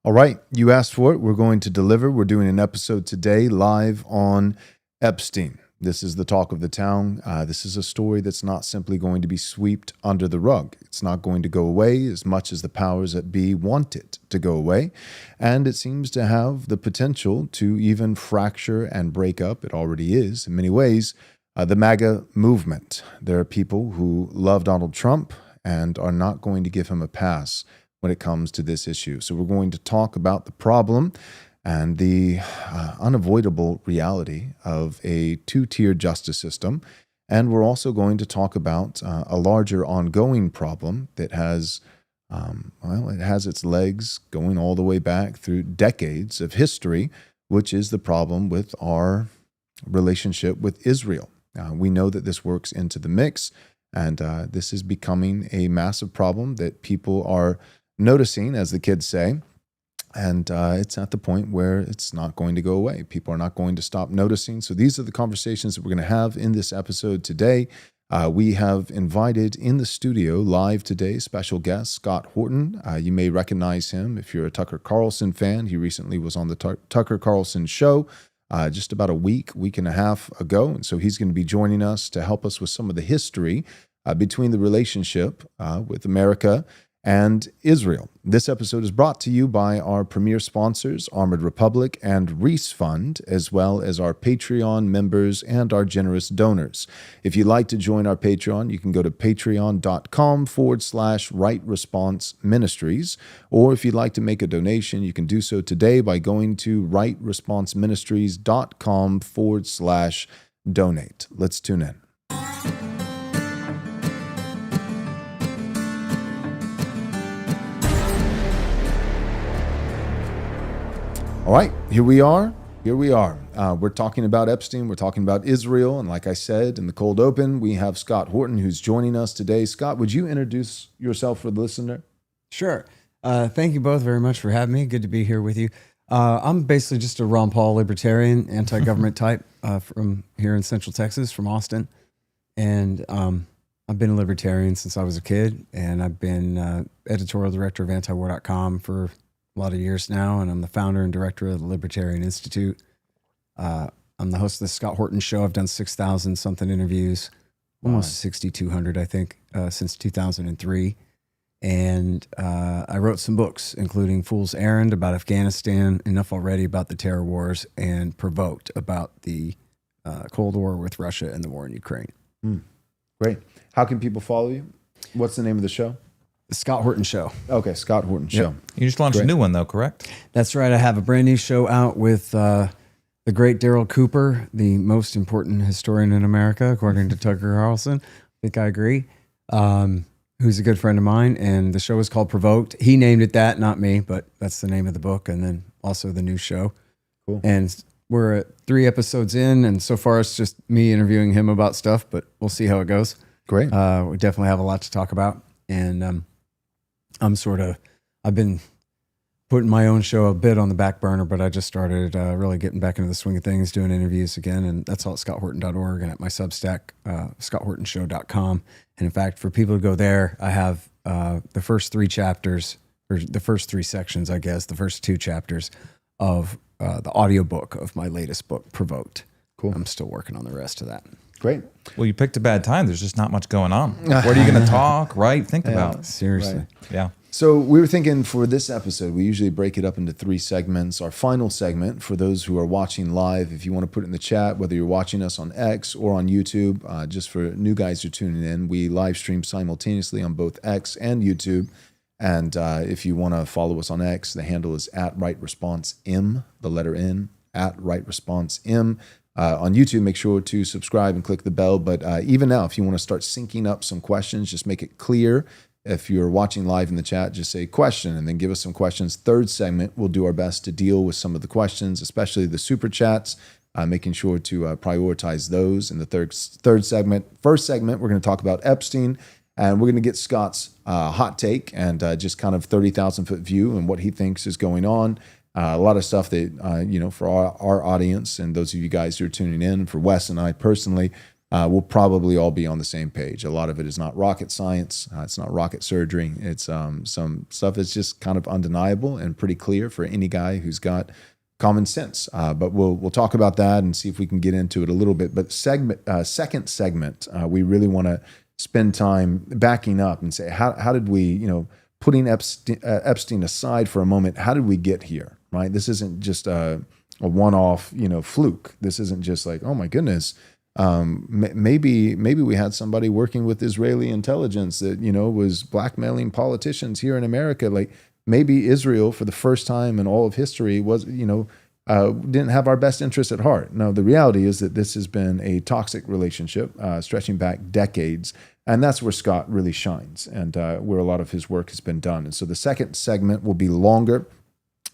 All right, you asked for it. We're going to deliver. We're doing an episode today live on Epstein. This is the talk of the town. This is a story that's not simply going to be swept under the rug. It's not going to go away as much as the powers that be want it to go away. And it seems to have the potential to even fracture and break up. It already is in many ways. The MAGA movement. There are people who love Donald Trump and are not going to give him a pass when it comes to this issue. So we're going to talk about the problem and the unavoidable reality of a two-tier justice system. And we're also going to talk about a larger ongoing problem that has, it has its legs going all the way back through decades of history, which is the problem with our relationship with Israel. We know that this works into the mix, and this is becoming a massive problem that people are noticing, as the kids say, and it's at the point where it's not going to go away. People are not going to stop noticing. So these are the conversations that we're going to have in this episode today. We have invited in the studio live today special guest Scott Horton. You may recognize him if you're a Tucker Carlson fan. He recently was on the Tucker Carlson show just about a week and a half ago. And so he's going to be joining us to help us with some of the history between the relationship with America and Israel. This episode is brought to you by our premier sponsors, Armored Republic and Reese Fund, as well as our Patreon members and our generous donors. If you'd like to join our Patreon, you can go to patreon.com/Right Response Ministries. Or if you'd like to make a donation, you can do so today by going to rightresponseministries.com/donate. Let's tune in. All right, here we are. We're talking about Epstein. We're talking about Israel. And like I said in the cold open, we have Scott Horton who's joining us today. Scott, would you introduce yourself for the listener? Sure. Thank you both very much for having me. Good to be here with you. I'm basically just a Ron Paul libertarian, anti-government type from here in Central Texas, from Austin. And I've been a libertarian since I was a kid. And I've been editorial director of antiwar.com for a lot of years now, and I'm the founder and director of the Libertarian Institute. I'm the host of the Scott Horton Show. I've done 6,000 something interviews, almost 6,200, I think, since 2003. And I wrote some books, including Fool's Errand about Afghanistan, Enough Already about the terror wars, and Provoked about the Cold War with Russia and the war in Ukraine. Great. How can people follow you? What's the name of the show? The Scott Horton Show. Okay, Scott Horton Show. You just launched a new one, though, correct? That's right. I have a brand new show out with the great Daryl Cooper, the most important historian in America, according to Tucker Carlson. I think I agree. Who's a good friend of mine. And the show is called Provoked. He named it that, not me, but that's the name of the book. And then also the new show. Cool. And we're at 3 episodes in, and so far it's just me interviewing him about stuff, but we'll see how it goes. Great. We definitely have a lot to talk about. And I've been putting my own show a bit on the back burner, but I just started really getting back into the swing of things, doing interviews again. And that's all at scotthorton.org and at my Substack, scotthortonshow.com. And in fact, for people to go there, I have the first 3 chapters, or the first 3 sections, I guess, the first 2 chapters of the audiobook of my latest book, Provoked. Cool. I'm still working on the rest of that. Great. Well, you picked a bad time. There's just not much going on. What are you going to talk, write, think about? Seriously. Right. Yeah. So we were thinking for this episode, we usually break it up into 3 segments. Our final segment, for those who are watching live, if you want to put it in the chat, whether you're watching us on X or on YouTube, just for new guys who are tuning in, we live stream simultaneously on both X and YouTube. And if you want to follow us on X, the handle is @RightResponseM, the letter N, @RightResponseM. On YouTube, make sure to subscribe and click the bell. But even now, if you want to start syncing up some questions, just make it clear. If you're watching live in the chat, just say question and then give us some questions. Third segment, we'll do our best to deal with some of the questions, especially the super chats, making sure to prioritize those in the third segment. First segment, we're going to talk about Epstein, and we're going to get Scott's hot take and just kind of 30,000-foot view and what he thinks is going on. A lot of stuff that, for our audience and those of you guys who are tuning in, for Wes and I personally, we'll probably all be on the same page. A lot of it is not rocket science. It's not rocket surgery. It's some stuff that's just kind of undeniable and pretty clear for any guy who's got common sense. But we'll talk about that and see if we can get into it a little bit. But second segment, we really want to spend time backing up and say, how did we, putting Epstein aside for a moment, how did we get here, right? This isn't just a one-off, fluke. This isn't just like, oh my goodness, maybe we had somebody working with Israeli intelligence that, was blackmailing politicians here in America. Like maybe Israel, for the first time in all of history, was, didn't have our best interests at heart. No, the reality is that this has been a toxic relationship stretching back decades. And that's where Scott really shines and where a lot of his work has been done. And so the second segment will be longer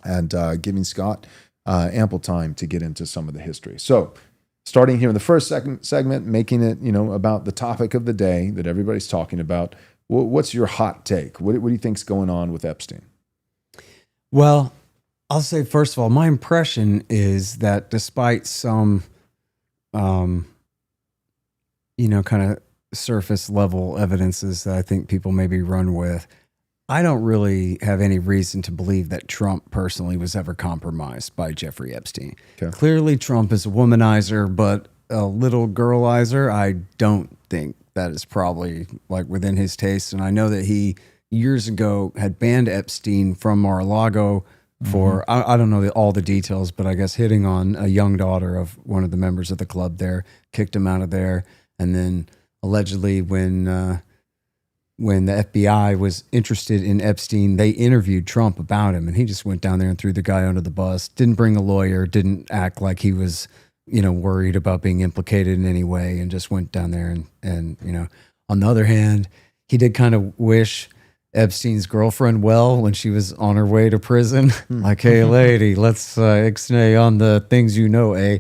and giving Scott ample time to get into some of the history. So starting here in the first segment, making it, about the topic of the day that everybody's talking about. What's your hot take? What do you think's going on with Epstein? Well, I'll say, first of all, my impression is that despite some, kind of surface level evidences that I think people maybe run with, I don't really have any reason to believe that Trump personally was ever compromised by Jeffrey Epstein. Okay. Clearly, Trump is a womanizer, but a little girlizer. I don't think that is probably like within his taste. And I know that he years ago had banned Epstein from Mar-a-Lago for, I don't know all the details, but I guess hitting on a young daughter of one of the members of the club there, kicked him out of there. And then allegedly when the FBI was interested in Epstein, they interviewed Trump about him, and he just went down there and threw the guy under the bus, didn't bring a lawyer, didn't act like he was, worried about being implicated in any way, and just went down there and on the other hand, he did kind of wish Epstein's girlfriend well when she was on her way to prison. Like, hey, lady, let's ixnay on the things eh?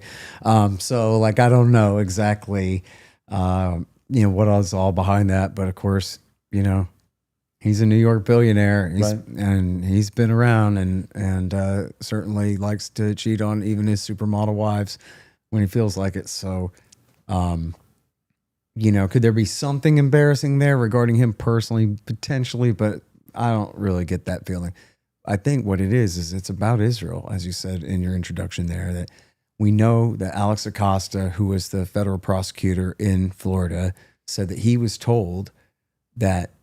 So, like, I don't know exactly, what was all behind that. But, of course, he's a New York billionaire, and he's been around and certainly likes to cheat on even his supermodel wives when he feels like it. So, could there be something embarrassing there regarding him personally? Potentially, but I don't really get that feeling. I think what it is it's about Israel, as you said in your introduction there, that we know that Alex Acosta, who was the federal prosecutor in Florida, said that he was told that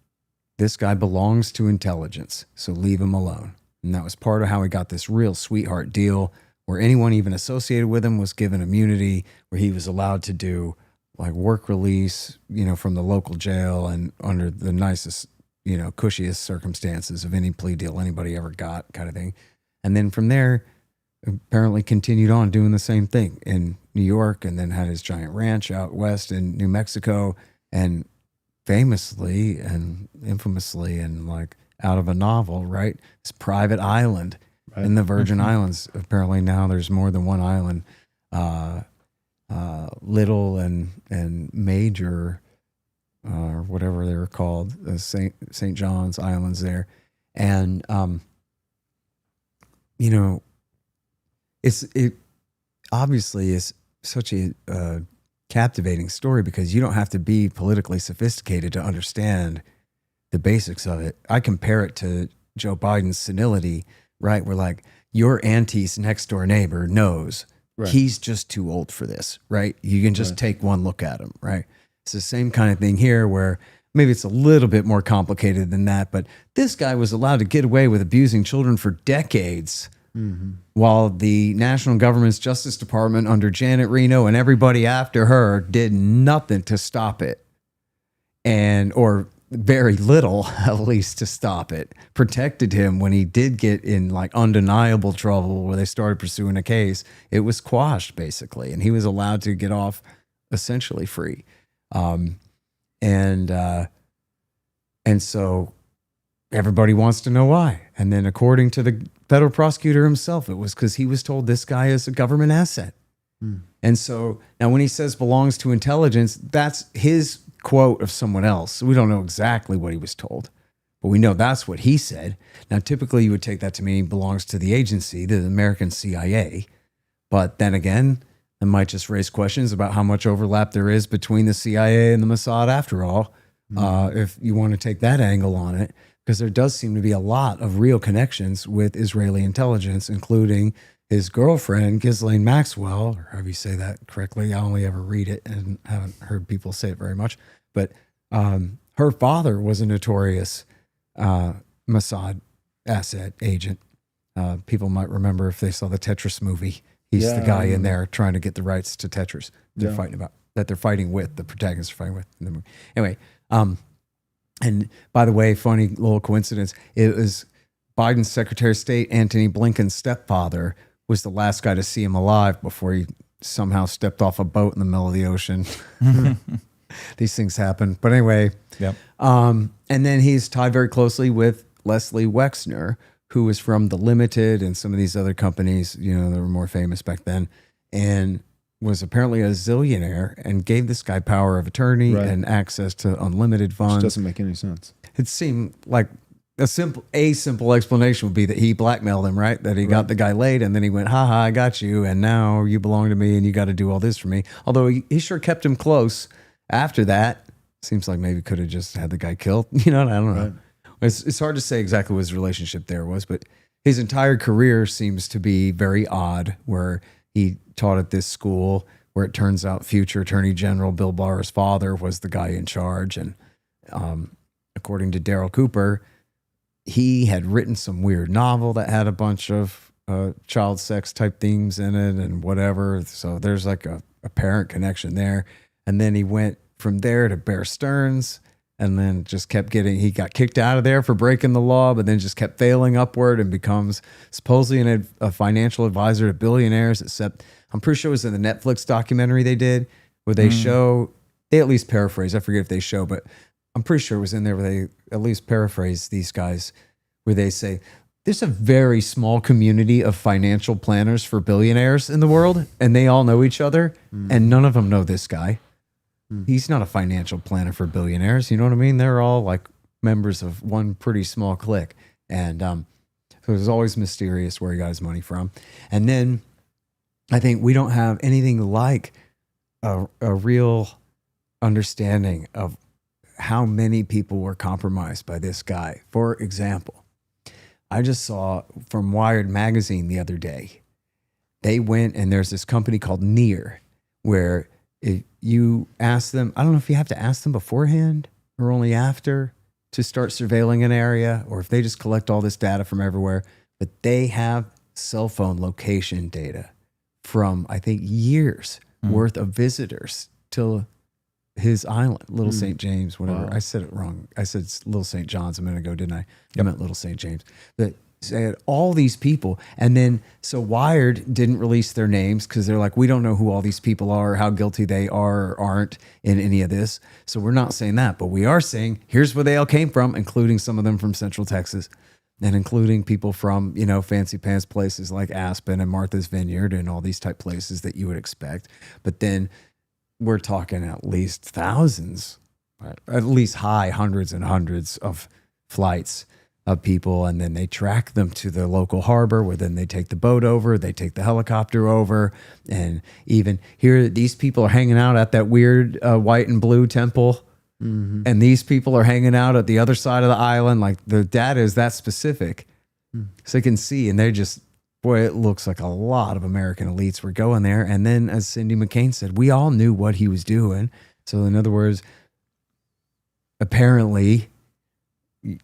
this guy belongs to intelligence, so leave him alone. And that was part of how he got this real sweetheart deal where anyone even associated with him was given immunity, where he was allowed to do like work release, from the local jail and under the nicest, cushiest circumstances of any plea deal anybody ever got, kind of thing. And then from there, apparently continued on doing the same thing in New York, and then had his giant ranch out west in New Mexico, and famously and infamously, and like out of a novel, right? This private island in the Virgin Islands. Apparently now there's more than one island. Little and Major, or whatever they were called, St. John's Islands there. And, it obviously is such a captivating story because you don't have to be politically sophisticated to understand the basics of it. I compare it to Joe Biden's senility, right? Where like your auntie's next door neighbor knows he's just too old for this, right? You can just take one look at him, right? It's the same kind of thing here where maybe it's a little bit more complicated than that, but this guy was allowed to get away with abusing children for decades while the national government's Justice Department under Janet Reno and everybody after her did nothing to stop it. Or very little, at least, to stop it. Protected him when he did get in like undeniable trouble where they started pursuing a case. It was quashed basically, and he was allowed to get off essentially free. And so everybody wants to know why. And then according to the federal prosecutor himself, it was because he was told this guy is a government asset. And so now when he says belongs to intelligence, that's his quote of someone else. We don't know exactly what he was told, but we know that's what he said. Now, typically you would take that to mean belongs to the agency, the American CIA. But then again, and might just raise questions about how much overlap there is between the CIA and the Mossad after all, if you want to take that angle on it, because there does seem to be a lot of real connections with Israeli intelligence, including his girlfriend, Ghislaine Maxwell, or however you say that correctly. I only ever read it and haven't heard people say it very much. But her father was a notorious Mossad asset agent. People might remember if they saw the Tetris movie. He's the guy in there trying to get the rights to Tetris they're fighting about, that they're fighting with, the protagonists are fighting with in the movie. Anyway, and by the way, funny little coincidence, it was Biden's Secretary of State, Antony Blinken's stepfather, was the last guy to see him alive before he somehow stepped off a boat in the middle of the ocean. These things happen. But anyway, and then he's tied very closely with Leslie Wexner, who was from The Limited and some of these other companies, you know, that were more famous back then, and was apparently a zillionaire and gave this guy power of attorney and access to unlimited funds. Which doesn't make any sense. It seemed like a simple explanation would be that he blackmailed him, right? That he got the guy laid and then he went, ha, I got you. And now you belong to me and you got to do all this for me. Although he sure kept him close after that. Seems like maybe could have just had the guy killed. You know, I don't know. It's hard to say exactly what his relationship there was, but his entire career seems to be very odd, where he taught at this school where it turns out future Attorney General Bill Barr's father was the guy in charge. And according to Daryl Cooper, he had written some weird novel that had a bunch of child sex type themes in it and whatever. So there's like a apparent connection there. And then he went from there to Bear Stearns, and then just kept he got kicked out of there for breaking the law, but then just kept failing upward and becomes supposedly a financial advisor to billionaires, except I'm pretty sure it was in the Netflix documentary they did where they they at least paraphrase. I forget if they show, but I'm pretty sure it was in there where they at least paraphrase these guys, where they say, there's a very small community of financial planners for billionaires in the world, and they all know each other, and none of them know this guy. He's not a financial planner for billionaires. You know what I mean? They're all like members of one pretty small clique. And so it was always mysterious where he got his money from. And then I think we don't have anything like a real understanding of how many people were compromised by this guy. For example, I just saw from Wired magazine the other day, they went and there's this company called Near, where if you ask them, I don't know if you have to ask them beforehand or only after to start surveilling an area, or if they just collect all this data from everywhere, but they have cell phone location data from, I think, years worth of visitors to his island, Little St. James, whatever. Wow. I said it wrong. I said Little St. John's a minute ago, didn't I? I meant Little St. James. But they had all these people. And then, so Wired didn't release their names because they're like, we don't know who all these people are, how guilty they are or aren't in any of this. So we're not saying that, but we are saying, here's where they all came from, including some of them from Central Texas and including people from, you know, fancy pants places like Aspen and Martha's Vineyard and all these type places that you would expect. But then we're talking at least thousands, at least high hundreds and hundreds of flights of people, and then they track them to the local harbor, where then they take the boat over, they take the helicopter over, and even here, these people are hanging out at that weird white and blue temple, and these people are hanging out at the other side of the island. Like, the data is that specific, so you can see, and they're just, boy, it looks like a lot of American elites were going there. And then, as Cindy McCain said, we all knew what he was doing. So in other words, apparently,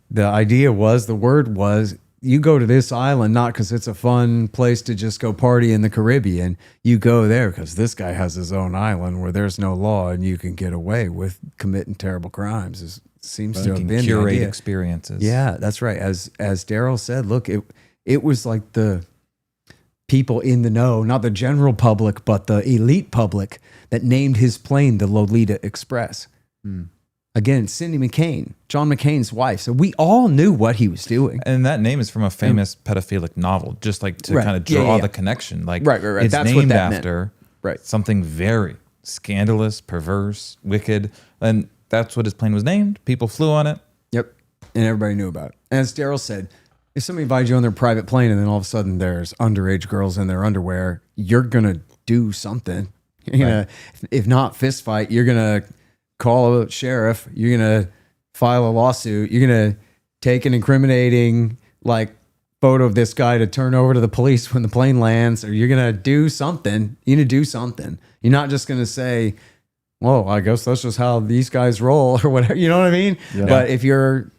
the idea was, the word was, you go to this island not because it's a fun place to just go party in the Caribbean. You go there because this guy has his own island where there's no law and you can get away with committing terrible crimes. It seems to have been curate the idea. Experiences. Yeah, that's right. As Daryl said, look, it was like the people in the know, not the general public, but the elite public that named his plane the Lolita Express. Again, Cindy McCain, John McCain's wife. So we all knew what he was doing. And that name is from a famous pedophilic novel, just like to kind of draw the connection. Like, right. It's That's named what that after meant. something very scandalous, perverse, wicked. And that's what his plane was named. People flew on it. Yep. And everybody knew about it. And as Daryl said, if somebody invites you on their private plane and then all of a sudden there's underage girls in their underwear, you're going to do something. You're gonna, if not fist fight, you're gonna call a sheriff. You're gonna file a lawsuit. You're gonna take an incriminating like photo of this guy to turn over to the police when the plane lands, or you're gonna do something. You're gonna do something. You're not just gonna say, "Well, I guess that's just how these guys roll," or whatever. You know what I mean? Yeah. But if you're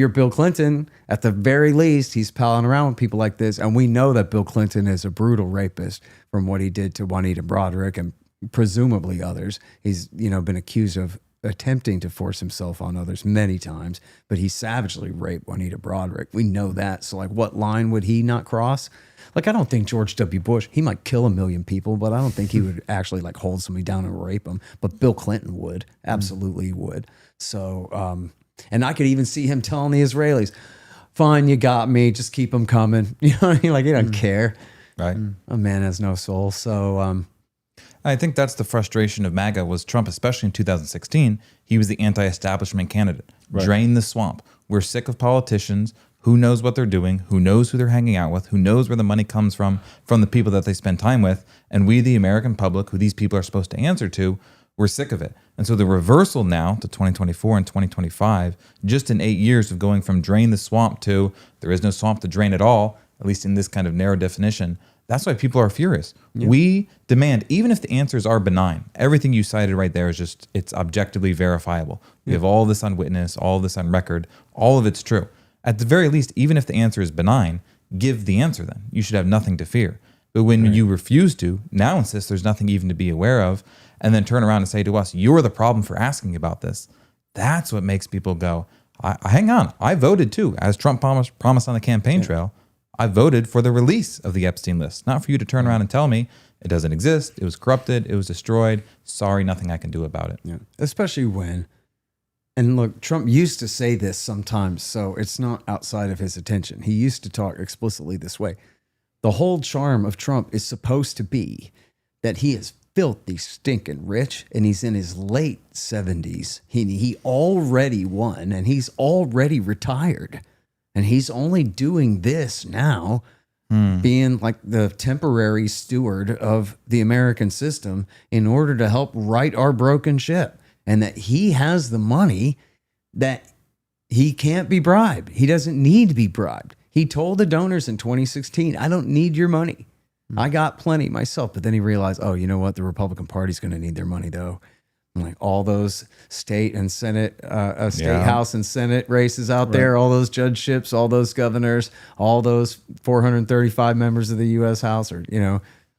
Bill Clinton, at the very least, he's palling around with people like this, and we know that Bill Clinton is a brutal rapist from what he did to Juanita Broderick and presumably others. He's been accused of attempting to force himself on others many times, but he savagely raped Juanita Broderick. We know that. So like, what line would he not cross? Like, I don't think George W. Bush, he might kill 1 million people, but I don't think he would actually like hold somebody down and rape them. But Bill Clinton would, absolutely would. So, and I could even see him telling the Israelis, "Fine, you got me, just keep them coming." You know what I mean? Like, he doesn't care. Right. A man has no soul. So, I think that's the frustration of MAGA was Trump, especially in 2016. He was the anti-establishment candidate. Right. Drain the swamp. We're sick of politicians. Who knows what they're doing? Who knows who they're hanging out with? Who knows where the money comes from the people that they spend time with? And we, the American public, who these people are supposed to answer to, we're sick of it. And so the reversal now to 2024 and 2025, just in 8 years of going from drain the swamp to there is no swamp to drain at all, at least in this kind of narrow definition, that's why people are furious. Yeah. We demand, even if the answers are benign, everything you cited right there is just, it's objectively verifiable. We have all this on witness, all this on record, all of it's true. At the very least, even if the answer is benign, give the answer then. You should have nothing to fear. But when you refuse to, now insist there's nothing even to be aware of, and then turn around and say to us, you're the problem for asking about this, that's what makes people go, hang on, I voted too, as Trump promised on the campaign trail. I voted for the release of the Epstein list, not for you to turn around and tell me it doesn't exist, it was corrupted, it was destroyed, sorry, nothing I can do about it. Yeah. Especially when, and look, Trump used to say this sometimes, so it's not outside of his attention. He used to talk explicitly this way. The whole charm of Trump is supposed to be that he is filthy, stinking rich, and he's in his late 70s. He already won, and he's already retired. And he's only doing this now, being like the temporary steward of the American system in order to help right our broken ship. And that he has the money that he can't be bribed. He doesn't need to be bribed. He told the donors in 2016, I don't need your money. I got plenty myself. But then he realized, oh, you know what? The Republican Party's going to need their money, though. Like all those state and Senate, House and Senate races out there, all those judgeships, all those governors, all those 435 members of the U.S. House, or,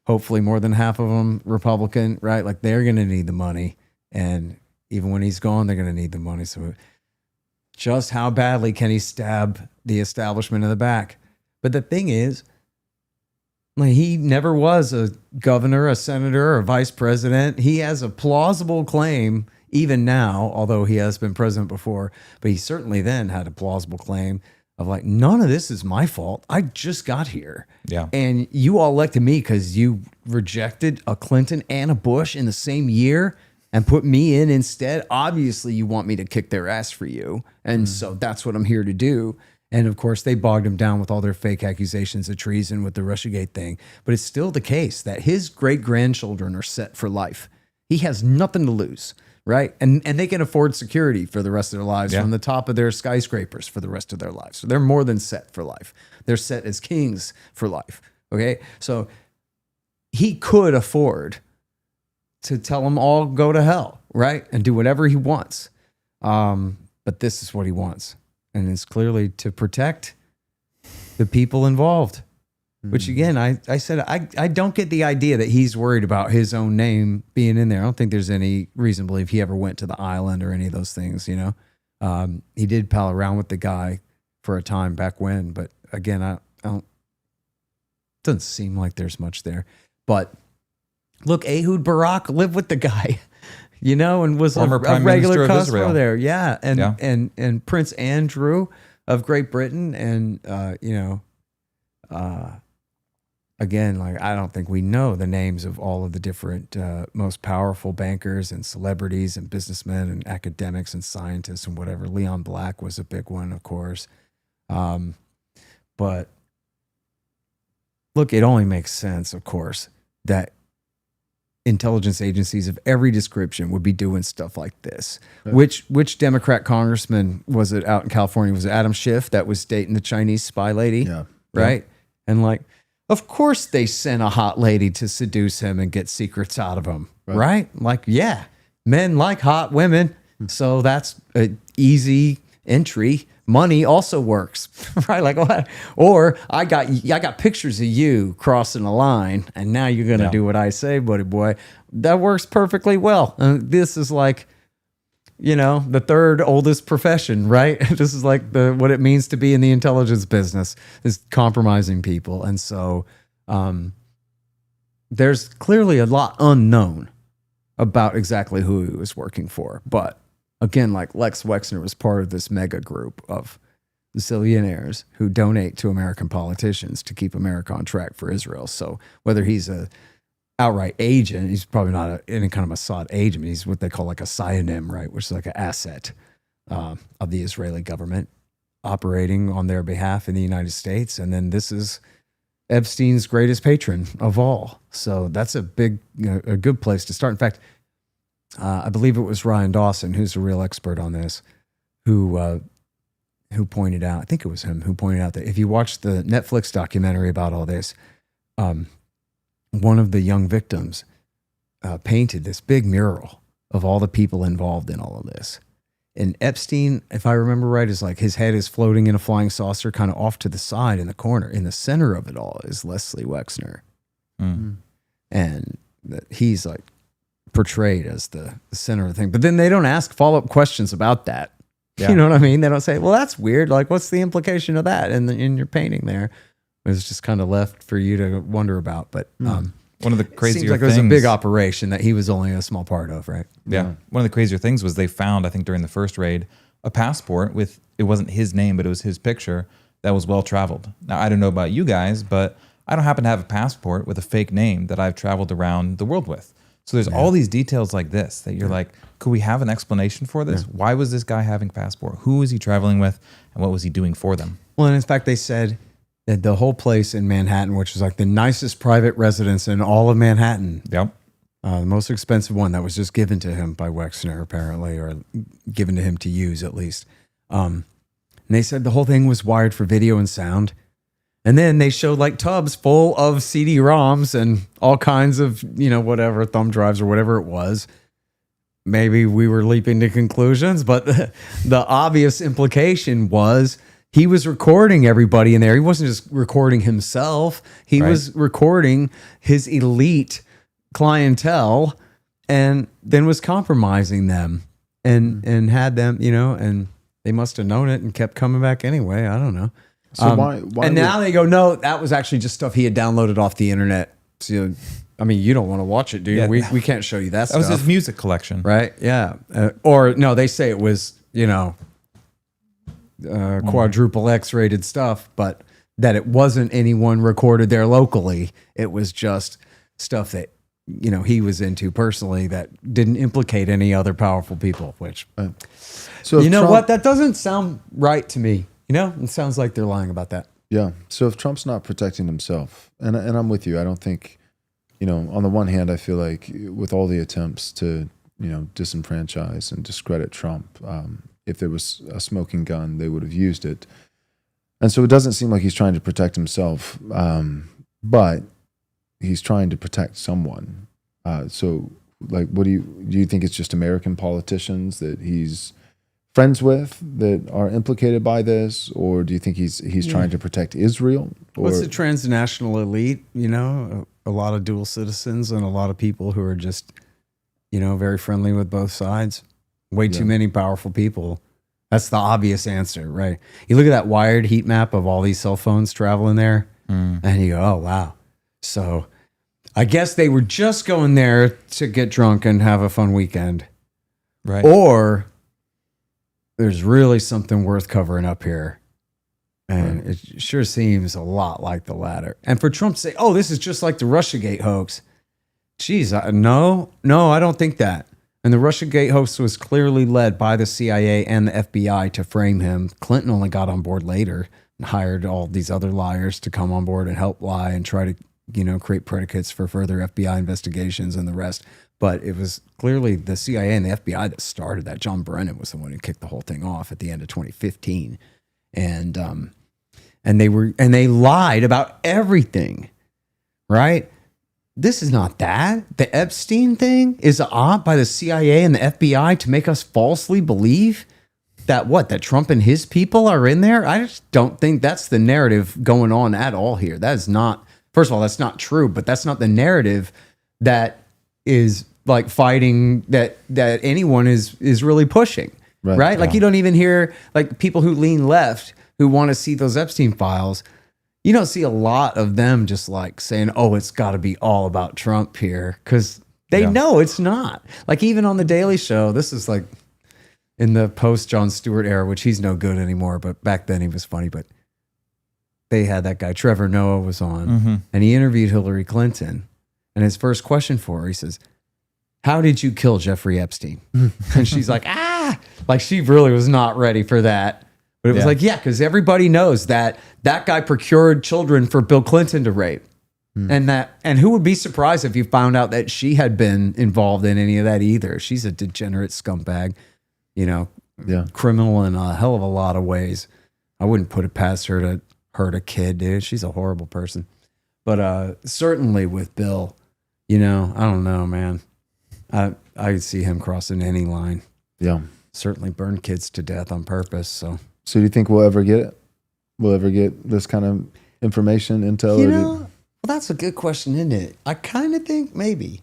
hopefully more than half of them Republican, right? Like they're going to need the money. And even when he's gone, they're going to need the money. So just how badly can he stab the establishment in the back? But the thing is, like, he never was a governor, a senator, or a vice president. He has a plausible claim, even now, although he has been president before, but he certainly then had a plausible claim of like, none of this is my fault. I just got here. Yeah. And you all elected me because you rejected a Clinton and a Bush in the same year and put me in instead. Obviously, you want me to kick their ass for you. And so that's what I'm here to do. And of course, they bogged him down with all their fake accusations of treason with the Russiagate thing. But it's still the case that his great-grandchildren are set for life. He has nothing to lose, right? And they can afford security for the rest of their lives from the top of their skyscrapers for the rest of their lives. So they're more than set for life. They're set as kings for life, okay? So he could afford to tell them all go to hell, right? And do whatever he wants. But this is what he wants. And it's clearly to protect the people involved, which again, I said, I don't get the idea that he's worried about his own name being in there. I don't think there's any reason to believe he ever went to the island or any of those things, He did pal around with the guy for a time back when, but again, I don't, doesn't seem like there's much there. But look, Ehud Barak lived with the guy. And was a regular customer there. Yeah. And Prince Andrew of Great Britain. And, again, like, I don't think we know the names of all of the different most powerful bankers and celebrities and businessmen and academics and scientists and whatever. Leon Black was a big one, of course. But look, it only makes sense, of course, that intelligence agencies of every description would be doing stuff like this. Right. Which Democrat congressman was it out in California? Was it Adam Schiff that was dating the Chinese spy lady? Yeah. Right? Yeah. And like, of course they sent a hot lady to seduce him and get secrets out of him, right? Like, yeah, men like hot women. So that's an easy entry. Money also works, right? Like, what? Or I got pictures of you crossing a line, and now you're gonna do what I say, buddy boy. That works perfectly well. This is like, the third oldest profession, right? This is like what it means to be in the intelligence business is compromising people, and so there's clearly a lot unknown about exactly who he was working for, but. Again, like Lex Wexner was part of this mega group of billionaires who donate to American politicians to keep America on track for Israel. So whether he's a outright agent, he's probably not any kind of Mossad agent. He's what they call like a pseudonym, right? Which is like an asset of the Israeli government operating on their behalf in the United States. And then this is Epstein's greatest patron of all. So that's a good place to start. In fact, I believe it was Ryan Dawson, who's a real expert on this, who pointed out, I think it was him, who pointed out that if you watch the Netflix documentary about all this, one of the young victims painted this big mural of all the people involved in all of this. And Epstein, if I remember right, is like his head is floating in a flying saucer kind of off to the side in the corner. In the center of it all is Leslie Wexner. And he's like, portrayed as the center of the thing, but then they don't ask follow-up questions about that. You know what I mean? They don't say, well, that's weird. Like, what's the implication of that in your painting there? It's just kind of left for you to wonder about. But one of the crazier seems like things, it was a big operation that he was only a small part of, right? Yeah. One of the crazier things was they found, I think during the first raid, a passport with, it wasn't his name, but it was his picture that was well-traveled. Now, I don't know about you guys, but I don't happen to have a passport with a fake name that I've traveled around the world with. So there's all these details like this that you're like, could we have an explanation for this? Why was this guy having a passport? Who was he traveling with? And what was he doing for them? Well, and in fact, they said that the whole place in Manhattan, which is like the nicest private residence in all of Manhattan. Yep. The most expensive one that was just given to him by Wexner, apparently, or given to him to use at least. And they said the whole thing was wired for video and sound. And then they showed like tubs full of CD-ROMs and all kinds of, whatever, thumb drives or whatever it was. Maybe we were leaping to conclusions, but the obvious implication was he was recording everybody in there. He wasn't just recording himself. He was recording his elite clientele and then was compromising them and had them, and they must have known it and kept coming back anyway. I don't know. So why and now they go, no, that was actually just stuff he had downloaded off the internet. So, I mean, you don't want to watch it, do you? Yeah. We can't show you that stuff. That was his music collection. Right? Yeah. Or no, they say it was, quadruple X-rated stuff, but that it wasn't anyone recorded there locally. It was just stuff that, he was into personally that didn't implicate any other powerful people, which, so what? That doesn't sound right to me. It sounds like they're lying about that. Yeah. So if Trump's not protecting himself, and I'm with you, I don't think, on the one hand, I feel like with all the attempts to, disenfranchise and discredit Trump, if there was a smoking gun, they would have used it. And so it doesn't seem like he's trying to protect himself, but he's trying to protect someone. So like, what do you think it's just American politicians that he's friends with that are implicated by this, or do you think he's trying to protect Israel? Or? What's the transnational elite? A lot of dual citizens and a lot of people who are just, very friendly with both sides. Way too many powerful people. That's the obvious answer, right? You look at that wired heat map of all these cell phones traveling there, and you go, oh, wow. So I guess they were just going there to get drunk and have a fun weekend. Right. Or there's really something worth covering up here. And it sure seems a lot like the latter. And for Trump to say, oh, this is just like the Russiagate hoax. Geez, no, I don't think that. And the Russiagate hoax was clearly led by the CIA and the FBI to frame him. Clinton only got on board later and hired all these other liars to come on board and help lie and try to create predicates for further FBI investigations and the rest. But it was clearly the CIA and the FBI that started that. John Brennan was the one who kicked the whole thing off at the end of 2015. And they lied about everything, right? This is not that. The Epstein thing is an op by the CIA and the FBI to make us falsely believe that Trump and his people are in there. I just don't think that's the narrative going on at all here. That is not, first of all, that's not true, but that's not the narrative that is like fighting that anyone is really pushing, right? Like you don't even hear like people who lean left who want to see those Epstein files. You don't see a lot of them just like saying, oh, it's got to be all about Trump here, because they know it's not. Like even on the Daily Show, this is like in the post Jon Stewart era, which he's no good anymore, but back then he was funny. But they had that guy, Trevor Noah, was on, and he interviewed Hillary Clinton. And his first question for her, he says, how did you kill Jeffrey Epstein? And she's like, like she really was not ready for that. But it was like, because everybody knows that guy procured children for Bill Clinton to rape. And who would be surprised if you found out that she had been involved in any of that either? She's a degenerate scumbag, criminal in a hell of a lot of ways. I wouldn't put it past her to hurt a kid, dude. She's a horrible person. But certainly with Bill, I don't know, man. I see him crossing any line. Yeah. Certainly burn kids to death on purpose. So do you think we'll ever get it? We'll ever get this kind of information, intel? Well, that's a good question, isn't it? I kind of think maybe.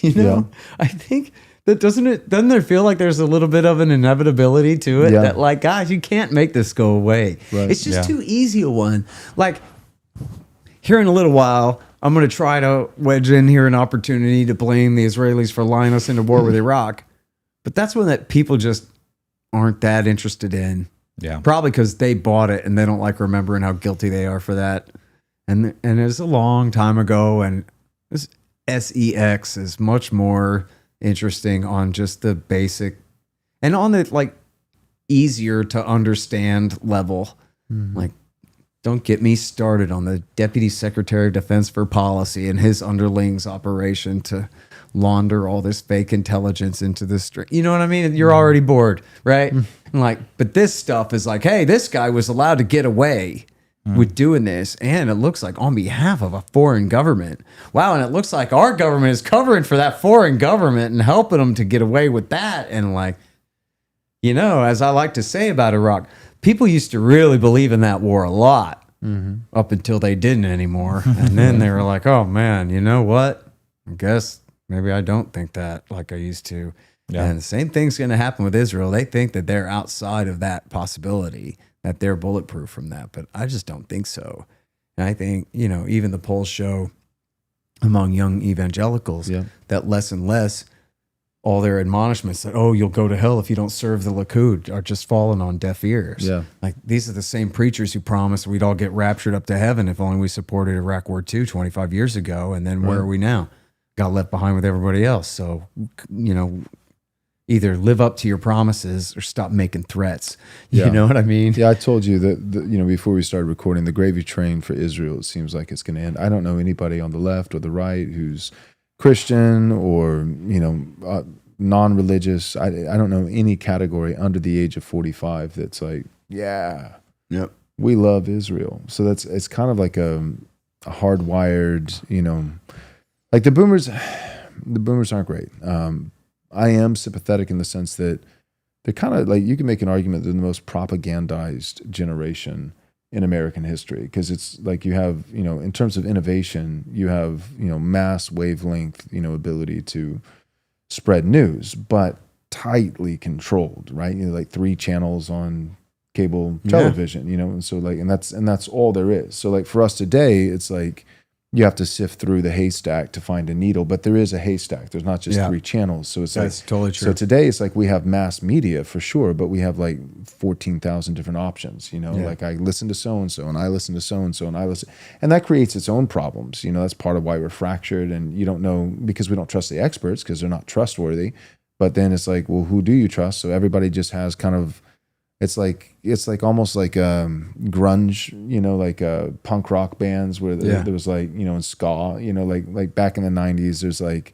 I think that doesn't there feel like there's a little bit of an inevitability to it that like, guys, you can't make this go away. Right. It's just too easy a one. Like here in a little while, I'm going to try to wedge in here an opportunity to blame the Israelis for lying us into war with Iraq. But that's one that people just aren't that interested in. Yeah. Probably because they bought it and they don't like remembering how guilty they are for that. And it was a long time ago, and this SEX is much more interesting on just the basic and on the like easier to understand level. Like, don't get me started on the Deputy Secretary of Defense for Policy and his underlings operation to launder all this fake intelligence into the street. You know what I mean? You're already bored, right? And like, but this stuff is like, hey, this guy was allowed to get away with doing this, and it looks like on behalf of a foreign government. Wow, and it looks like our government is covering for that foreign government and helping them to get away with that. And like, as I like to say about Iraq, people used to really believe in that war a lot up until they didn't anymore. And then they were like, oh man, you know what? I guess maybe I don't think that like I used to. Yeah. And the same thing's going to happen with Israel. They think that they're outside of that possibility, that they're bulletproof from that. But I just don't think so. And I think, even the polls show among young evangelicals that less and less all their admonishments that, oh, you'll go to hell if you don't serve the Likud, are just falling on deaf ears. Yeah. Like these are the same preachers who promised we'd all get raptured up to heaven if only we supported Iraq War II 25 years ago. And then where are we now? Got left behind with everybody else. So, either live up to your promises or stop making threats. You know what I mean? Yeah, I told you that, before we started recording, the gravy train for Israel, it seems like it's going to end. I don't know anybody on the left or the right who's Christian or, non-religious. I don't know any category under the age of 45 that's like, we love Israel. So it's kind of like a hardwired, like the boomers aren't great. I am sympathetic in the sense that they're kind of like, you can make an argument they're the most propagandized generation in American history, because it's like you have, in terms of innovation, you have, mass wavelength, ability to spread news, but tightly controlled, right? Like 3 channels on cable television, and so like, and that's all there is. So like for us today, it's like, you have to sift through the haystack to find a needle, but there is a haystack. There's not just 3 channels. So that's totally true. So today it's like we have mass media for sure, but we have like 14,000 different options, like I listen to so-and-so and I listen to so-and-so and I listen, and that creates its own problems. That's part of why we're fractured, and you don't know, because we don't trust the experts because they're not trustworthy. But then it's like, well, who do you trust? So everybody just has kind of It's like almost like grunge, like punk rock bands where there was like, in ska, like back in the 90s, there's like,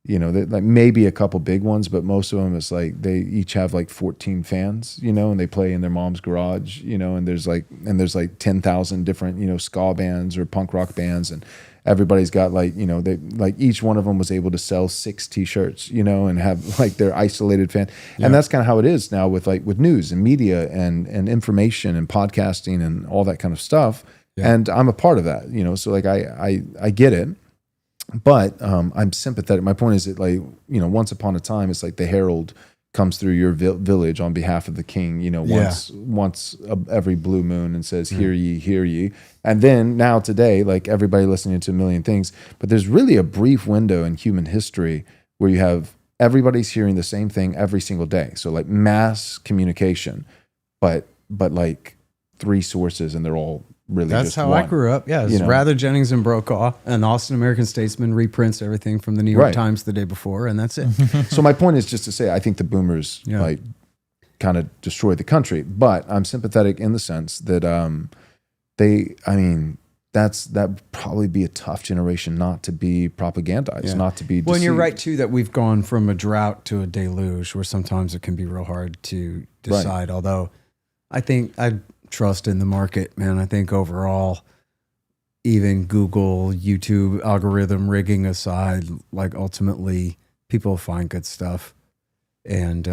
like maybe a couple big ones, but most of them it's like they each have like 14 fans, and they play in their mom's garage, and there's like 10,000 different, ska bands or punk rock bands, and everybody's got like, they like each one of them was able to sell 6 t-shirts, and have like their isolated fan. And that's kind of how it is now with news and media and information and podcasting and all that kind of stuff. Yeah. And I'm a part of that, so like I get it, but I'm sympathetic. My point is that like, once upon a time, it's like the herald comes through your village on behalf of the king, once every blue moon and says, hear ye, hear ye. And then now today, like everybody listening to a million things, but there's really a brief window in human history where you have everybody's hearing the same thing every single day. So like mass communication, but like 3 sources and they're all really That's just how one. I grew up. Yeah, it's Rather, Jennings, and Brokaw. An Austin American Statesman reprints everything from the New York Times the day before, and that's it. So my point is just to say, I think the boomers like kind of destroyed the country, but I'm sympathetic in the sense that that'd probably be a tough generation not to be propagandized, not to be deceived. Well, and you're right too that we've gone from a drought to a deluge, where sometimes it can be real hard to decide. Although I think I trust in the market, man. I think overall, even Google, YouTube algorithm rigging aside, like ultimately people find good stuff and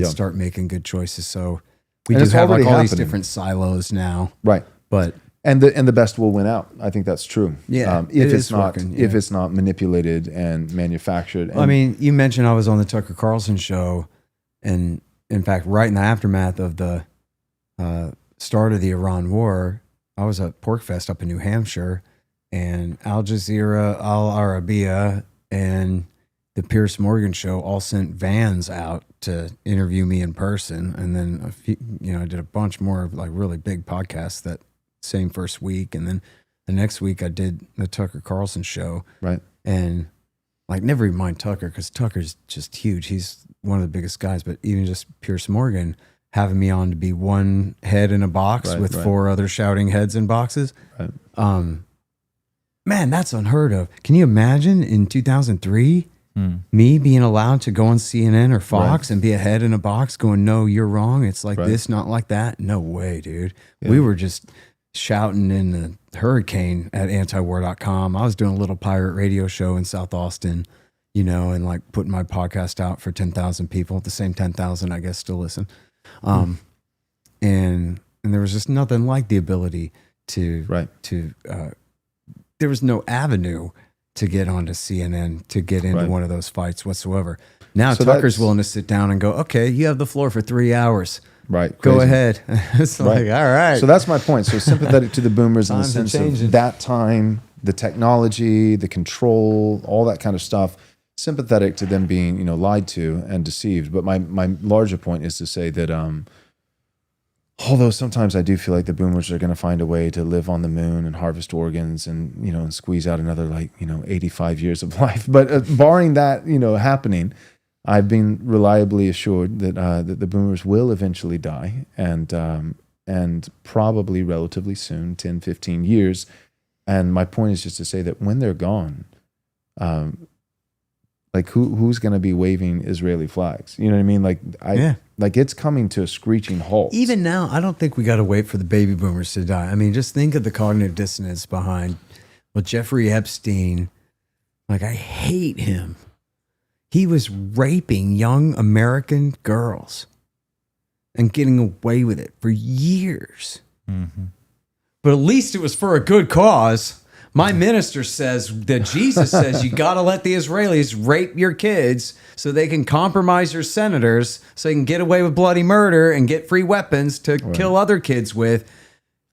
start making good choices. So we do have like all these different silos now, right? But and the best will win out. I think that's true. Yeah, if it's not manipulated and manufactured. And I mean, you mentioned I was on the Tucker Carlson show, and in fact, right in the aftermath of the start of the Iran war, I was at PorcFest up in New Hampshire, and Al Jazeera, Al Arabiya, and the Piers Morgan show all sent vans out to interview me in person. And then a few, I did a bunch more of like really big podcasts that same first week. And then the next week I did the Tucker Carlson show. Right. And like, never even mind Tucker, because Tucker's just huge. He's one of the biggest guys, but even just Piers Morgan having me on to be one head in a box with 4 other shouting heads in boxes. Right. Man, that's unheard of. Can you imagine in 2003, me being allowed to go on CNN or Fox and be a head in a box going, no, you're wrong. It's like this, not like that. No way, dude. Yeah. We were just shouting in the hurricane at antiwar.com. I was doing a little pirate radio show in South Austin, and like putting my podcast out for 10,000 people. The same 10,000, I guess, still listen. And there was just nothing like the ability to there was no avenue to get onto CNN, to get into one of those fights whatsoever. Now so Tucker's willing to sit down and go, okay, you have the floor for 3 hours. Right. Go ahead. It's like, all right. So that's my point. So sympathetic to the boomers in the sense of that time, the technology, the control, all that kind of stuff. Sympathetic to them being, lied to and deceived. But my larger point is to say that although sometimes I do feel like the boomers are going to find a way to live on the moon and harvest organs and, and squeeze out another 85 years of life. But barring that, happening, I've been reliably assured that that the boomers will eventually die and probably relatively soon, 10, 15 years. And my point is just to say that when they're gone, like who's going to be waving Israeli flags? You know what I mean? Like it's coming to a screeching halt. Even now, I don't think we got to wait for the baby boomers to die. I mean, just think of the cognitive dissonance behind Jeffrey Epstein. Like, I hate him. He was raping young American girls and getting away with it for years. Mm-hmm. But at least it was for a good cause. My minister says that Jesus says you got to let the Israelis rape your kids so they can compromise your senators so they can get away with bloody murder and get free weapons to kill other kids with.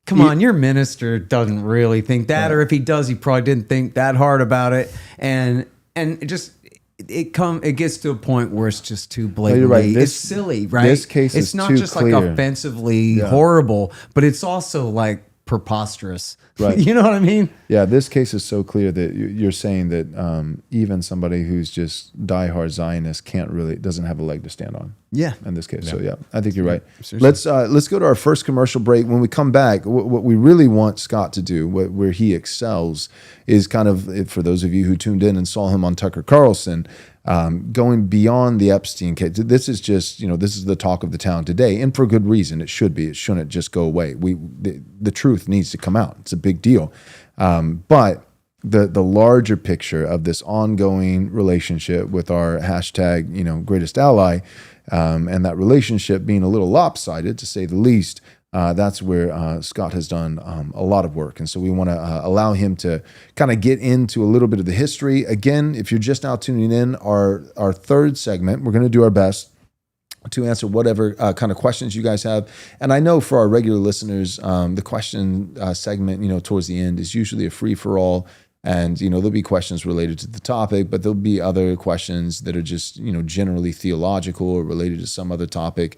Come on, your minister doesn't really think that, or if he does, he probably didn't think that hard about it. And it just it gets to a point where it's just too blatantly. Right. It's silly, right? This case it's is not too just clear. like offensively horrible, but it's also like preposterous. Right. You know what I mean? Yeah, this case is so clear that you're saying that even somebody who's just diehard Zionist doesn't have a leg to stand on. Yeah. in this case. So yeah, I think you're right. Seriously. Let's go to our first commercial break. When we come back, what we really want Scott to do, where he excels, is kind of, for those of you who tuned in and saw him on Tucker Carlson, going beyond the Epstein case. This is just, this is the talk of the town today, and for good reason. It should be. It shouldn't just go away. The truth needs to come out. It's a big deal. But the larger picture of this ongoing relationship with our hashtag, greatest ally, and that relationship being a little lopsided, to say the least, that's where Scott has done a lot of work. And so we want to allow him to kind of get into a little bit of the history. Again, if you're just now tuning in, our third segment, we're going to do our best to answer whatever kind of questions you guys have. And I know for our regular listeners, the question segment, towards the end is usually a free-for-all. And, there'll be questions related to the topic, but there'll be other questions that are just, generally theological or related to some other topic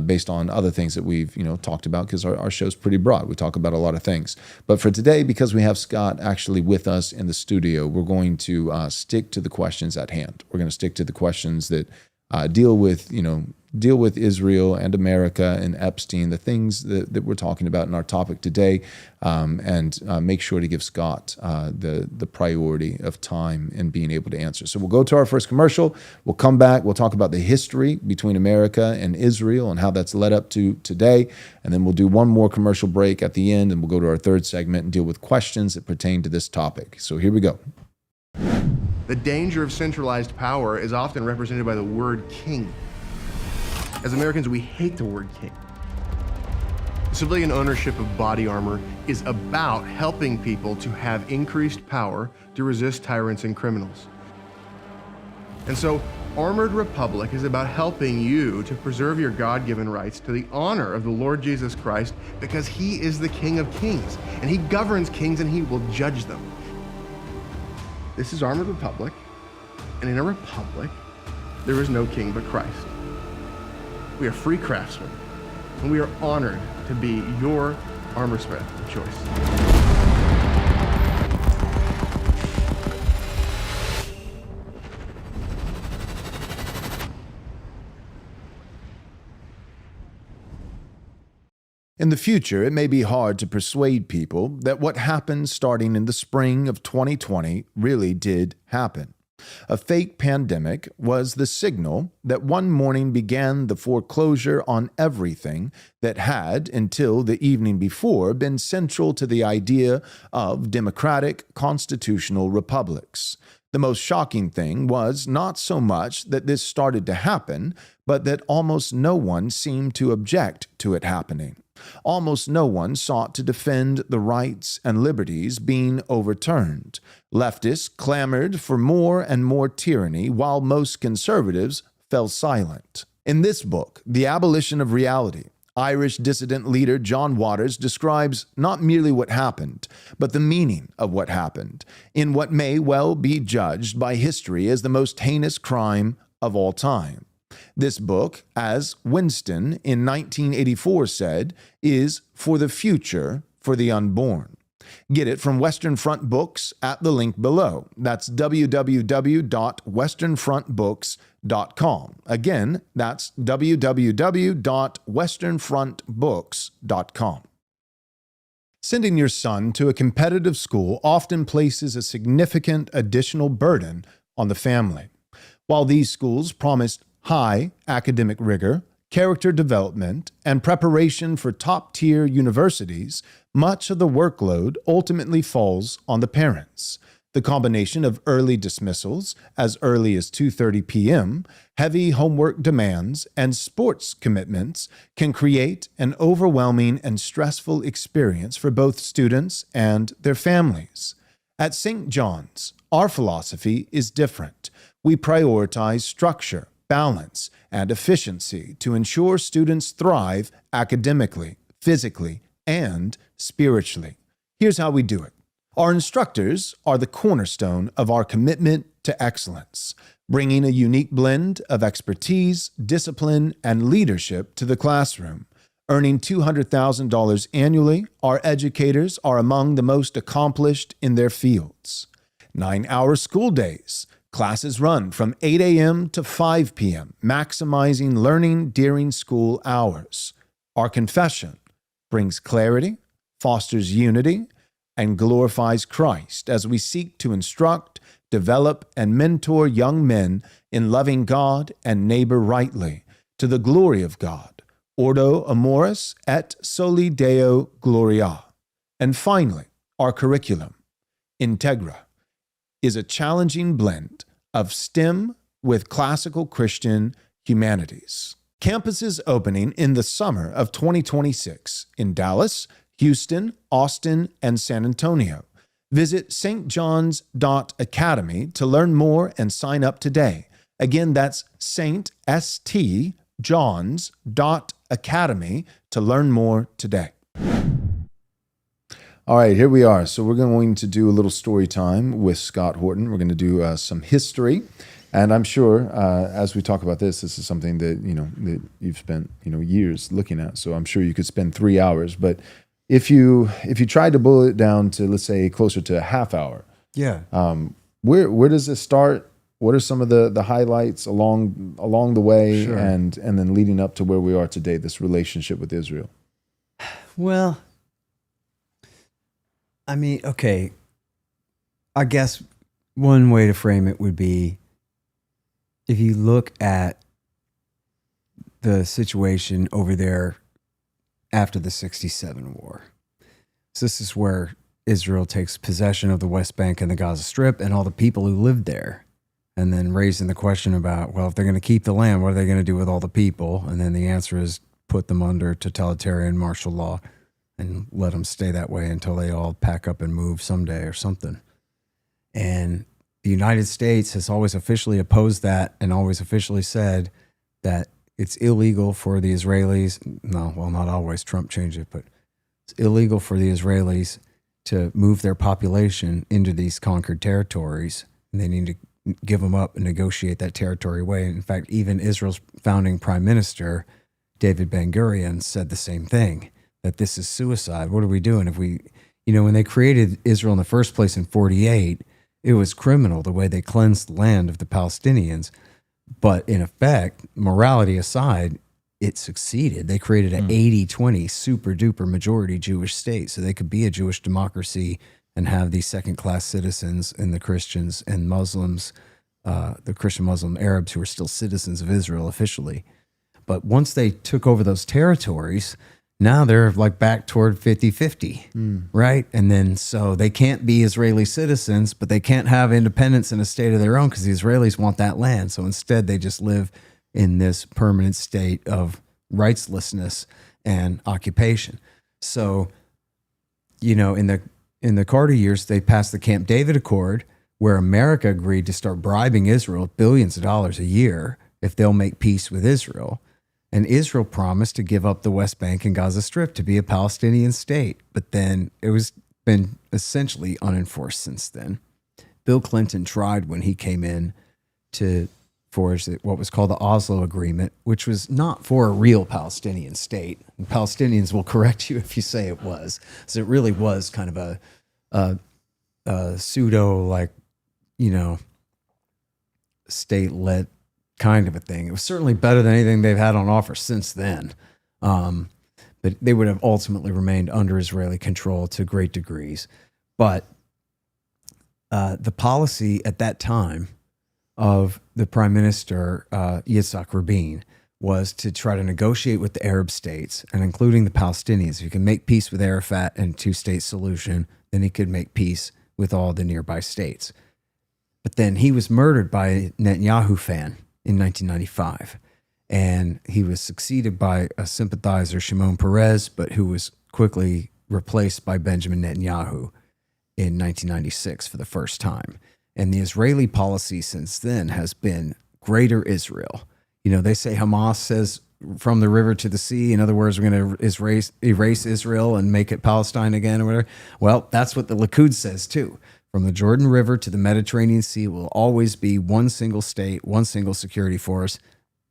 based on other things that we've, talked about, because our show's pretty broad. We talk about a lot of things. But for today, because we have Scott actually with us in the studio, we're going to stick to the questions at hand. We're going to stick to the questions that deal with Israel and America and Epstein, the things that we're talking about in our topic today, and make sure to give Scott the priority of time and being able to answer. So we'll go to our first commercial. We'll come back. We'll talk about the history between America and Israel and how that's led up to today. And then we'll do one more commercial break at the end, and we'll go to our third segment and deal with questions that pertain to this topic. So here we go. The danger of centralized power is often represented by the word king. As Americans, we hate the word king. Civilian ownership of body armor is about helping people to have increased power to resist tyrants and criminals. And so, Armored Republic is about helping you to preserve your God-given rights to the honor of the Lord Jesus Christ, because he is the King of Kings, and he governs kings and he will judge them. This is Armored Republic, and in a republic, there is no king but Christ. We are free craftsmen, and we are honored to be your armorsmith of choice. In the future, it may be hard to persuade people that what happened starting in the spring of 2020 really did happen. A fake pandemic was the signal that one morning began the foreclosure on everything that had, until the evening before, been central to the idea of democratic constitutional republics. The most shocking thing was not so much that this started to happen, but that almost no one seemed to object to it happening. Almost no one sought to defend the rights and liberties being overturned. Leftists clamored for more and more tyranny, while most conservatives fell silent. In this book, The Abolition of Reality, Irish dissident leader John Waters describes not merely what happened, but the meaning of what happened, in what may well be judged by history as the most heinous crime of all time. This book, as Winston in 1984 said, is for the future for the unborn. Get it from Western Front Books at the link below. That's www.westernfrontbooks.com. Again, that's www.westernfrontbooks.com. Sending your son to a competitive school often places a significant additional burden on the family. While these schools promised high academic rigor, character development, and preparation for top-tier universities, much of the workload ultimately falls on the parents. The combination of early dismissals, as early as 2:30 p.m., heavy homework demands, and sports commitments can create an overwhelming and stressful experience for both students and their families. At St. John's, our philosophy is different. We prioritize structure, balance, and efficiency to ensure students thrive academically, physically, and spiritually. Here's how we do it. Our instructors are the cornerstone of our commitment to excellence, bringing a unique blend of expertise, discipline, and leadership to the classroom. Earning $200,000 annually, our educators are among the most accomplished in their fields. 9-hour school days, Classes run from 8 a.m. to 5 p.m., maximizing learning during school hours. Our confession brings clarity, fosters unity, and glorifies Christ as we seek to instruct, develop, and mentor young men in loving God and neighbor rightly, to the glory of God. Ordo amoris et soli Deo gloria. And finally, our curriculum, Integra, is a challenging blend of STEM with classical Christian humanities. Campuses opening in the summer of 2026 in Dallas, Houston, Austin, and San Antonio. Visit stjohns.academy to learn more and sign up today. Again, that's stjohns.academy to learn more today. All right, here we are. So we're going to do a little story time with Scott Horton. We're going to do some history, and I'm sure as we talk about this is something that that you've spent years looking at. So I'm sure you could spend 3 hours. But if you tried to boil it down to, let's say, closer to a half hour, where does it start? What are some of the highlights along the way, Sure. and then leading up to where we are today? This relationship with Israel. Well, I mean, okay, I guess one way to frame it would be if you look at the situation over there after the 67 war. So this is where Israel takes possession of the West Bank and the Gaza Strip and all the people who lived there. And then raising the question about, well, if they're going to keep the land, what are they going to do with all the people? And then the answer is put them under totalitarian martial law and let them stay that way until they all pack up and move someday or something. And the United States has always officially opposed that and always officially said that it's illegal for the Israelis. No, well, not always. Trump changed it, but it's illegal for the Israelis to move their population into these conquered territories. And they need to give them up and negotiate that territory away. In fact, even Israel's founding prime minister, David Ben-Gurion, said the same thing, that this is suicide. What are we doing? If we, when they created Israel in the first place in 48, it was criminal the way they cleansed the land of the Palestinians. But in effect, morality aside, it succeeded. They created an 80-20 super duper majority Jewish state so they could be a Jewish democracy and have these second-class citizens and the Christians and Muslims, the Christian Muslim Arabs who are still citizens of Israel officially. But once they took over those territories, now they're like back toward 50-50, right? And then so they can't be Israeli citizens, but they can't have independence in a state of their own because the Israelis want that land. So instead they just live in this permanent state of rightslessness and occupation. So, in the Carter years, they passed the Camp David Accord, where America agreed to start bribing Israel billions of dollars a year if they'll make peace with Israel. And Israel promised to give up the West Bank and Gaza Strip to be a Palestinian state. But then it was been essentially unenforced since then. Bill Clinton tried when he came in to forge what was called the Oslo Agreement, which was not for a real Palestinian state. And Palestinians will correct you if you say it was. So it really was kind of a pseudo, state-led kind of a thing. It was certainly better than anything they've had on offer since then. But they would have ultimately remained under Israeli control to great degrees. But the policy at that time of the Prime Minister, Yitzhak Rabin, was to try to negotiate with the Arab states, and including the Palestinians. If you can make peace with Arafat and two-state solution, then he could make peace with all the nearby states. But then he was murdered by a Netanyahu fan in 1995. And he was succeeded by a sympathizer, Shimon Peres, but who was quickly replaced by Benjamin Netanyahu in 1996 for the first time. And the Israeli policy since then has been greater Israel. They say Hamas says from the river to the sea. In other words, we're going to erase Israel and make it Palestine again or whatever. Well, that's what the Likud says too. From the Jordan River to the Mediterranean Sea will always be one single state, one single security force,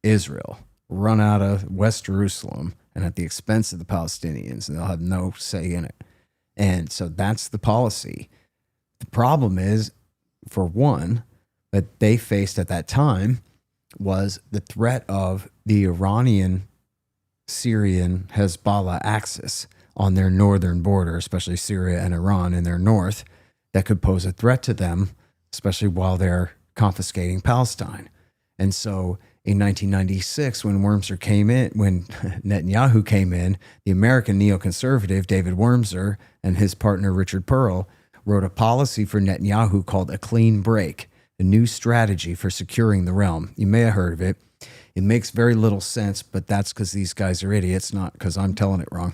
Israel, run out of West Jerusalem and at the expense of the Palestinians, and they'll have no say in it. And so that's the policy. The problem is, for one, that they faced at that time was the threat of the Iranian, Syrian, Hezbollah axis on their northern border, especially Syria and Iran in their north, that could pose a threat to them, especially while they're confiscating Palestine. And so in 1996, when Netanyahu came in, the American neoconservative David Wormser and his partner Richard Pearl wrote a policy for Netanyahu called a clean break, a new strategy for securing the realm. You may have heard of it. It makes very little sense, but that's because these guys are idiots, not because I'm telling it wrong.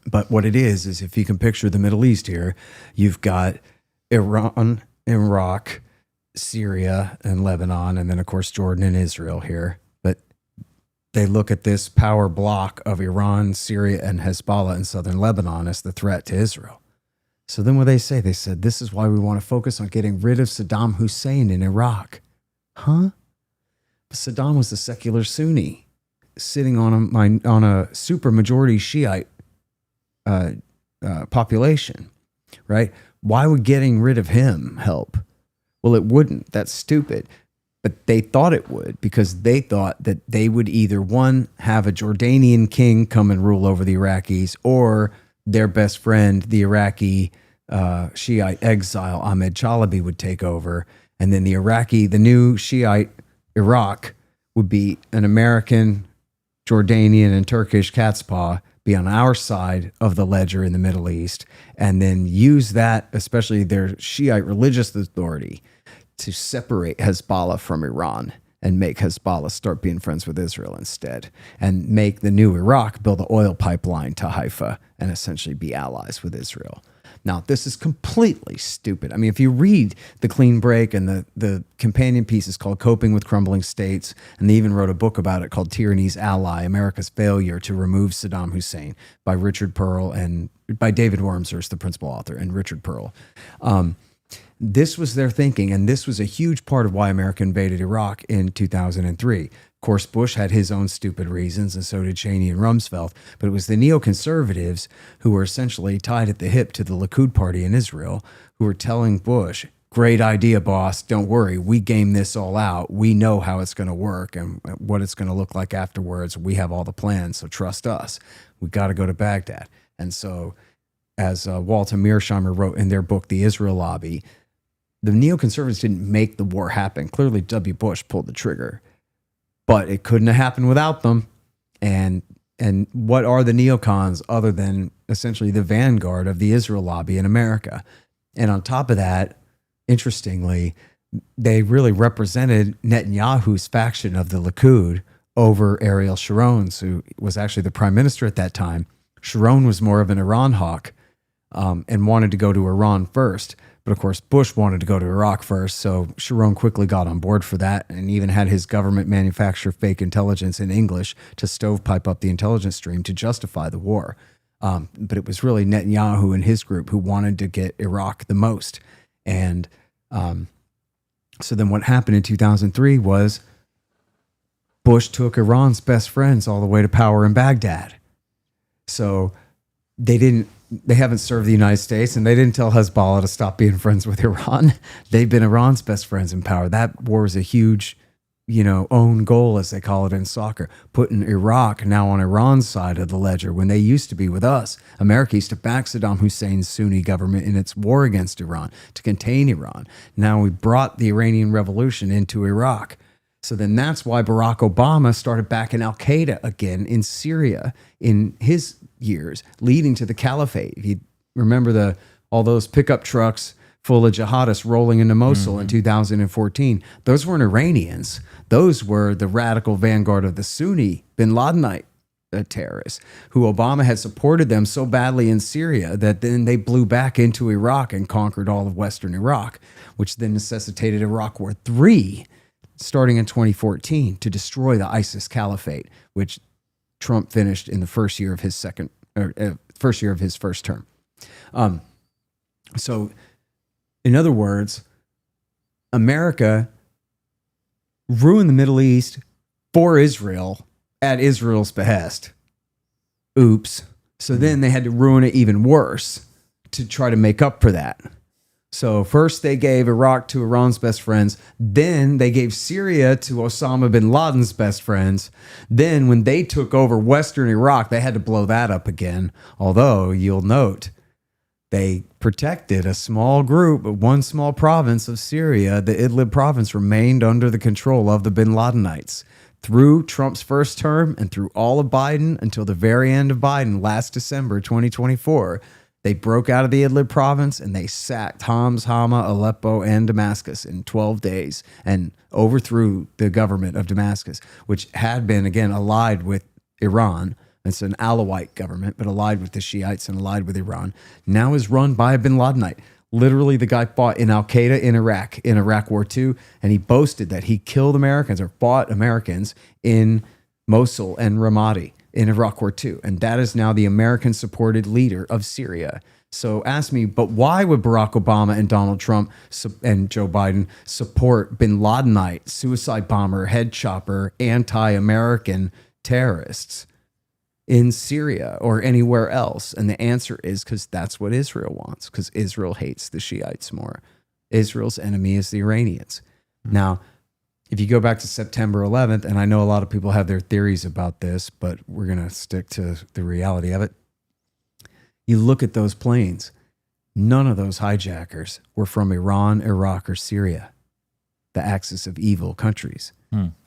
But what it is if you can picture the Middle East here, you've got Iran, Iraq, Syria, and Lebanon, and then, of course, Jordan and Israel here. But they look at this power block of Iran, Syria, and Hezbollah in southern Lebanon as the threat to Israel. So then what they said, this is why we want to focus on getting rid of Saddam Hussein in Iraq. Huh? But Saddam was a secular Sunni sitting on a super majority Shiite population, right? Why would getting rid of him help? Well, it wouldn't. That's stupid. But they thought it would, because they thought that they would either, one, have a Jordanian king come and rule over the Iraqis, or their best friend, the Iraqi Shiite exile, Ahmed Chalabi, would take over. And then the new Shiite Iraq would be an American, Jordanian, and Turkish cat's paw, be on our side of the ledger in the Middle East, and then use that, especially their Shiite religious authority, to separate Hezbollah from Iran and make Hezbollah start being friends with Israel instead, and make the new Iraq build an oil pipeline to Haifa and essentially be allies with Israel. Now, this is completely stupid. I mean, if you read The Clean Break, and the companion piece is called Coping with Crumbling States, and they even wrote a book about it called Tyranny's Ally, America's Failure to Remove Saddam Hussein, by Richard Pearl and by David Wormser, is the principal author, and Richard Pearl. This was their thinking, and this was a huge part of why America invaded Iraq in 2003. Of course, Bush had his own stupid reasons, and so did Cheney and Rumsfeld, but it was the neoconservatives who were essentially tied at the hip to the Likud party in Israel, who were telling Bush, great idea, boss, don't worry, we game this all out, we know how it's going to work and what it's going to look like afterwards, we have all the plans, so trust us, we got to go to Baghdad. And so, as Walter Mearsheimer wrote in their book, The Israel Lobby, the neoconservatives didn't make the war happen. Clearly, W. Bush pulled the trigger, but it couldn't have happened without them. And what are the neocons other than essentially the vanguard of the Israel lobby in America? And on top of that, interestingly, they really represented Netanyahu's faction of the Likud over Ariel Sharon's, who was actually the prime minister at that time. Sharon was more of an Iran hawk and wanted to go to Iran first. But of course, Bush wanted to go to Iraq first, so Sharon quickly got on board for that and even had his government manufacture fake intelligence in English to stovepipe up the intelligence stream to justify the war. But it was really Netanyahu and his group who wanted to get Iraq the most. And so then what happened in 2003 was Bush took Iran's best friends all the way to power in Baghdad. So they haven't served the United States, and they didn't tell Hezbollah to stop being friends with Iran. They've been Iran's best friends in power. That war is a huge, own goal, as they call it in soccer, putting Iraq now on Iran's side of the ledger when they used to be with us. America used to back Saddam Hussein's Sunni government in its war against Iran to contain Iran. Now we brought the Iranian Revolution into Iraq. So then that's why Barack Obama started backing al-Qaeda again in Syria in his years, leading to the caliphate. If you remember all those pickup trucks full of jihadists rolling into Mosul in 2014, those weren't Iranians. Those were the radical vanguard of the Sunni bin Ladenite terrorists, who Obama had supported them so badly in Syria that then they blew back into Iraq and conquered all of Western Iraq, which then necessitated Iraq War III, starting in 2014, to destroy the ISIS caliphate, which Trump finished in the first year of his first term. So, in other words, America ruined the Middle East for Israel at Israel's behest. Oops. So then they had to ruin it even worse to try to make up for that. So first they gave Iraq to Iran's best friends. Then they gave Syria to Osama bin Laden's best friends. Then when they took over Western Iraq, they had to blow that up again. Although you'll note they protected a small group, one small province of Syria. The Idlib province remained under the control of the bin Ladenites through Trump's first term and through all of Biden until the very end of Biden last December 2024. They broke out of the Idlib province and they sacked Homs, Hama, Aleppo, and Damascus in 12 days and overthrew the government of Damascus, which had been, again, allied with Iran. It's an Alawite government, but allied with the Shiites and allied with Iran. Now is run by a bin Ladenite. Literally, the guy fought in Al-Qaeda in Iraq War II, and he boasted that he killed Americans or fought Americans in Mosul and Ramadi in Iraq War II. And that is now the American-supported leader of Syria. So ask me, but why would Barack Obama and Donald Trump and Joe Biden support bin Ladenite, suicide bomber, head chopper, anti-American terrorists in Syria or anywhere else? And the answer is because that's what Israel wants, because Israel hates the Shiites more. Israel's enemy is the Iranians. Now, if you go back to September 11th, and I know a lot of people have their theories about this, but we're going to stick to the reality of it. You look at those planes, none of those hijackers were from Iran, Iraq, or Syria, the axis of evil countries.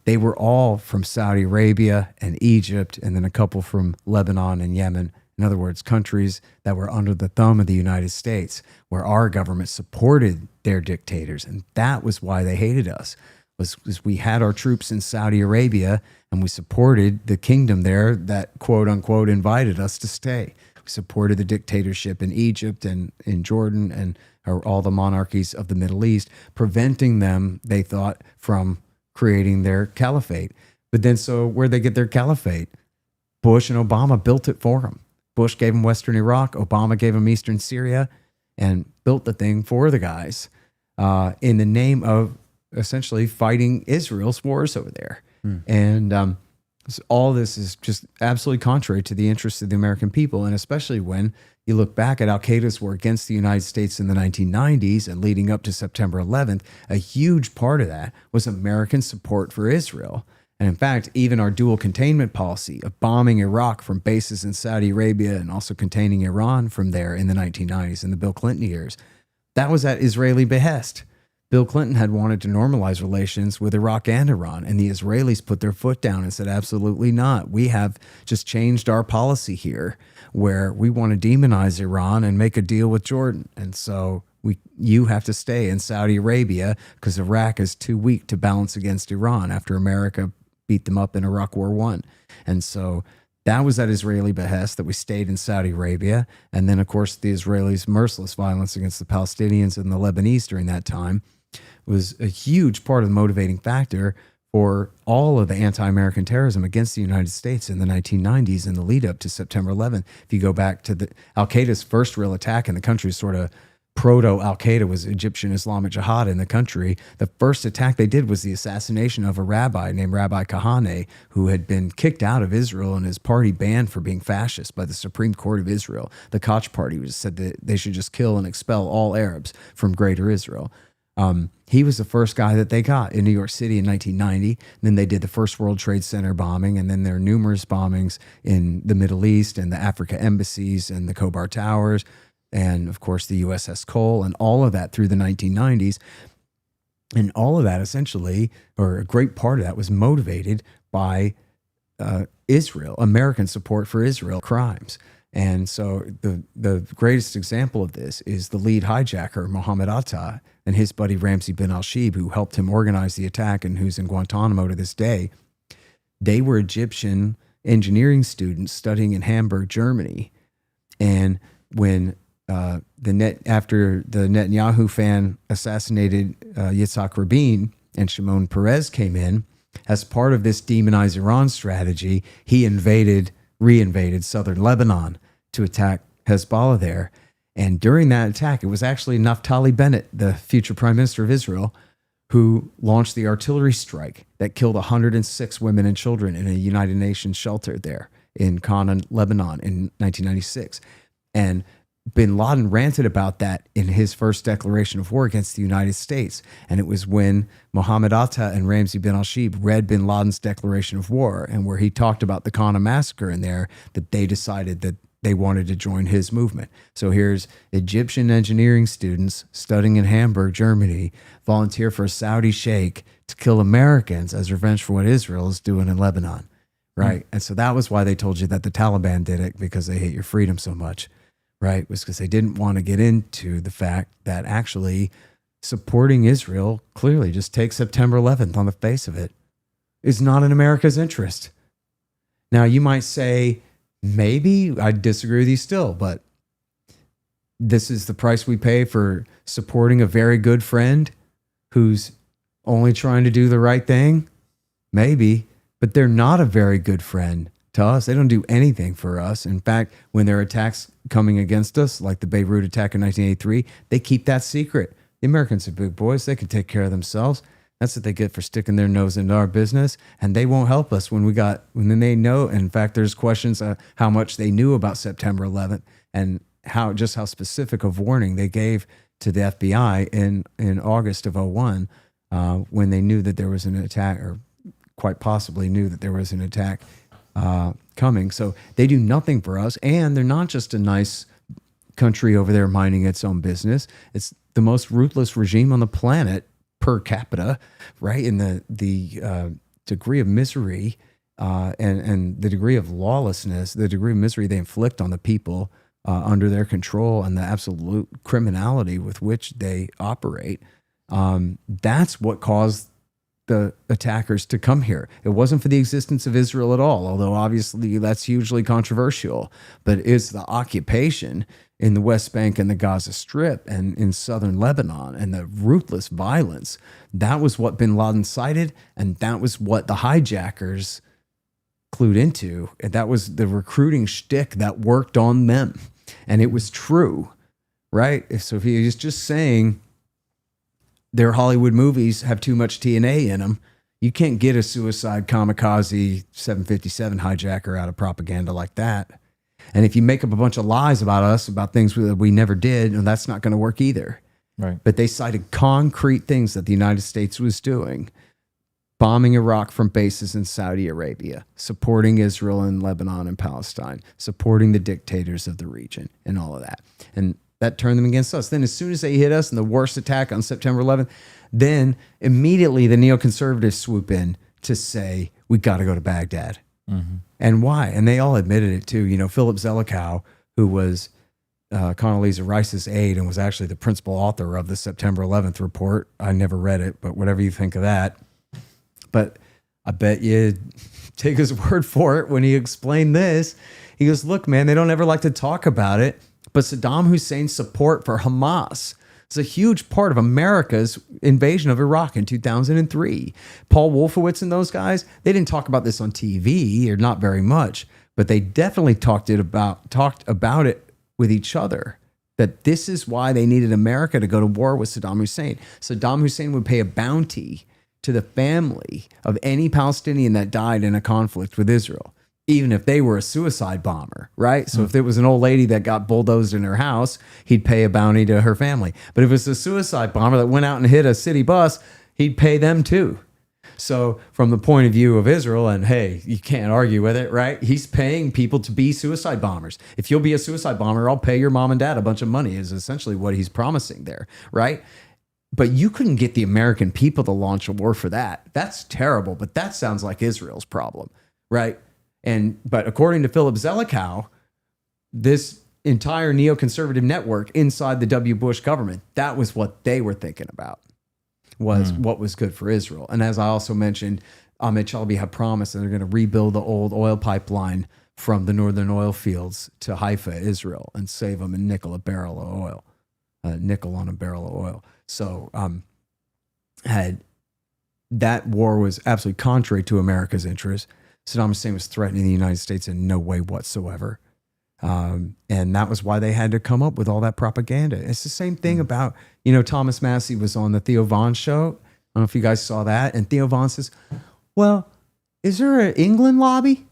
They were all from Saudi Arabia and Egypt, and then a couple from Lebanon and Yemen. In other words, countries that were under the thumb of the United States, where our government supported their dictators. And that was why they hated us, was we had our troops in Saudi Arabia and we supported the kingdom there that, quote unquote, invited us to stay. We supported the dictatorship in Egypt and in Jordan and all the monarchies of the Middle East, preventing them, they thought, from creating their caliphate. But then, so where'd they get their caliphate? Bush and Obama built it for them. Bush gave them Western Iraq. Obama gave them Eastern Syria and built the thing for the guys in the name of essentially fighting Israel's wars over there. And so all this is just absolutely contrary to the interests of the American people. And especially when you look back at Al-Qaeda's war against the United States in the 1990s and leading up to September 11th, a huge part of that was American support for Israel. And in fact, even our dual containment policy of bombing Iraq from bases in Saudi Arabia and also containing Iran from there in the 1990s, in the Bill Clinton years, that was at Israeli behest. Bill Clinton had wanted to normalize relations with Iraq and Iran, and the Israelis put their foot down and said, absolutely not. We have just changed our policy here where we want to demonize Iran and make a deal with Jordan. And so you have to stay in Saudi Arabia because Iraq is too weak to balance against Iran after America beat them up in Iraq War I. And so that was at Israeli behest that we stayed in Saudi Arabia. And then, of course, the Israelis' merciless violence against the Palestinians and the Lebanese during that time was a huge part of the motivating factor for all of the anti-American terrorism against the United States in the 1990s and the lead up to September 11th. If you go back to Al-Qaeda's first real attack in the country, sort of proto-Al-Qaeda was Egyptian Islamic Jihad in the country. The first attack they did was the assassination of a rabbi named Rabbi Kahane, who had been kicked out of Israel and his party banned for being fascist by the Supreme Court of Israel. The Koch party said that they should just kill and expel all Arabs from Greater Israel. He was the first guy that they got in New York City in 1990. Then they did the first World Trade Center bombing, and then there are numerous bombings in the Middle East and the Africa embassies and the Khobar Towers, and of course the USS Cole, and all of that through the 1990s. And all of that essentially, or a great part of that, was motivated by Israel, American support for Israel crimes. And so the greatest example of this is the lead hijacker, Mohammed Atta, and his buddy Ramzi bin al-Shibh, who helped him organize the attack and who's in Guantanamo to this day. They were Egyptian engineering students studying in Hamburg, Germany. And when after the Netanyahu fan assassinated Yitzhak Rabin and Shimon Peres came in, as part of this demonize Iran strategy, he reinvaded southern Lebanon to attack Hezbollah there. And during that attack, it was actually Naftali Bennett, the future prime minister of Israel, who launched the artillery strike that killed 106 women and children in a United Nations shelter there in Canaan, Lebanon in 1996. And bin Laden ranted about that in his first declaration of war against the United States. And it was when Mohammed Atta and Ramzi bin al-Shibh read bin Laden's declaration of war, and where he talked about the Qana massacre in there, that they decided that they wanted to join his movement. So here's Egyptian engineering students studying in Hamburg, Germany, volunteer for a Saudi sheikh to kill Americans as revenge for what Israel is doing in Lebanon, right? And so that was why they told you that the Taliban did it, because they hate your freedom so much, right? It was because they didn't want to get into the fact that actually supporting Israel, clearly just take September 11th on the face of it, is not in America's interest. Now, you might say, maybe I disagree with you still, but this is the price we pay for supporting a very good friend who's only trying to do the right thing. Maybe, but they're not a very good friend to us. They don't do anything for us. In fact, when there are attacks coming against us, like the Beirut attack in 1983, they keep that secret. The Americans are big boys. They can take care of themselves. That's what they get for sticking their nose into our business, and they won't help us when they know. And in fact, there's questions how much they knew about September 11th and how specific of warning they gave to the FBI in August of 01 when they knew that there was an attack, or quite possibly knew that there was an attack coming. So they do nothing for us, and they're not just a nice country over there minding its own business. It's the most ruthless regime on the planet per capita, right? And the degree of misery and the degree of lawlessness, the degree of misery they inflict on the people under their control, and the absolute criminality with which they operate, that's what caused the attackers to come here. It wasn't for the existence of Israel at all, although obviously that's hugely controversial, but it's the occupation in the West Bank and the Gaza Strip and in southern Lebanon and the ruthless violence. That was what bin Laden cited, and that was what the hijackers clued into. And that was the recruiting shtick that worked on them. And it was true, right? So if he is just saying their Hollywood movies have too much TNA in them, you can't get a suicide kamikaze 757 hijacker out of propaganda like that. And if you make up a bunch of lies about us, about things that we never did, and that's not going to work either. Right. But they cited concrete things that the United States was doing: bombing Iraq from bases in Saudi Arabia, supporting Israel and Lebanon and Palestine, supporting the dictators of the region, and all of that. And that turned them against us. Then as soon as they hit us in the worst attack on September 11th, then immediately the neoconservatives swoop in to say, we got to go to Baghdad. Mm-hmm. And why? And they all admitted it too. You know, Philip Zelikow, who was Condoleezza Rice's aide and was actually the principal author of the September 11th report. I never read it, but whatever you think of that. But I bet you take his word for it when he explained this. He goes, look, man, they don't ever like to talk about it, but Saddam Hussein's support for Hamas is a huge part of America's invasion of Iraq in 2003. Paul Wolfowitz and those guys, they didn't talk about this on TV, or not very much, but they definitely talked about it with each other, that this is why they needed America to go to war with Saddam Hussein. Saddam Hussein would pay a bounty to the family of any Palestinian that died in a conflict with Israel, even if they were a suicide bomber, right? So if there was an old lady that got bulldozed in her house, he'd pay a bounty to her family. But if it was a suicide bomber that went out and hit a city bus, he'd pay them too. So from the point of view of Israel, and hey, you can't argue with it, right? He's paying people to be suicide bombers. If you'll be a suicide bomber, I'll pay your mom and dad a bunch of money, is essentially what he's promising there, right? But you couldn't get the American people to launch a war for that. That's terrible, but that sounds like Israel's problem, right? But according to Philip Zelikow, this entire neoconservative network inside the W. Bush government, that was what they were thinking about, was what was good for Israel. And as I also mentioned, Ahmed Chalabi had promised that they're going to rebuild the old oil pipeline from the northern oil fields to Haifa, Israel, and save them a nickel on a barrel of oil. So that war was absolutely contrary to America's interests. Saddam Hussein was threatening the United States in no way whatsoever. And that was why they had to come up with all that propaganda. It's the same thing about, Thomas Massey was on the Theo Von show. I don't know if you guys saw that. And Theo Von says, well, is there an England lobby?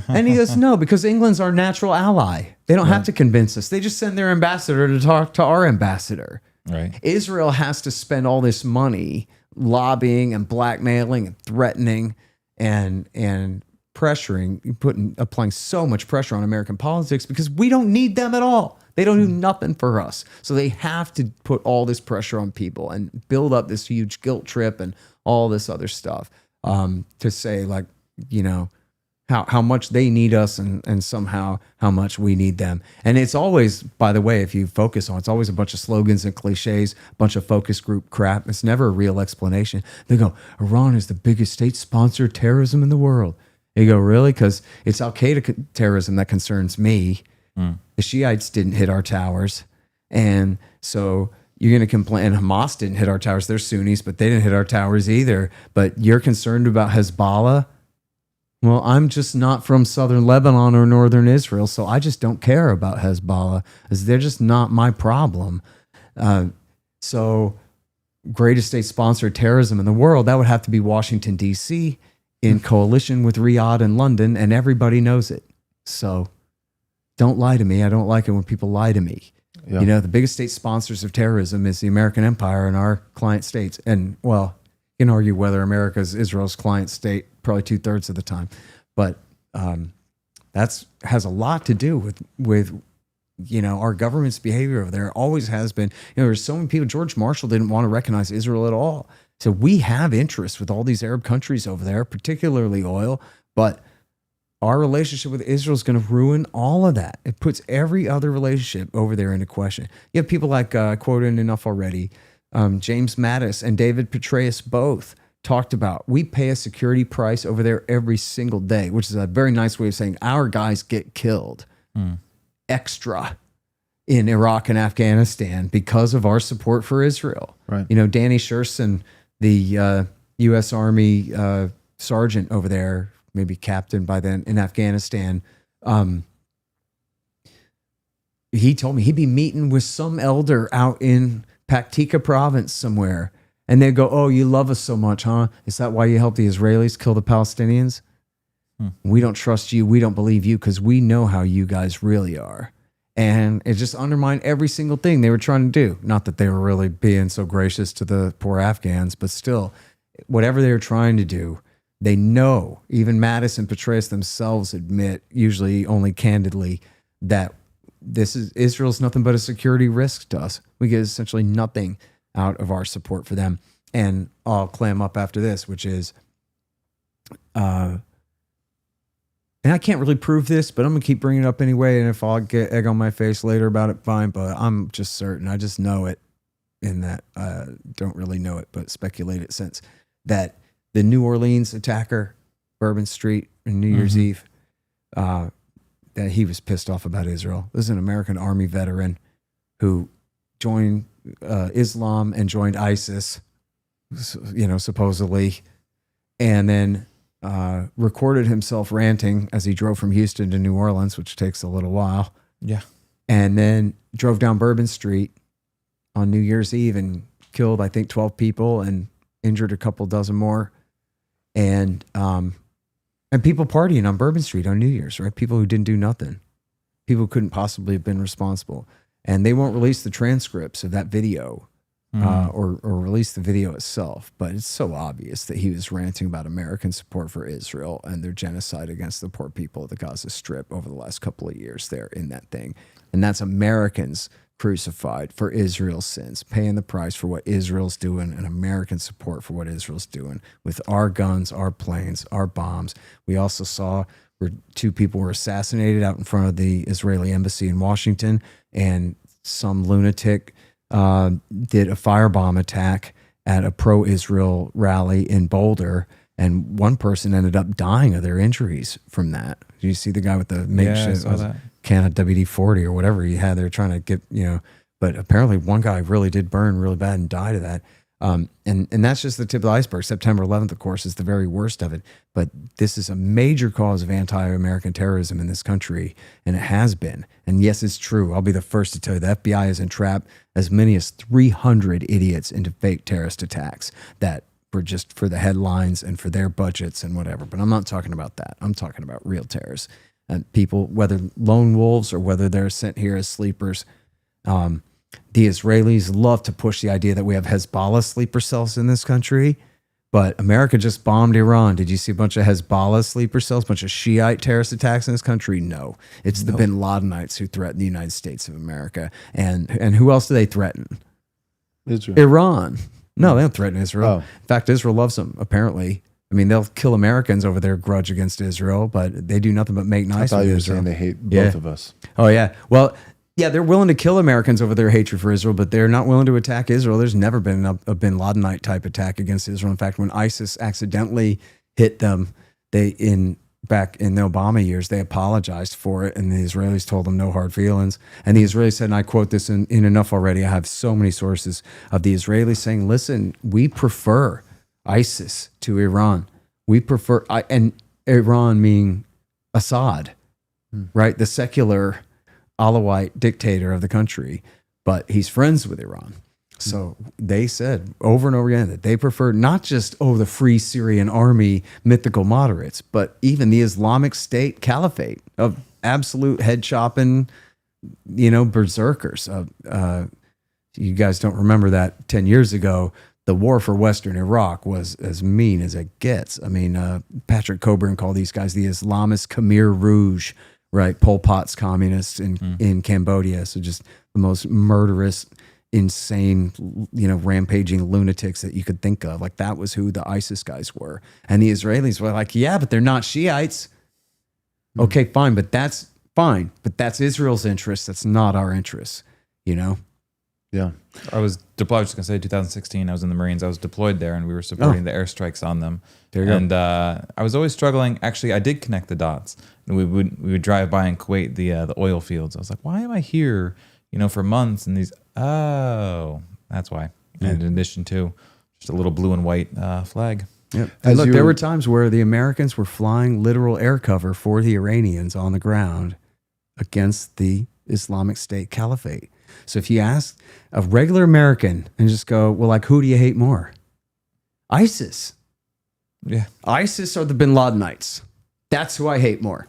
And he goes, no, because England's our natural ally. They don't have to convince us. They just send their ambassador to talk to our ambassador. Right. Israel has to spend all this money lobbying and blackmailing and threatening and pressuring, applying so much pressure on American politics because we don't need them at all. They don't do nothing for us. So they have to put all this pressure on people and build up this huge guilt trip and all this other stuff to say, like, you know, how much they need us and somehow how much we need them. And it's always, by the way, if you focus on, it's always a bunch of slogans and cliches, a bunch of focus group crap. It's never a real explanation. They go, Iran is the biggest state-sponsored terrorism in the world. You go, really? Because it's Al-Qaeda terrorism that concerns me. The Shiites didn't hit our towers. And so you're going to complain, and Hamas didn't hit our towers. They're Sunnis, but they didn't hit our towers either. But you're concerned about Hezbollah? Well, I'm just not from southern Lebanon or northern Israel, so I just don't care about Hezbollah, because they're just not my problem. So greatest state-sponsored terrorism in the world, that would have to be Washington, D.C., in coalition with Riyadh and London, and everybody knows it. So don't lie to me. I don't like it when people lie to me. Yeah. You know, the biggest state sponsors of terrorism is the American empire and our client states. And, well, you can argue whether America is Israel's client state probably 2/3 of the time. But that's has a lot to do with you know, our government's behavior over there. Always has been. You know, there's so many people. George Marshall didn't want to recognize Israel at all. So we have interests with all these Arab countries over there, particularly oil. But our relationship with Israel is going to ruin all of that. It puts every other relationship over there into question. You have people like, quoted enough already, James Mattis and David Petraeus both talked about, we pay a security price over there every single day, which is a very nice way of saying our guys get killed extra in Iraq and Afghanistan because of our support for Israel. Right. You know, Danny Sherson, the U.S. Army sergeant over there, maybe captain by then in Afghanistan, he told me he'd be meeting with some elder out in Paktika province somewhere. And they go, oh, you love us so much, huh? Is that why you help the Israelis kill the Palestinians? We don't trust you. We don't believe you because we know how you guys really are. And it just undermined every single thing they were trying to do. Not that they were really being so gracious to the poor Afghans, but still, whatever they were trying to do, they know, even Mattis and Petraeus themselves admit, usually only candidly, that Israel's nothing but a security risk to us. We get essentially nothing out of our support for them. And I'll clam up after this, which is, and I can't really prove this, but I'm going to keep bringing it up anyway. And if I'll get egg on my face later about it, fine. But I'm just certain, I just know it in that, don't really know it, but speculate it since, that the New Orleans attacker, Bourbon Street in New Year's Eve, that he was pissed off about Israel. This is an American Army veteran who joined Islam and joined ISIS, you know, supposedly, and then recorded himself ranting as he drove from Houston to New Orleans, which takes a little while. Yeah. And then drove down Bourbon Street on New Year's Eve and killed, I think, 12 people and injured a couple dozen more. And people partying on Bourbon Street on New Year's, right? People who didn't do nothing. People who couldn't possibly have been responsible. And they won't release the transcripts of that video or release the video itself. But it's so obvious that he was ranting about American support for Israel and their genocide against the poor people of the Gaza Strip over the last couple of years there in that thing. And that's Americans crucified for Israel's sins, paying the price for what Israel's doing, and American support for what Israel's doing with our guns, our planes, our bombs. We also saw where 2 people were assassinated out in front of the Israeli embassy in Washington, and some lunatic did a firebomb attack at a pro-Israel rally in Boulder, and one person ended up dying of their injuries from that. Did you see the guy with the makeshift can of WD-40 or whatever he had? They were trying to get, you know, but apparently one guy really did burn really bad and died of that. And that's just the tip of the iceberg. September 11th, of course, is the very worst of it. But this is a major cause of anti-American terrorism in this country, and it has been. And yes, it's true. I'll be the first to tell you the FBI has entrapped as many as 300 idiots into fake terrorist attacks that for the headlines and for their budgets and whatever. But I'm not talking about that. I'm talking about real terrorists and people, whether lone wolves or whether they're sent here as sleepers. The Israelis love to push the idea that we have Hezbollah sleeper cells in this country, but America just bombed Iran. Did you see a bunch of Hezbollah sleeper cells, a bunch of Shiite terrorist attacks in this country? No. It's the bin Ladenites who threaten the United States of America. And who else do they threaten? Israel. Iran. No, they don't threaten Israel. Oh. In fact, Israel loves them, apparently. I mean, they'll kill Americans over their grudge against Israel, but they do nothing but make nice I thought with you were Israel. saying they hate both of us. Oh, yeah. Well, yeah, they're willing to kill Americans over their hatred for Israel, but they're not willing to attack Israel. There's never been a bin Ladenite type attack against Israel. In fact, when ISIS accidentally hit them, back in the Obama years, they apologized for it, and the Israelis told them no hard feelings. And the Israelis said, and I quote this in enough already, I have so many sources of the Israelis saying, listen, we prefer ISIS to Iran. We prefer, and Iran meaning Assad, right? The secular Alawite dictator of the country, but he's friends with Iran. So they said over and over again that they prefer not just, the Free Syrian Army mythical moderates, but even the Islamic State caliphate of absolute head chopping, berserkers. You guys don't remember that 10 years ago, the war for Western Iraq was as mean as it gets. I mean, Patrick Coburn called these guys the Islamist Khmer Rouge, right? Pol Pot's communists in Cambodia. So just the most murderous, insane, rampaging lunatics that you could think of. Like that was who the ISIS guys were. And the Israelis were like, yeah, but they're not Shiites. Okay, fine. But that's fine. But that's Israel's interest. That's not our interest, Yeah. I was deployed. I was just gonna say, 2016. I was in the Marines. I was deployed there, and we were supporting the airstrikes on them. There you and I was always struggling. Actually, I did connect the dots. And we would drive by in Kuwait the oil fields. I was like, why am I here? For months. And these. Oh, that's why. And in addition to just a little blue and white flag. Yep. And look, there were times where the Americans were flying literal air cover for the Iranians on the ground against the Islamic State Caliphate. So if you ask a regular American and just go, well, like, who do you hate more? ISIS. Yeah. ISIS or the bin Ladenites. That's who I hate more.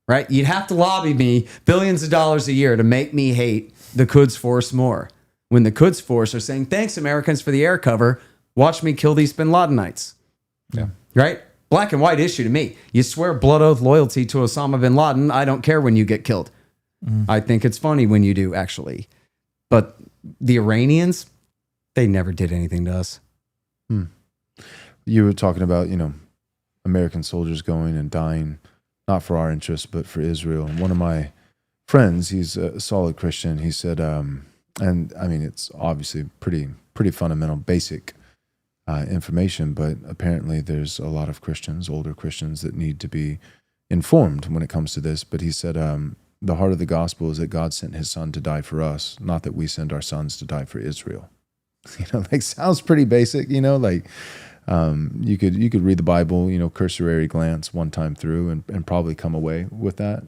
Right? You'd have to lobby me billions of dollars a year to make me hate the Quds Force more. When the Quds Force are saying, thanks, Americans, for the air cover. Watch me kill these bin Ladenites. Yeah. Right? Black and white issue to me. You swear blood oath loyalty to Osama bin Laden. I don't care when you get killed. I think it's funny when you do, actually. But the Iranians, they never did anything to us. You were talking about, American soldiers going and dying, not for our interests, but for Israel. And one of my friends, he's a solid Christian. He said, and I mean, it's obviously pretty fundamental, basic information, but apparently there's a lot of Christians, older Christians, that need to be informed when it comes to this. But he said, the heart of the gospel is that God sent his son to die for us, not that we send our sons to die for Israel. Sounds pretty basic, you could read the Bible, cursory glance one time through and probably come away with that,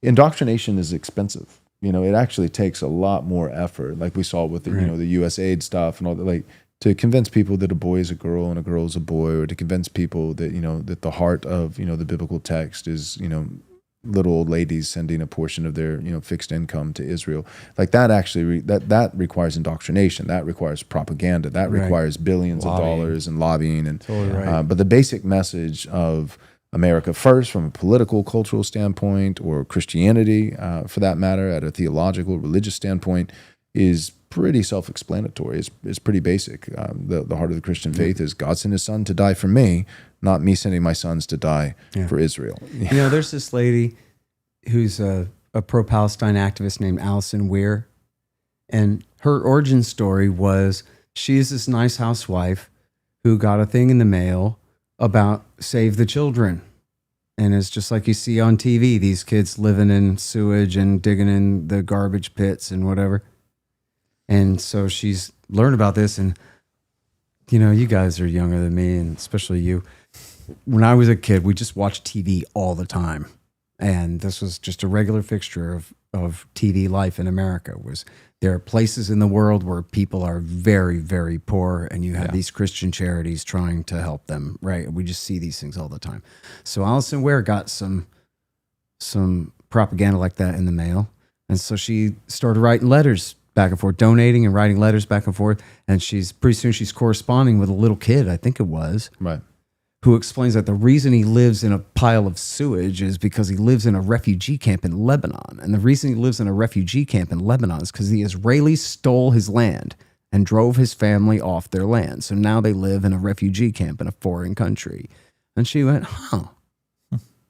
indoctrination is expensive. It actually takes a lot more effort. Like we saw with the, the USAID stuff and all that, to convince people that a boy is a girl and a girl is a boy, or to convince people that, that the heart of, the biblical text is, little old ladies sending a portion of their fixed income to Israel. Like that actually that requires indoctrination, that requires propaganda, that requires billions of dollars and lobbying and Totally right. But the basic message of America first from a political, cultural standpoint, or Christianity for that matter, at a theological, religious standpoint, is pretty self-explanatory. It's pretty basic. The heart of the Christian faith is God sent his son to die for me, not me sending my sons to die for Israel. There's this lady who's a pro-Palestine activist named Allison Weir, and her origin story was she's this nice housewife who got a thing in the mail about save the children. And it's just like you see on TV, these kids living in sewage and digging in the garbage pits and whatever. And so she's learned about this, and you guys are younger than me, and especially you. When I was a kid, we just watched TV all the time. And this was just a regular fixture of TV life in America. Was there are places in the world where people are very, very poor, and you have these Christian charities trying to help them, right? We just see these things all the time. So Alison Ware got some propaganda like that in the mail. And so she started writing letters back and forth, donating and writing letters back and forth. And pretty soon she's corresponding with a little kid, I think it was, Right. who explains that the reason he lives in a pile of sewage is because he lives in a refugee camp in Lebanon. And the reason he lives in a refugee camp in Lebanon is because the Israelis stole his land and drove his family off their land. So now they live in a refugee camp in a foreign country. And she went,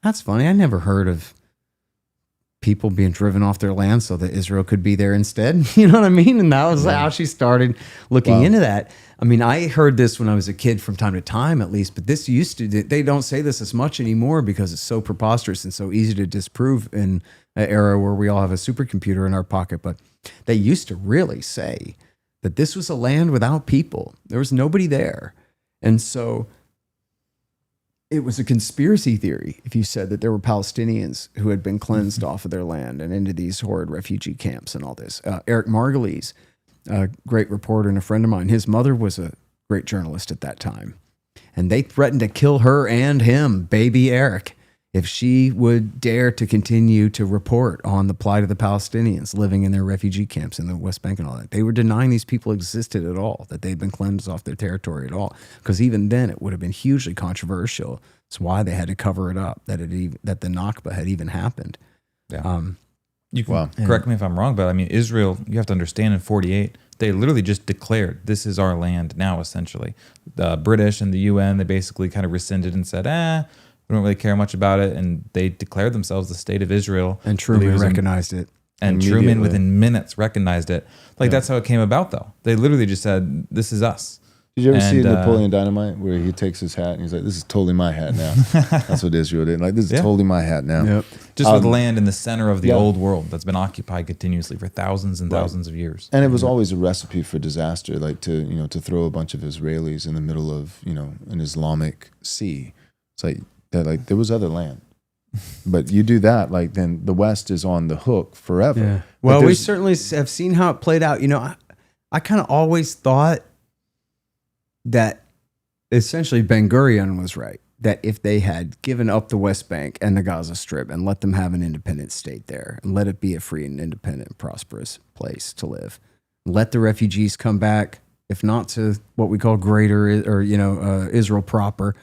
that's funny. I never heard of people being driven off their land so that Israel could be there instead. You know what I mean? And that was how she started looking into that. I mean, I heard this when I was a kid from time to time, at least, but this used to, they don't say this as much anymore because it's so preposterous and so easy to disprove in an era where we all have a supercomputer in our pocket. But they used to really say that this was a land without people. There was nobody there. And so it was a conspiracy theory if you said that there were Palestinians who had been cleansed off of their land and into these horrid refugee camps and all this. Eric Margulies, a great reporter and a friend of mine, his mother was a great journalist at that time. And they threatened to kill her and him, baby Eric, if she would dare to continue to report on the plight of the Palestinians living in their refugee camps in the West Bank and all that. They were denying these people existed at all, that they'd been cleansed off their territory at all. Because even then, it would have been hugely controversial. It's why they had to cover it up, that the Nakba had even happened. Yeah. You can correct me if I'm wrong, but I mean, Israel, you have to understand in 48, they literally just declared, this is our land now, essentially. The British and the UN, they basically kind of rescinded and said, we don't really care much about it. And they declared themselves the state of Israel. And Truman recognized it. And Truman, within minutes, recognized it. That's how it came about, though. They literally just said, this is us. Did you ever see Napoleon Dynamite where he takes his hat and he's like, this is totally my hat now? That's what Israel did. Like, this is totally my hat now. Yep. Just with land in the center of the old world that's been occupied continuously for thousands and thousands of years. And it was always a recipe for disaster, like to throw a bunch of Israelis in the middle of, an Islamic sea. It's like that, like there was other land. But you do that, like then the West is on the hook forever. Yeah. Well, we certainly have seen how it played out. I kind of always thought that essentially Ben Gurion was right, that if they had given up the West Bank and the Gaza Strip and let them have an independent state there and let it be a free and independent, prosperous place to live, let the refugees come back, if not to what we call greater Israel proper,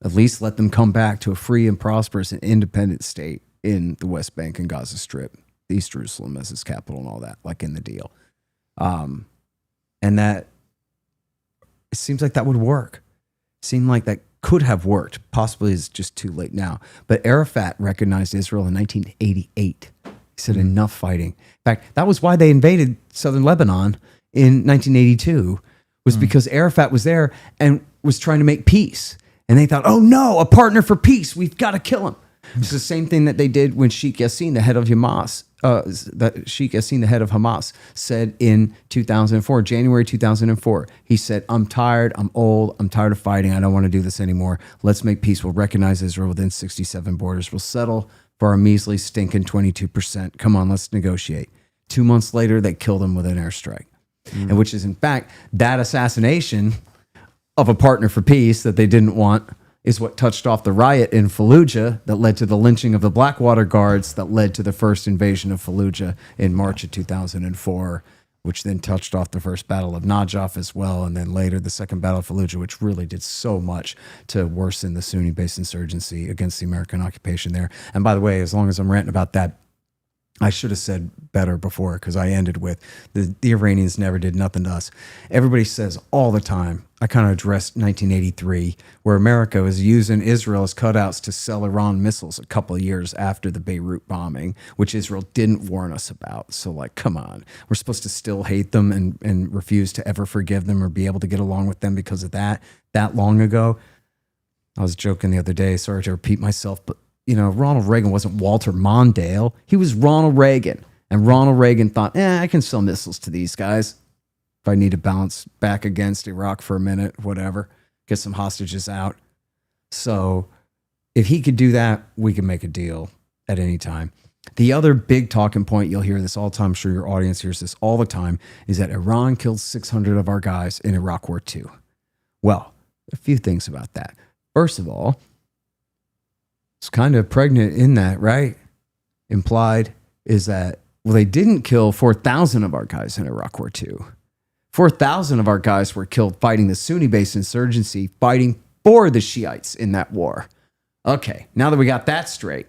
at least let them come back to a free and prosperous and independent state in the West Bank and Gaza Strip, East Jerusalem as its capital and all that, like in the deal. And that it seems like that would work. It seemed like that could have worked. Possibly it's just too late now. But Arafat recognized Israel in 1988. He said, enough fighting. In fact, that was why they invaded southern Lebanon in 1982, was because Arafat was there and was trying to make peace. And they thought, oh no, a partner for peace. We've got to kill him. It's the same thing that they did when Sheikh Yassin, the head of Hamas, said in 2004, January 2004. He said, I'm tired, I'm old, I'm tired of fighting, I don't want to do this anymore. Let's make peace. We'll recognize Israel within 67 borders. We'll settle for our measly stinking 22%. Come on, let's negotiate. 2 months later, they killed him with an airstrike. And which is, in fact, that assassination of a partner for peace that they didn't want is what touched off the riot in Fallujah that led to the lynching of the Blackwater Guards that led to the first invasion of Fallujah in March of 2004, which then touched off the first Battle of Najaf as well, and then later the second Battle of Fallujah, which really did so much to worsen the Sunni-based insurgency against the American occupation there. And by the way, as long as I'm ranting about that, I should have said better before, because I ended with the Iranians never did nothing to us. Everybody says all the time, I kind of addressed 1983, where America was using Israel as cutouts to sell Iran missiles a couple of years after the Beirut bombing, which Israel didn't warn us about. So like, come on, we're supposed to still hate them and refuse to ever forgive them or be able to get along with them because of that long ago. I was joking the other day, sorry to repeat myself, but Ronald Reagan wasn't Walter Mondale. He was Ronald Reagan. And Ronald Reagan thought, I can sell missiles to these guys if I need to bounce back against Iraq for a minute, whatever, get some hostages out. So if he could do that, we could make a deal. at any time. The other big talking point, you'll hear this all the time, I'm sure your audience hears this all the time, is that Iran killed 600 of our guys in Iraq War II. Well, a few things about that. First of all, it's kind of pregnant in that, right? Implied is that, well, they didn't kill 4,000 of our guys in Iraq War II. 4,000 of our guys were killed fighting the Sunni-based insurgency, fighting for the Shiites in that war. Okay, now that we got that straight,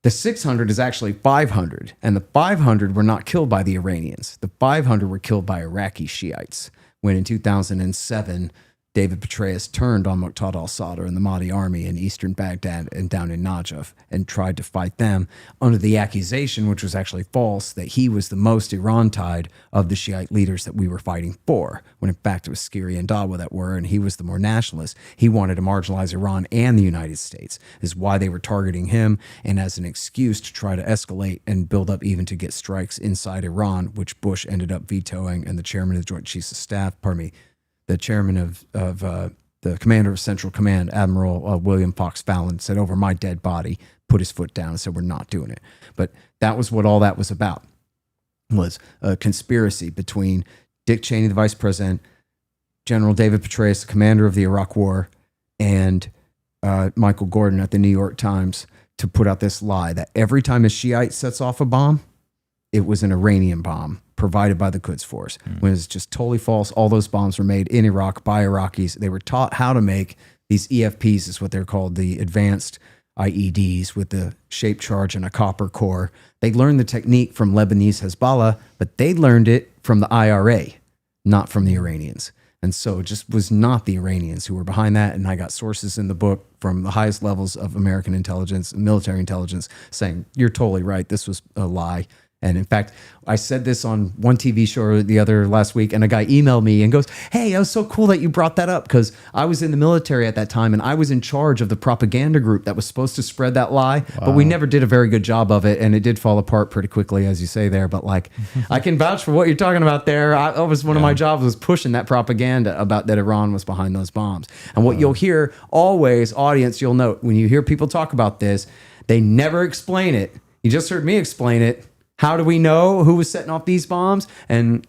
the 600 is actually 500, and the 500 were not killed by the Iranians. The 500 were killed by Iraqi Shiites when in 2007, David Petraeus turned on Muqtada al-Sadr and the Mahdi army in eastern Baghdad and down in Najaf and tried to fight them under the accusation, which was actually false, that he was the most Iran-tied of the Shiite leaders that we were fighting for, when in fact it was Skiri and Dawa that were, and he was the more nationalist. He wanted to marginalize Iran and the United States, is why they were targeting him, and as an excuse to try to escalate and build up even to get strikes inside Iran, which Bush ended up vetoing, and the chairman of the Joint Chiefs of Staff, the chairman of the commander of Central Command, Admiral William Fox Fallon, said, over my dead body, put his foot down and said, we're not doing it. But that was what all that was about, was a conspiracy between Dick Cheney, the vice president, General David Petraeus, the commander of the Iraq War, and Michael Gordon at the New York Times to put out this lie that every time a Shiite sets off a bomb, it was an Iranian bomb provided by the Quds Force, when it's just totally false. All those bombs were made in Iraq by Iraqis. They were taught how to make these EFPs, is what they're called, the advanced IEDs with the shaped charge and a copper core. They learned the technique from Lebanese Hezbollah, but they learned it from the IRA, not from the Iranians. And so it just was not the Iranians who were behind that. And I got sources in the book from the highest levels of American intelligence, military intelligence, saying, you're totally right, this was a lie. And in fact, I said this on one TV show the other last week, and a guy emailed me and goes, hey, it was so cool that you brought that up, because I was in the military at that time and I was in charge of the propaganda group that was supposed to spread that lie, but we never did a very good job of it, and it did fall apart pretty quickly, as you say there. But like, I can vouch for what you're talking about there. That was one of my jobs, was pushing that propaganda about that Iran was behind those bombs. And what you'll hear always, audience, you'll note, when you hear people talk about this, they never explain it. You just heard me explain it. How do we know who was setting off these bombs, and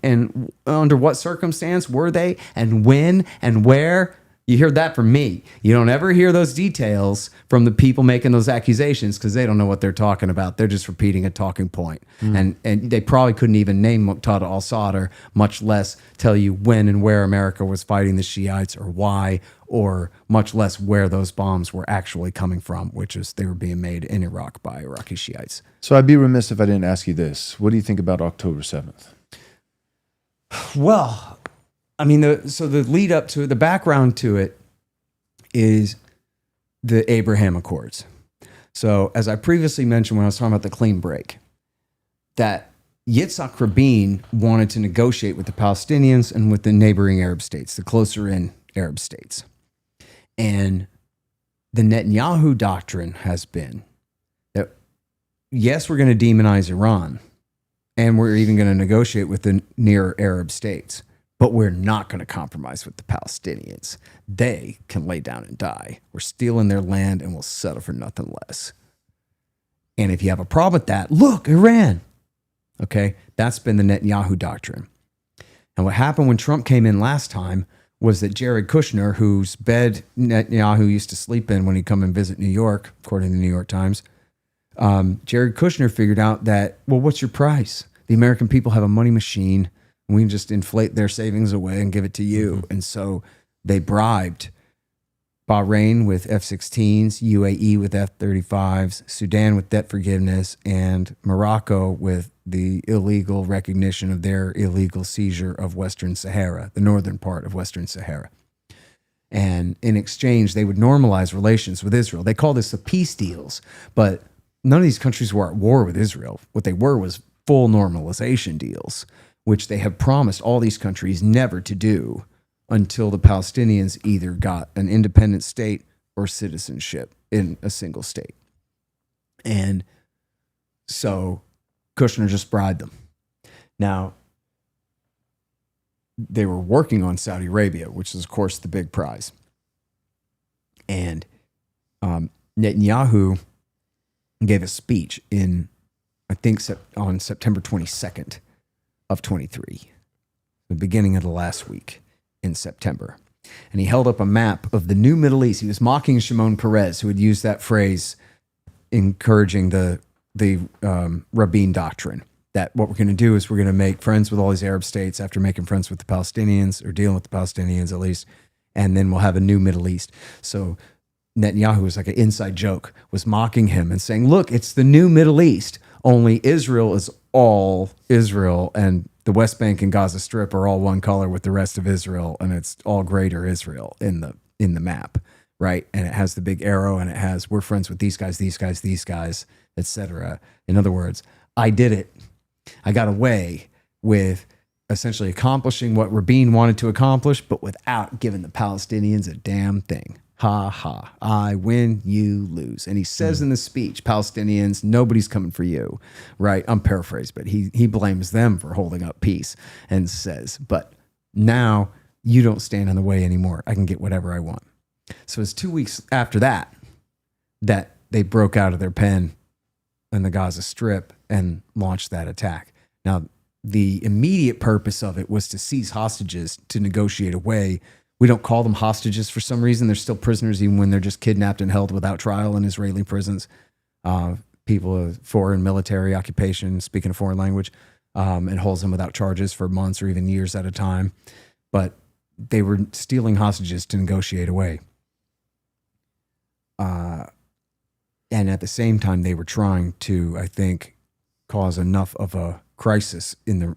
under what circumstance were they, and when and where? You hear that from me. You don't ever hear those details from the people making those accusations, because they don't know what they're talking about. They're just repeating a talking point. And they probably couldn't even name Muqtada al-Sadr, much less tell you when and where America was fighting the Shiites, or why, or much less where those bombs were actually coming from, which is they were being made in Iraq by Iraqi Shiites. So I'd be remiss if I didn't ask you this. What do you think about October 7th? Well, I mean, the lead up to it, the background to it is the Abraham Accords. So as I previously mentioned when I was talking about the clean break, that Yitzhak Rabin wanted to negotiate with the Palestinians and with the neighboring Arab states, the closer in Arab states. And the Netanyahu doctrine has been that, yes, we're going to demonize Iran, and we're even going to negotiate with the near Arab states, but we're not going to compromise with the Palestinians. They can lay down and die. We're stealing their land, and we'll settle for nothing less. And if you have a problem with that, look, Iran. Okay, that's been the Netanyahu doctrine. And what happened when Trump came in last time was that Jared Kushner, whose bed Netanyahu used to sleep in when he'd come and visit New York, according to the New York Times, Jared Kushner figured out that, well, what's your price? The American people have a money machine. We can just inflate their savings away and give it to you. And so they bribed Bahrain with F-16s, UAE with F-35s, Sudan with debt forgiveness, and Morocco with the illegal recognition of their illegal seizure of Western Sahara, the northern part of Western Sahara. And in exchange, they would normalize relations with Israel. They call this the peace deals, but none of these countries were at war with Israel. What they were was full normalization deals, which they have promised all these countries never to do until the Palestinians either got an independent state or citizenship in a single state. And so Kushner just bribed them. Now, they were working on Saudi Arabia, which is, of course, the big prize. And Netanyahu gave a speech in, I think, on September 22nd of 23, the beginning of the last week in September. And he held up a map of the new Middle East. He was mocking Shimon Peres, who had used that phrase, encouraging the Rabin doctrine, that what we're going to do is we're going to make friends with all these Arab states after making friends with the Palestinians, or dealing with the Palestinians at least, and then we'll have a new Middle East. So Netanyahu, was like an inside joke, was mocking him and saying, look, it's the new Middle East, only Israel is all Israel, and the West Bank and Gaza Strip are all one color with the rest of Israel, and it's all greater Israel in the map, right? And it has the big arrow, and it has, we're friends with these guys, etc. In other words, I did it. I got away with essentially accomplishing what Rabin wanted to accomplish, but without giving the Palestinians a damn thing. Ha ha. I win, you lose. And he says in the speech, Palestinians, nobody's coming for you, right? I'm paraphrasing, but he blames them for holding up peace and says, but now you don't stand in the way anymore. I can get whatever I want. So it's 2 weeks after that they broke out of their pen in the Gaza Strip and launched that attack. Now, the immediate purpose of it was to seize hostages to negotiate away. We don't call them hostages for some reason. They're still prisoners even when they're just kidnapped and held without trial in Israeli prisons. People of foreign military occupation, speaking a foreign language, and holds them without charges for months or even years at a time. But they were stealing hostages to negotiate away. And at the same time, they were trying to, I think, cause enough of a crisis in the,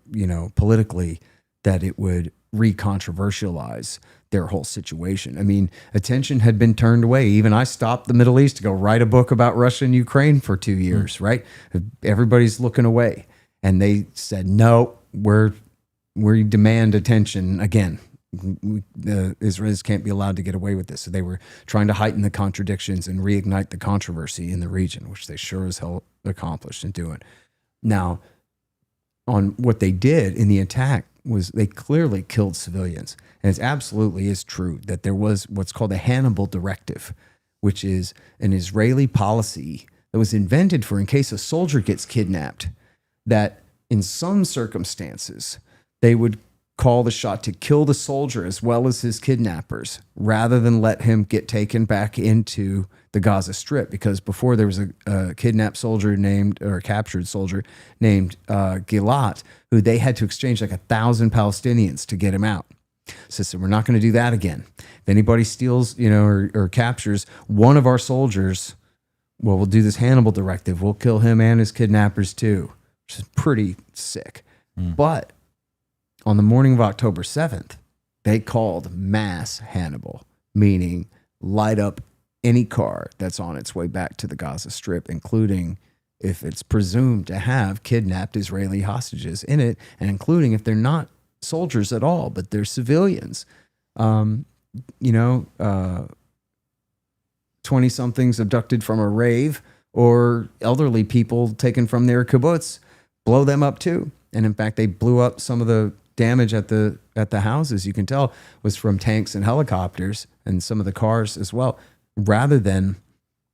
politically, that it would re-controversialize their whole situation. I mean, attention had been turned away. Even I stopped the Middle East to go write a book about Russia and Ukraine for 2 years, right? Everybody's looking away. And they said, no, we demand attention again. The Israelis can't be allowed to get away with this. So they were trying to heighten the contradictions and reignite the controversy in the region, which they sure as hell accomplished in doing. Now, on what they did in the attack was they clearly killed civilians. And it absolutely is true that there was what's called a Hannibal Directive, which is an Israeli policy that was invented for in case a soldier gets kidnapped, that in some circumstances they would call the shot to kill the soldier as well as his kidnappers, rather than let him get taken back into the Gaza Strip. Because before there was a kidnapped soldier captured soldier named Gilad, who they had to exchange like 1,000 Palestinians to get him out. So we're not going to do that again. If anybody steals, or captures one of our soldiers, well, we'll do this Hannibal Directive. We'll kill him and his kidnappers too, which is pretty sick. But on the morning of October 7th, they called mass Hannibal, meaning light up any car that's on its way back to the Gaza Strip, including if it's presumed to have kidnapped Israeli hostages in it, and including if they're not soldiers at all, but they're civilians. 20-somethings abducted from a rave, or elderly people taken from their kibbutz, blow them up too. And in fact, they blew up some of the damage at the houses, you can tell, was from tanks and helicopters and some of the cars as well, rather than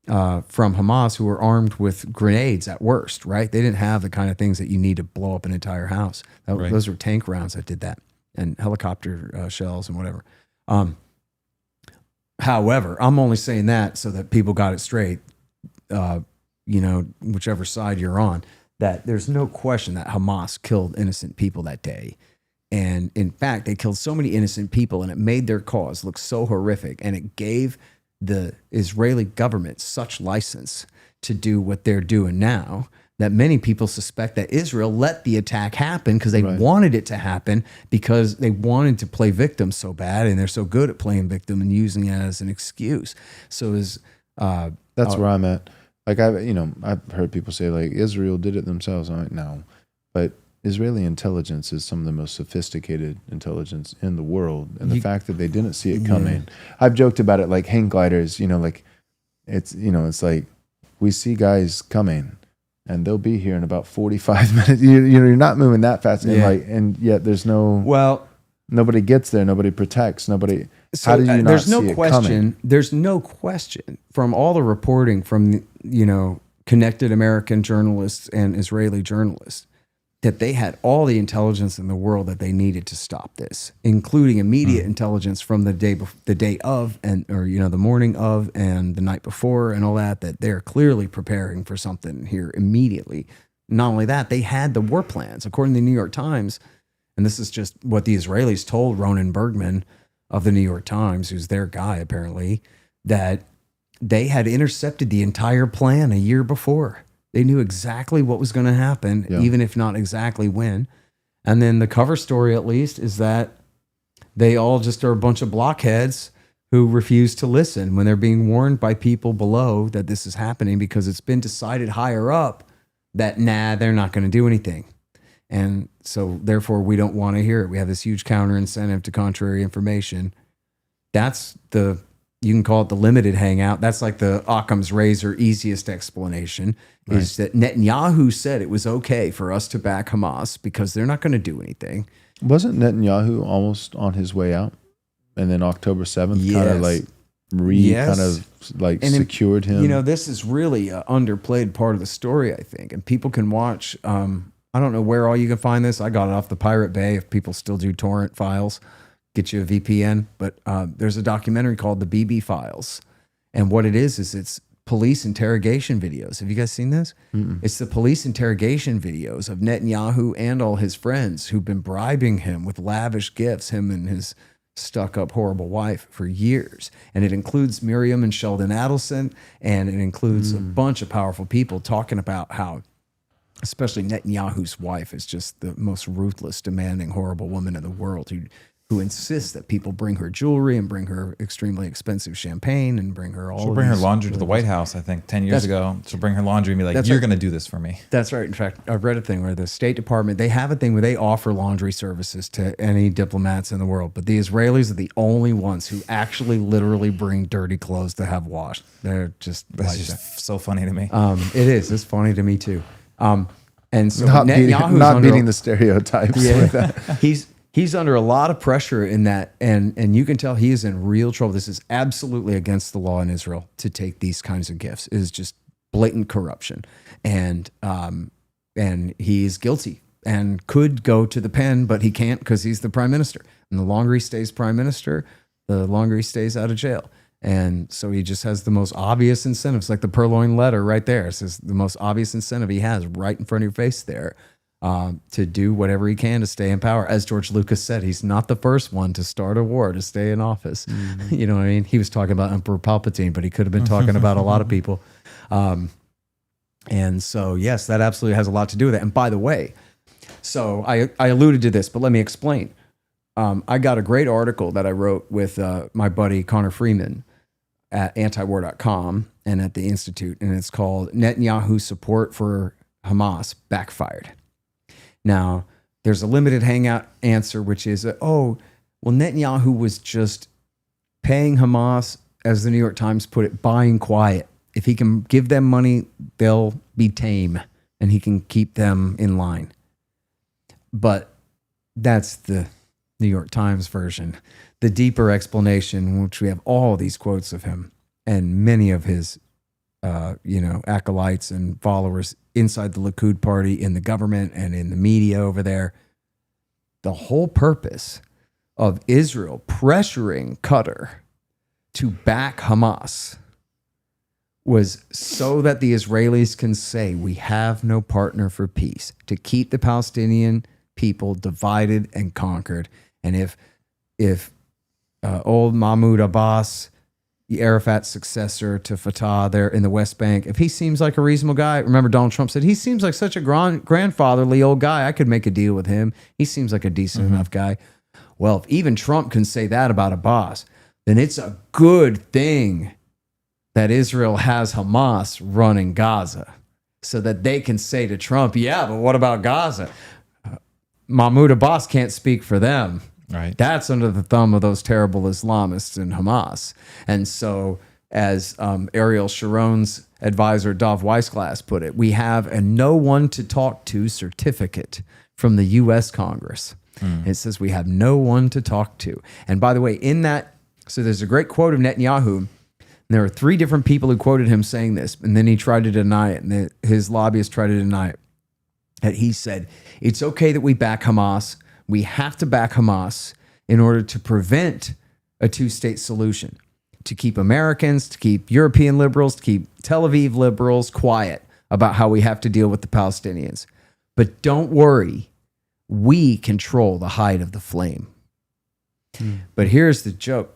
from Hamas, who were armed with grenades at worst, right? They didn't have the kind of things that you need to blow up an entire house. Those were tank rounds that did that, and helicopter shells and whatever. However, I'm only saying that so that people got it straight, whichever side you're on, that there's no question that Hamas killed innocent people that day. And in fact, they killed so many innocent people, and it made their cause look so horrific, and it gave the Israeli government such license to do what they're doing now, that many people suspect that Israel let the attack happen because they wanted it to happen, because they wanted to play victim so bad, and they're so good at playing victim and using it as an excuse. So that's where I'm at. Like I've heard people say like Israel did it themselves. I'm like, no, but Israeli intelligence is some of the most sophisticated intelligence in the world, and the fact that they didn't see it coming. I've joked about it, like hang gliders. It's like we see guys coming, and they'll be here in about 45 minutes. You're not moving that fast, and yet there's nobody gets there, nobody protects, nobody. So how did you not there's no see question. it coming? There's no question from all the reporting from connected American journalists and Israeli journalists, that they had all the intelligence in the world that they needed to stop this, including immediate intelligence from the day of, and the morning of, and the night before, and all that. That they're clearly preparing for something here immediately. Not only that, they had the war plans, according to the New York Times, and this is just what the Israelis told Ronan Bergman of the New York Times, who's their guy apparently, that they had intercepted the entire plan a year before. They knew exactly what was going to happen, even if not exactly when. And then the cover story, at least, is that they all just are a bunch of blockheads who refuse to listen when they're being warned by people below that this is happening, because it's been decided higher up that, they're not going to do anything. And so therefore we don't want to hear it. We have this huge counter incentive to contrary information. That's you can call it the limited hangout. That's like the Occam's razor easiest explanation, is that Netanyahu said it was okay for us to back Hamas because they're not going to do anything. Wasn't Netanyahu almost on his way out? And then October 7th kind of secured him. This is really an underplayed part of the story, I think. And people can watch, I don't know where all you can find this. I got it off the Pirate Bay if people still do torrent files. Get you a VPN, but there's a documentary called The BB Files, and what it is it's police interrogation videos. Have you guys seen this? Mm-mm. It's the police interrogation videos of Netanyahu and all his friends who've been bribing him with lavish gifts, him and his stuck-up horrible wife, for years. And it includes Miriam and Sheldon Adelson, and it includes a bunch of powerful people talking about how, especially Netanyahu's wife, is just the most ruthless, demanding, horrible woman in the world who insists that people bring her jewelry and bring her extremely expensive champagne and bring her all. She'll bring her laundry to the White House, I think, 10 years ago. She'll bring her laundry and be like, "You're going to do this for me." That's right. In fact, I've read a thing where the State Department, they have a thing where they offer laundry services to any diplomats in the world, but the Israelis are the only ones who actually literally bring dirty clothes to have washed. They're just so funny to me. It is. It's funny to me too. And so not Netanyahu's beating the stereotypes. Yeah, with that. He's under a lot of pressure in that, and you can tell he is in real trouble. This is absolutely against the law in Israel to take these kinds of gifts. It is just blatant corruption, and he is guilty and could go to the pen, but he can't because he's the prime minister. And the longer he stays prime minister, the longer he stays out of jail. And so he just has the most obvious incentives, like the purloined letter right there. It says the most obvious incentive he has right in front of your face there. To do whatever he can to stay in power. As George Lucas said, he's not the first one to start a war to stay in office. Mm-hmm. You know what I mean? He was talking about Emperor Palpatine, but he could have been talking about a lot of people. And so, yes, that absolutely has a lot to do with it. And by the way, so I alluded to this, but let me explain. I got a great article that I wrote with my buddy Connor Freeman at antiwar.com and at the Institute, and it's called Netanyahu's Support for Hamas Backfired. Now, there's a limited hangout answer, which is, Netanyahu was just paying Hamas, as the New York Times put it, buying quiet. If he can give them money, they'll be tame, and he can keep them in line. But that's the New York Times version. The deeper explanation, in which we have all these quotes of him and many of his acolytes and followers inside the Likud party, in the government and in the media over there. The whole purpose of Israel pressuring Qatar to back Hamas was so that the Israelis can say, we have no partner for peace, to keep the Palestinian people divided and conquered. And if old Mahmoud Abbas, the Arafat's successor to Fatah there in the West Bank, if he seems like a reasonable guy, remember Donald Trump said, he seems like such a grandfatherly old guy, I could make a deal with him. He seems like a decent enough guy. Well, if even Trump can say that about Abbas, then it's a good thing that Israel has Hamas running Gaza, so that they can say to Trump, yeah, but what about Gaza? Mahmoud Abbas can't speak for them. Right. That's under the thumb of those terrible Islamists in Hamas. And so, as Ariel Sharon's advisor, Dov Weissglass, put it, we have a no one to talk to certificate from the U.S. Congress. It says we have no one to talk to. And by the way, in that, so there's a great quote of Netanyahu And there were 3 different people who quoted him saying this, and then he tried to deny it, and his lobbyists tried to deny it. And he said, it's okay that we back Hamas. We have to back Hamas in order to prevent a 2-state solution, to keep Americans, to keep European liberals, to keep Tel Aviv liberals quiet about how we have to deal with the Palestinians. But don't worry, we control the height of the flame. But here's the joke,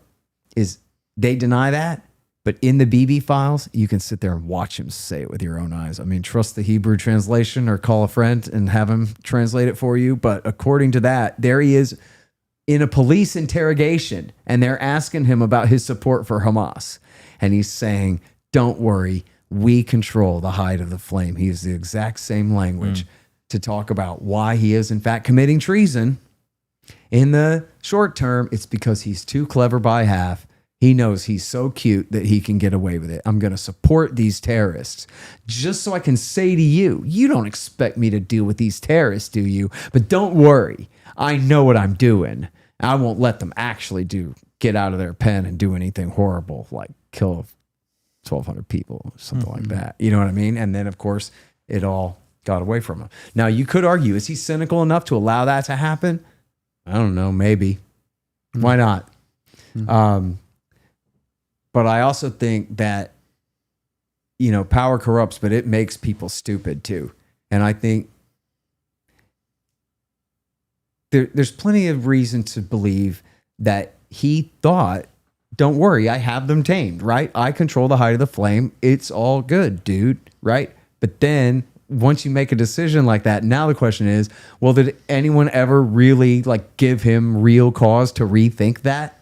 is they deny that, but in the BB files, you can sit there and watch him say it with your own eyes. I mean, trust the Hebrew translation or call a friend and have him translate it for you. But according to that, there he is in a police interrogation, and they're asking him about his support for Hamas. And he's saying, don't worry, we control the height of the flame. He uses the exact same language to talk about why he is, in fact, committing treason. In the short term, it's because he's too clever by half. He knows he's so cute that he can get away with it. I'm going to support these terrorists just so I can say to you, you don't expect me to deal with these terrorists, do you? But don't worry. I know what I'm doing. I won't let them actually get out of their pen and do anything horrible, like kill 1,200 people or something like that. You know what I mean? And then, of course, it all got away from him. Now, you could argue, is he cynical enough to allow that to happen? I don't know. Maybe. Why not? But I also think that, power corrupts, but it makes people stupid too. And I think there's plenty of reason to believe that he thought, don't worry, I have them tamed, right? I control the height of the flame. It's all good, dude, right? But then once you make a decision like that, now the question is, well, did anyone ever really give him real cause to rethink that?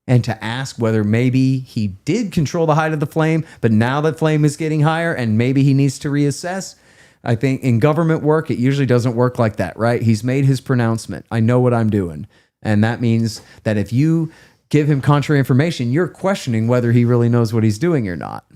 And to ask whether maybe he did control the height of the flame, but now the flame is getting higher and maybe he needs to reassess. I think in government work, it usually doesn't work like that, right? He's made his pronouncement. I know what I'm doing. And that means that if you give him contrary information, you're questioning whether he really knows what he's doing or not.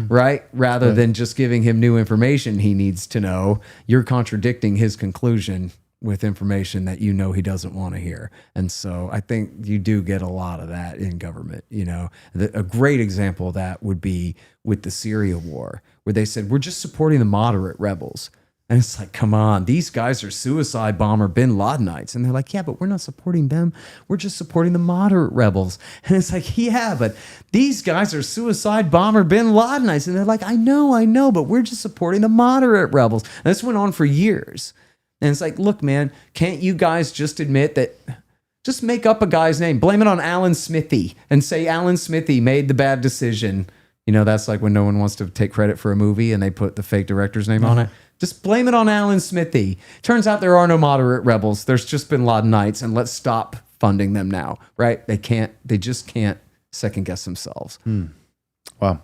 Right? Rather than just giving him new information he needs to know, you're contradicting his conclusion with information that he doesn't want to hear. And so I think you do get a lot of that in government. A great example of that would be with the Syria war, where they said, we're just supporting the moderate rebels. And it's like, come on, these guys are suicide bomber bin Ladenites. And they're like, yeah, but we're not supporting them. We're just supporting the moderate rebels. And it's like, yeah, but these guys are suicide bomber bin Ladenites. And they're like, I know, but we're just supporting the moderate rebels. And this went on for years. And it's like, look, man, can't you guys just admit that? Just make up a guy's name. Blame it on Alan Smithy and say Alan Smithy made the bad decision. That's like when no one wants to take credit for a movie and they put the fake director's name on it. Just blame it on Alan Smithy. Turns out there are no moderate rebels. There's just bin Ladenites, and let's stop funding them now, right? They just can't second guess themselves. Wow.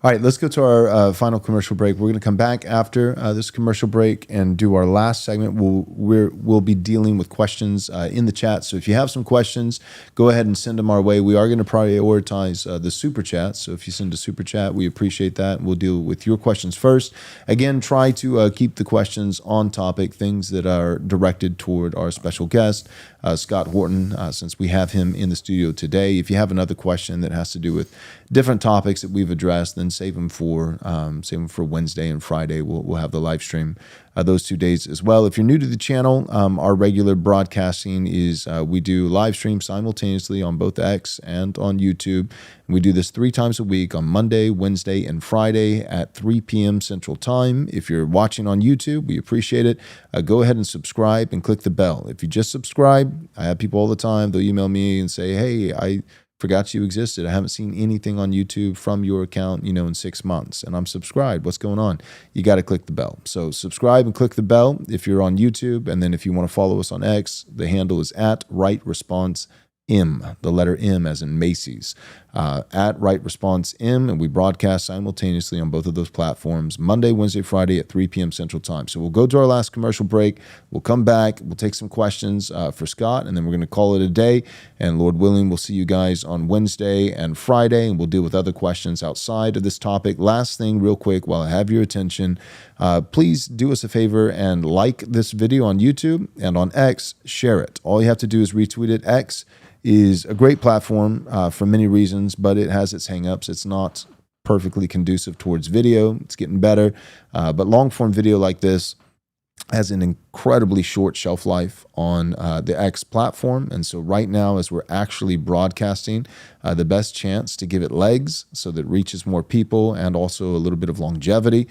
All right, let's go to our final commercial break. We're going to come back after this commercial break and do our last segment. We'll be dealing with questions in the chat. So if you have some questions, go ahead and send them our way. We are going to prioritize the super chat. So if you send a super chat, we appreciate that. We'll deal with your questions first. Again, try to keep the questions on topic, things that are directed toward our special guest, Scott Horton, since we have him in the studio today. If you have another question that has to do with different topics that we've addressed, then save them for Wednesday and Friday. We'll have the live stream those 2 days as well. If you're new to the channel, our regular broadcasting is we do live stream simultaneously on both X and on YouTube. And we do this 3 times a week on Monday, Wednesday, and Friday at 3 p.m. Central Time. If you're watching on YouTube, we appreciate it. Go ahead and subscribe and click the bell. If you just subscribe, I have people all the time. They'll email me and say, hey, I forgot you existed. I haven't seen anything on YouTube from your account, in 6 months, and I'm subscribed. What's going on? You got to click the bell. So subscribe and click the bell if you're on YouTube. And then if you want to follow us on X, the handle is @RightResponseM, the letter M as in Macy's, @RightResponseM, and we broadcast simultaneously on both of those platforms, Monday, Wednesday, Friday at 3 p.m. Central Time. So we'll go to our last commercial break. We'll come back. We'll take some questions for Scott, and then we're going to call it a day. And Lord willing, we'll see you guys on Wednesday and Friday, and we'll deal with other questions outside of this topic. Last thing, real quick, while I have your attention, please do us a favor and like this video on YouTube, and on X, share it. All you have to do is retweet it. X is a great platform for many reasons, but it has its hangups. It's not perfectly conducive towards video. It's getting better. But long form video like this has an incredibly short shelf life on the X platform. And so right now, as we're actually broadcasting, the best chance to give it legs so that it reaches more people and also a little bit of longevity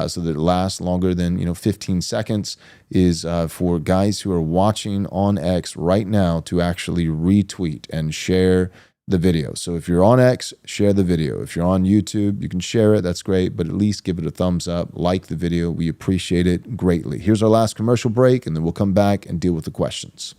so that it lasts longer than 15 seconds is for guys who are watching on X right now to actually retweet and share the video. So if you're on X, share the video. If you're on YouTube, you can share it. That's great, but at least give it a thumbs up, like the video. We appreciate it greatly. Here's our last commercial break, and then we'll come back and deal with the questions.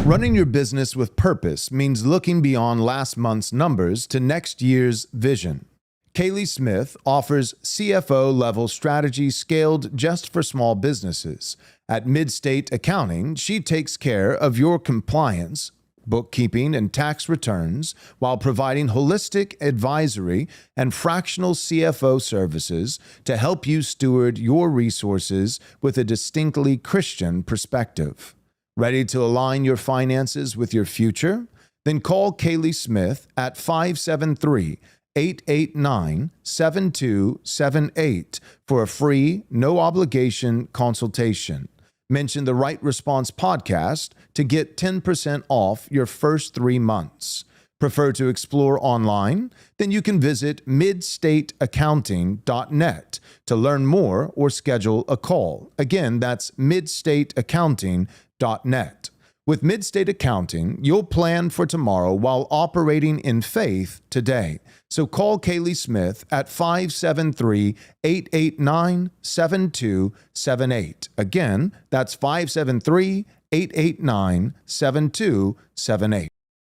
Running your business with purpose means looking beyond last month's numbers to next year's vision. Kaylee Smith offers CFO-level strategy scaled just for small businesses. At Midstate Accounting, she takes care of your compliance, bookkeeping, and tax returns while providing holistic advisory and fractional CFO services to help you steward your resources with a distinctly Christian perspective. Ready to align your finances with your future? Then call Kaylee Smith at 573-889-7278 for a free, no-obligation consultation. Mention the Right Response podcast to get 10% off your first 3 months. Prefer to explore online? Then you can visit midstateaccounting.net to learn more or schedule a call. Again, that's midstateaccounting.net. With Midstate Accounting, you'll plan for tomorrow while operating in faith today. So call Kaylee Smith at 573-889-7278. Again, that's 573-889-7278.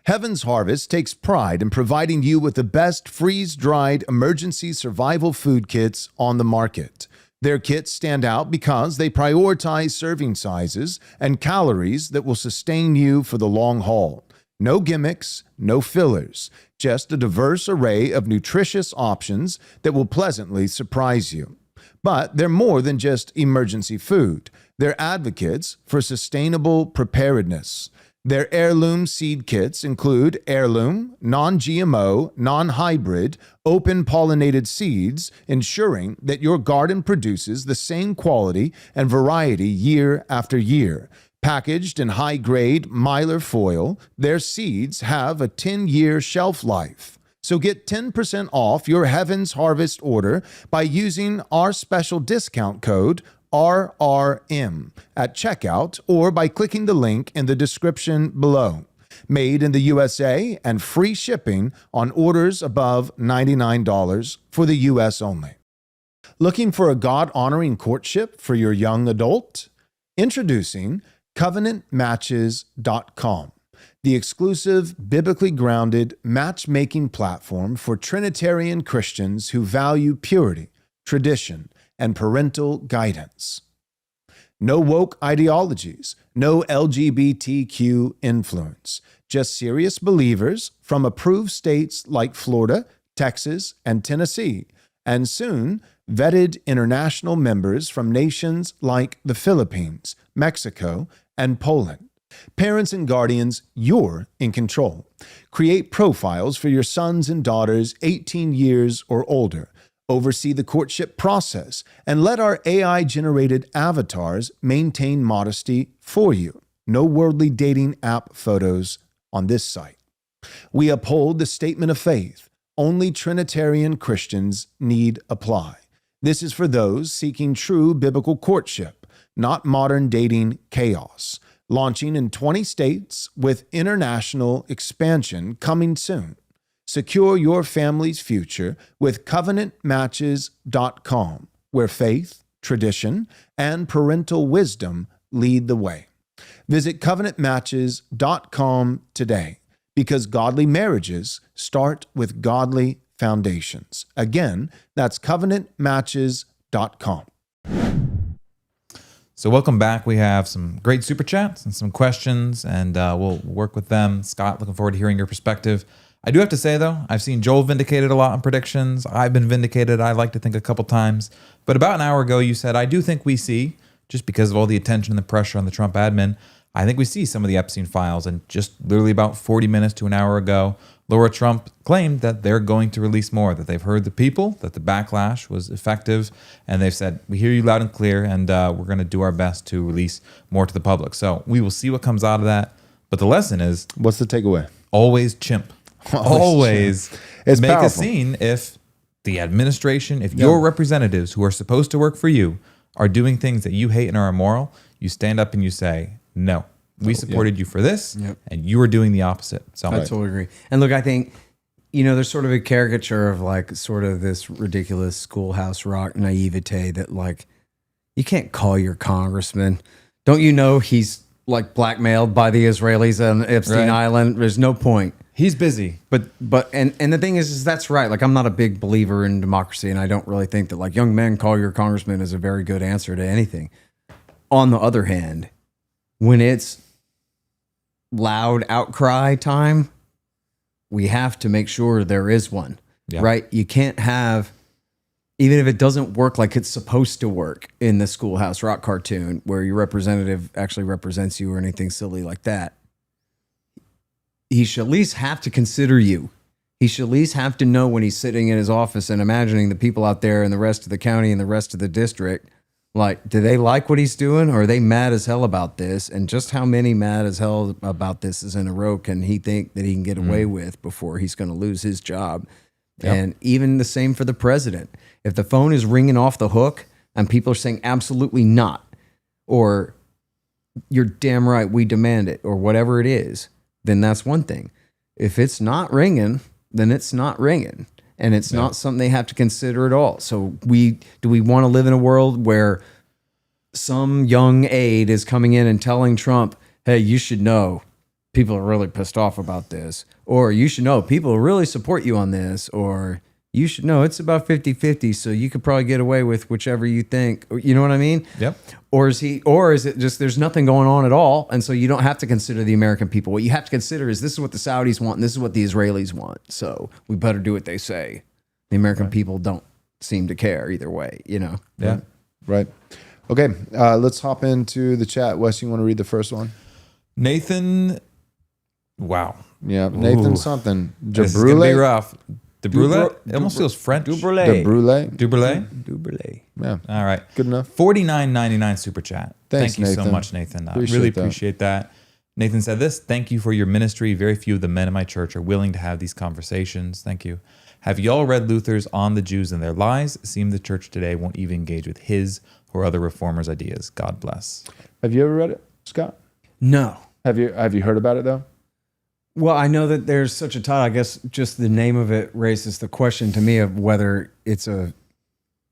Heaven's Harvest takes pride in providing you with the best freeze-dried emergency survival food kits on the market. Their kits stand out because they prioritize serving sizes and calories that will sustain you for the long haul. No gimmicks, no fillers, just a diverse array of nutritious options that will pleasantly surprise you. But they're more than just emergency food. They're advocates for sustainable preparedness. Their heirloom seed kits include heirloom, non-GMO, non-hybrid, open-pollinated seeds, ensuring that your garden produces the same quality and variety year after year. Packaged in high-grade mylar foil, their seeds have a 10-year shelf life. So get 10% off your Heaven's Harvest order by using our special discount code RRM at checkout or by clicking the link in the description below. Made in the USA and free shipping on orders above $99 for the US only. Looking for a God-honoring courtship for your young adult? Introducing CovenantMatches.com, the exclusive, biblically grounded matchmaking platform for Trinitarian Christians who value purity, tradition, and parental guidance. No woke ideologies, no LGBTQ influence, just serious believers from approved states like Florida, Texas, and Tennessee, and soon vetted international members from nations like the Philippines, Mexico, and Poland. Parents and guardians, you're in control. Create profiles for your sons and daughters 18 years or older. Oversee the courtship process, and let our AI-generated avatars maintain modesty for you. No worldly dating app photos on this site. We uphold the statement of faith. Only Trinitarian Christians need apply. This is for those seeking true biblical courtship, not modern dating chaos. Launching in 20 states with international expansion coming soon. Secure your family's future with CovenantMatches.com, where faith, tradition, and parental wisdom lead the way. Visit CovenantMatches.com today, because godly marriages start with godly foundations. Again, that's CovenantMatches.com. So welcome back. We have some great super chats and some questions, and we'll work with them. Scott, looking forward to hearing your perspective. I do have to say, though, I've seen Joel vindicated a lot on predictions. I've been vindicated, I like to think, a couple times. But about an hour ago, you said, I do think we see, just because of all the attention and the pressure on the Trump admin, I think we see some of the Epstein files, and just literally about 40 minutes to an hour ago, Laura Trump claimed that they're going to release more, that they've heard the people, that the backlash was effective, and they've said, we hear you loud and clear, and we're going to do our best to release more to the public. So we will see what comes out of that. But the lesson is, What's the takeaway? always chimp. Always It's make powerful. a scene if the administration, if your representatives who are supposed to work for you are doing things that you hate and are immoral, you stand up and you say, no, we supported you for this, and you are doing the opposite. So I totally agree. And look, I think, there's sort of a caricature of like sort of this ridiculous schoolhouse rock naivete that like, you can't call your congressman. Don't you know he's like blackmailed by the Israelis on Epstein Island? There's no point. he's busy. But the thing is that's right. Like, I'm not a big believer in democracy, and I don't really think that like young men call your congressman is a very good answer to anything. On the other hand, when it's loud outcry time, we have to make sure there is one, right? You can't have, even if it doesn't work like it's supposed to work in the Schoolhouse Rock cartoon where your representative actually represents you or anything silly like that, he should at least have to consider you. He should at least have to know when he's sitting in his office and imagining the people out there and the rest of the county and the rest of the district, like, do they like what he's doing, or are they mad as hell about this? And just how many mad as hell about this is in a row can he think that he can get away with before he's going to lose his job? Yep. And even the same for the president. If the phone is ringing off the hook and people are saying absolutely not, or you're damn right, we demand it, or whatever it is, then that's one thing. If it's not ringing, then it's not ringing. And it's not something they have to consider at all. So do we want to live in a world where some young aide is coming in and telling Trump, hey, you should know people are really pissed off about this, or you should know people really support you on this, or you should know it's about 50-50, so you could probably get away with whichever you think. You know what I mean? Yep. Or is it just there's nothing going on at all, and so you don't have to consider the American people. What you have to consider is this is what the Saudis want, and this is what the Israelis want. So we better do what they say. The American people don't seem to care either way, you know? Yeah. Right. Okay, let's hop into the chat. Wes, you want to read the first one? Nathan, wow. Yeah, Nathan something. This is going to be rough. De Brule? It almost feels French. De Brule. De Brule? Dubrele. Yeah. All right. Good enough. $49.99 super chat. Thanks, Thank you so Nathan. much, Nathan. I Appreciate really that. appreciate that. Nathan said this: thank you for your ministry. Very few of the men in my church are willing to have these conversations. Thank you. Have y'all read Luther's On the Jews and Their Lies? It seems the church today won't even engage with his or other reformers' ideas. God bless. Have you ever read it, Scott? No. Have you heard about it though? Well, I know that there's such a title. I guess just the name of it raises the question to me of whether it's a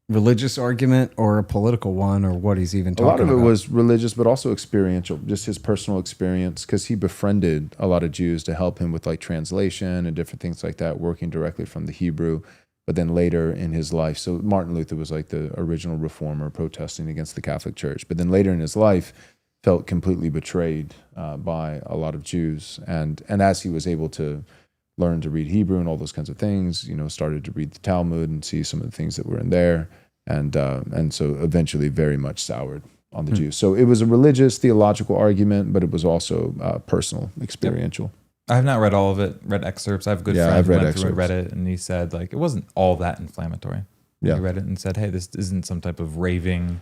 religious argument or a political one, or what he's even A talking lot of it about. was religious, but also experiential, just his personal experience, because he befriended a lot of Jews to help him with like translation and different things like that, working directly from the Hebrew. But then later in his life, so Martin Luther was like the original reformer protesting against the Catholic Church. But then later in his life, felt completely betrayed by a lot of Jews. And as he was able to learn to read Hebrew and all those kinds of things, you know, started to read the Talmud and see some of the things that were in there. And so eventually very much soured on the Jews. So it was a religious, theological argument, but it was also personal, experiential. I have not read all of it, read excerpts. I have a good friend I've who read went through and excerpts. read it, and he said like it wasn't all that inflammatory. Yeah. He read it and said, hey, this isn't some type of raving,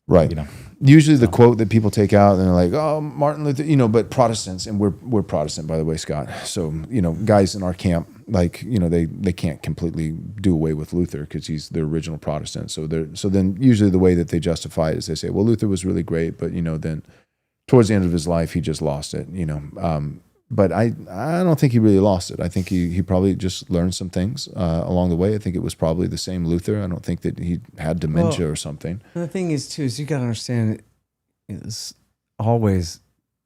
Right. you know. Usually the quote that people take out and they're like, oh, Martin Luther, you know, but Protestants, and we're Protestant, by the way, Scott. So, you know, guys in our camp, like, you know, they can't completely do away with Luther because he's the original Protestant. So then usually the way that they justify it is they say, well, Luther was really great, but, you know, then towards the end of his life, he just lost it, you know. But I don't think he really lost it. I think he probably just learned some things along the way. I think it was probably the same Luther. I don't think that he had dementia or something. And the thing is, too, is you got to understand, it's always,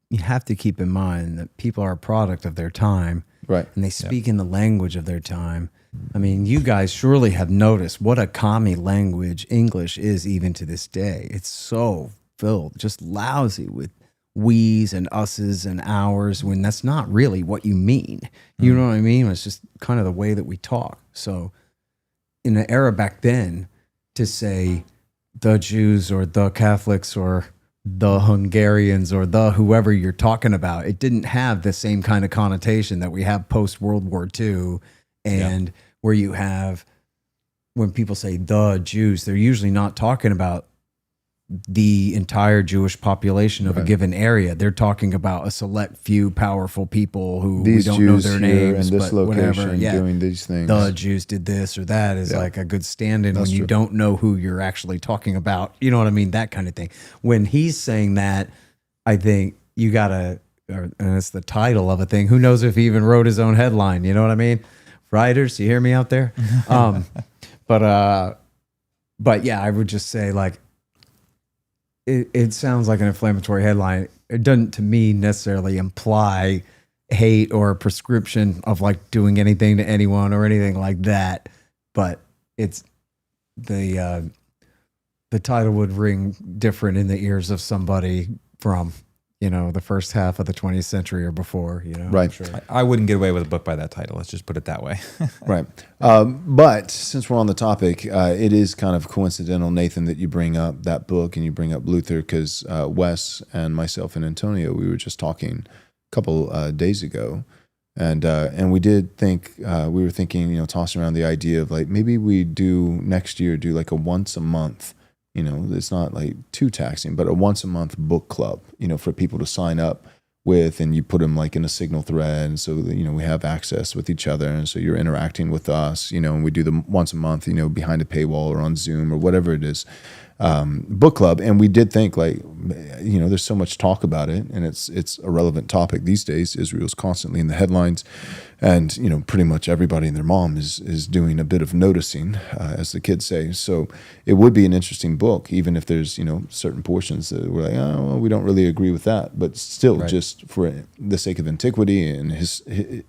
you have to keep in mind that people are a product of their time. Right. And they speak in the language of their time. I mean, you guys surely have noticed what a commie language English is even to this day. It's so filled, just lousy with we's and us's and ours, when that's not really what you mean. You know what I mean? It's just kind of the way that we talk. So in the era back then, to say the Jews or the Catholics or the Hungarians or the whoever you're talking about. It didn't have the same kind of connotation that we have post World War II, and where you have, when people say the Jews, they're usually not talking about the entire Jewish population of a given area. They're talking about a select few powerful people who These we don't Jews know their here names, in this but location whatever. Yeah. doing these things. The Jews did this or that is like a good stand-in when you don't know who you're actually talking about. You know what I mean? That kind of thing. When he's saying that, I think you gotta, and it's the title of a thing. Who knows if he even wrote his own headline? You know what I mean? Writers, you hear me out there? But yeah, I would just say like, it sounds like an inflammatory headline. It doesn't, to me, necessarily imply hate or a prescription of like doing anything to anyone or anything like that. But it's the title would ring different in the ears of somebody from, the first half of the 20th century or before, Right. I'm sure. I wouldn't get away with a book by that title. Let's just put it that way. Right. But since we're on the topic, it is kind of coincidental, Nathan, that you bring up that book and you bring up Luther, because Wes and myself and Antonio, we were just talking a couple days ago. And we did think, we were thinking, tossing around the idea of like, maybe we do next year, do like a once a month, it's not like too taxing, but a once a month book club, for people to sign up with, and you put them like in a Signal thread. And so, we have access with each other. And so you're interacting with us, and we do them once a month, behind a paywall or on Zoom or whatever it is, book club. And we did think like, there's so much talk about it, and it's a relevant topic these days. Israel's constantly in the headlines, and, pretty much everybody and their mom is doing a bit of noticing, as the kids say. So it would be an interesting book, even if there's, certain portions that we're like, oh, well, we don't really agree with that, but still just for the sake of antiquity and his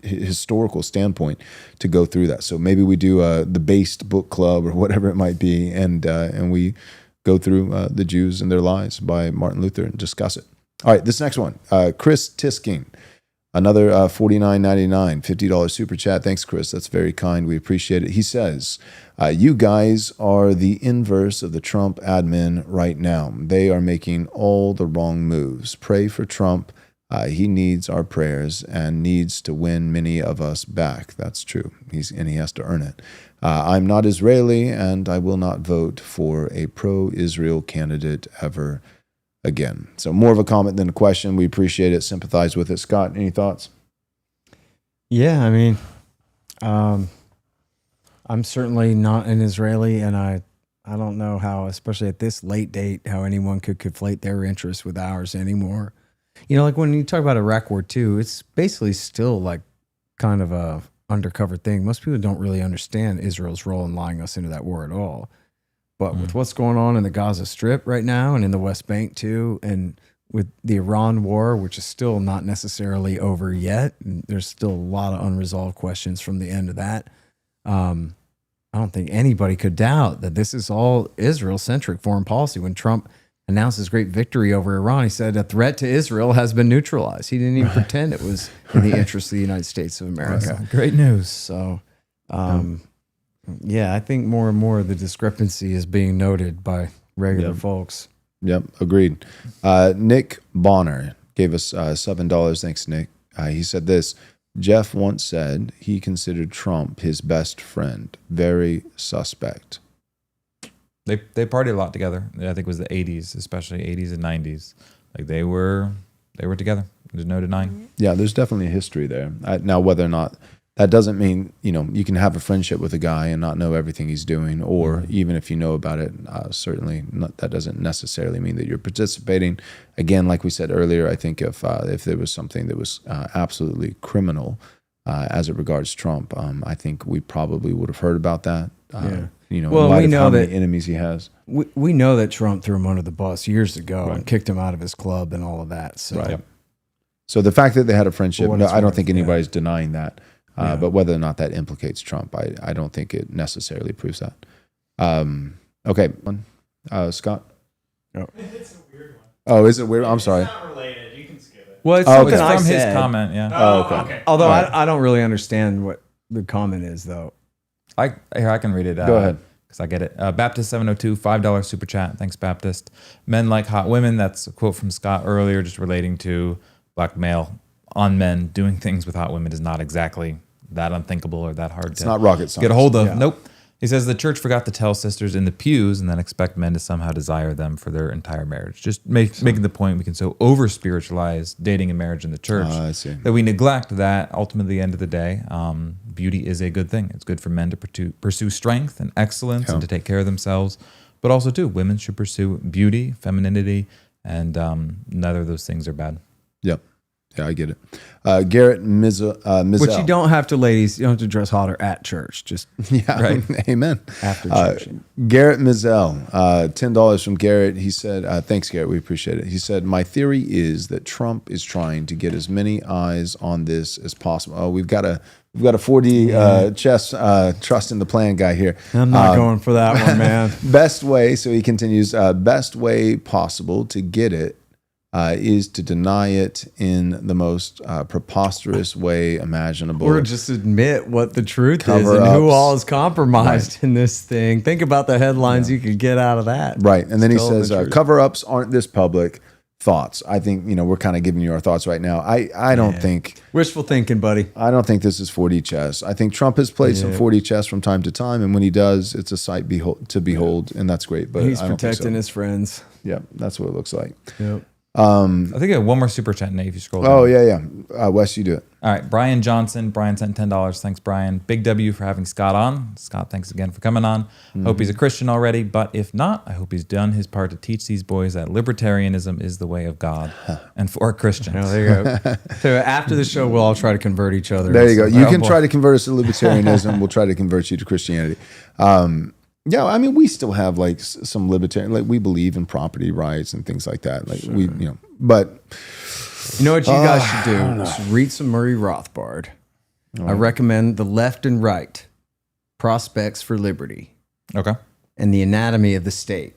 historical standpoint to go through that. So maybe we do the based book club or whatever it might be, and we go through the Jews and their lies by Martin Luther and discuss it. All right, this next one, Chris Tisking, another $49.99, $50 super chat. Thanks, Chris. That's very kind. We appreciate it. He says, you guys are the inverse of the Trump admin right now. They are making all the wrong moves. Pray for Trump. He needs our prayers and needs to win many of us back. That's true. And he has to earn it. I'm not Israeli, and I will not vote for a pro-Israel candidate ever again. So more of a comment than a question. We appreciate it. Sympathize with it. Scott, any thoughts? Yeah, I mean, I'm certainly not an Israeli, and I don't know how, especially at this late date, how anyone could conflate their interests with ours anymore. Like when you talk about Iraq War II, it's basically still like kind of a undercover thing. Most people don't really understand Israel's role in lying us into that war at all. But with what's going on in the Gaza Strip right now and in the West Bank too, and with the Iran war, which is still not necessarily over yet, and there's still a lot of unresolved questions from the end of that. I don't think anybody could doubt that this is all Israel-centric foreign policy. When Trump announced his great victory over Iran, he said a threat to Israel has been neutralized. He didn't even pretend it was in the interest of the United States of America. Great news. So, yeah, I think more and more the discrepancy is being noted by regular folks. Yep, agreed. Nick Bonner gave us $7. Thanks, Nick. He said this: Jeff once said he considered Trump his best friend. Very suspect. They partied a lot together. I think it was the 80s, especially 80s and 90s. Like they were together. There's no denying. Yeah, there's definitely a history there. Now, whether or not that doesn't mean, you can have a friendship with a guy and not know everything he's doing, or even if you know about it, certainly that doesn't necessarily mean that you're participating. Again, like we said earlier, I think if there was something that was absolutely criminal as it regards Trump, I think we probably would have heard about that. Well, we know how that many enemies he has. We know that Trump threw him under the bus years ago and kicked him out of his club and all of that. So, So the fact that they had a friendship, For what no, it's I don't worth, think anybody's denying that. But whether or not that implicates Trump, I don't think it necessarily proves that. Okay, Scott. Oh. It's a weird one. Oh, is it weird? I'm sorry. It's not related. You can skip it. Well, it's Oh, something okay. I From his said. comment, yeah. Oh, okay. Although All right. I don't really understand what the comment is, though. I can read it. Go ahead. because I get it. Baptist 702, $5 super chat. Thanks, Baptist. Men like hot women. That's a quote from Scott earlier, just relating to black male on men doing things with hot women is not exactly that unthinkable or that hard It's not rocket science. get a hold of. Yeah. Nope. He says the church forgot to tell sisters in the pews and then expect men to somehow desire them for their entire marriage. Just making the point we can so over spiritualize dating and marriage in the church I see. that we neglect that ultimately, at the end of the day, beauty is a good thing. It's good for men to pursue strength and excellence and to take care of themselves. But also, too, women should pursue beauty, femininity, and neither of those things are bad. Yep. Yeah, I get it. Garrett Mizell. Which you don't have to, ladies. You don't have to dress hotter at church. Just Yeah, Right. Amen. after church. Garrett Mizell, $10 from Garrett. He said, thanks, Garrett. We appreciate it. He said, my theory is that Trump is trying to get as many eyes on this as possible. Oh, we've got a 4D chess trust in the plan guy here. I'm not going for that one, man. Best way, so he continues, best way possible to get it is to deny it in the most preposterous way imaginable. Or just admit what the truth is Cover-ups. and who all is compromised in this thing. Think about the headlines you could get out of that. Right. And then he Still the says, truth. cover-ups aren't this public. Thoughts. I think, we're kind of giving you our thoughts right now. I don't think Wishful thinking, buddy. this is 4D chess. I think Trump has played some 4D chess from time to time, and when he does, it's a sight to behold, and that's great. But He's I don't think protecting so. his friends. Yeah, that's what it looks like. Yep. I think I have one more super chat, Nate, if you scroll down. Oh, yeah. Wes, you do it. All right, Brian Johnson. Brian sent $10. Thanks, Brian. Big W for having Scott on. Scott, thanks again for coming on. Hope he's a Christian already, but if not, I hope he's done his part to teach these boys that libertarianism is the way of God and for Christians. Oh, there you go. So after the show, we'll all try to convert each other. There you go. You Oh, can boy. try to convert us to libertarianism. We'll try to convert you to Christianity. Yeah, I mean, we still have like some libertarian, like we believe in property rights and things like that. Like but You know what you guys should do? Is read some Murray Rothbard. I recommend The Left and Right, Prospects for Liberty, Okay. and The Anatomy of the State,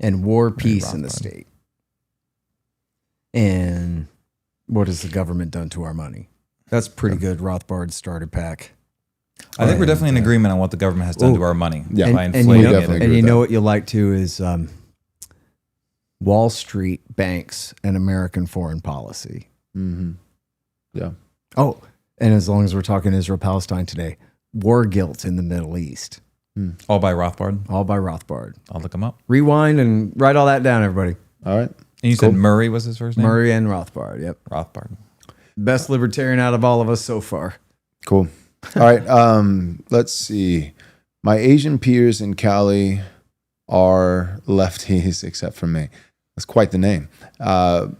and War, Peace in the Rothbard. State. And What Has the Government Done to Our Money? That's pretty good Rothbard starter pack. I think we're definitely in agreement on what the government has done to our money Yeah. by And inflating you know, definitely it. agree and you with know that. what you'll like too is Wall Street, banks, and American foreign policy. yeah. Oh, and as long as we're talking Israel-Palestine today, war guilt in the Middle East, All by Rothbard. all by Rothbard. I'll look him up. Rewind and write all that down, everybody. All right. And you said Murray was his first name? Murray and Rothbard, yep. Rothbard. Best libertarian out of all of us so far. Cool. All right. Let's see. My Asian peers in Cali are lefties, except for me. That's quite the name.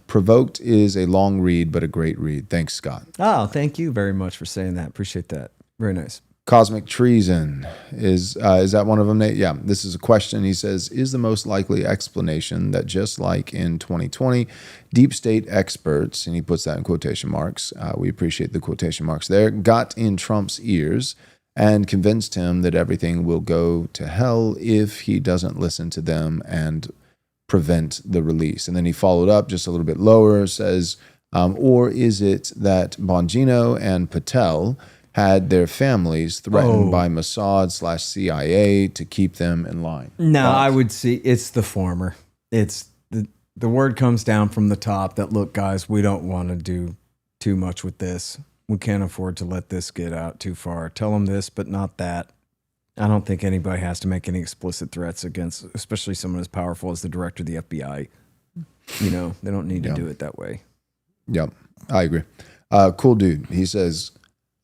Provoked is a long read, but a great read. Thanks, Scott. Oh, thank you very much for saying that. Appreciate that. Very nice. Cosmic treason is that one of them, Nate? Yeah. This is a question. He says, is the most likely explanation that just like in 2020, deep state experts, and he puts that in quotation marks, we appreciate the quotation marks there, got in Trump's ears and convinced him that everything will go to hell if he doesn't listen to them and prevent the release. And then he followed up just a little bit lower, says, or is it that Bongino and Patel had their families threatened by Mossad/CIA to keep them in line? No, I would see it's the former. It's the word comes down from the top that, look, guys, we don't want to do too much with this. We can't afford to let this get out too far. Tell them this, but not that. I don't think anybody has to make any explicit threats against, especially someone as powerful as the director of the FBI. You know, they don't need to do it that way. Yep, I agree. Cool dude. He says,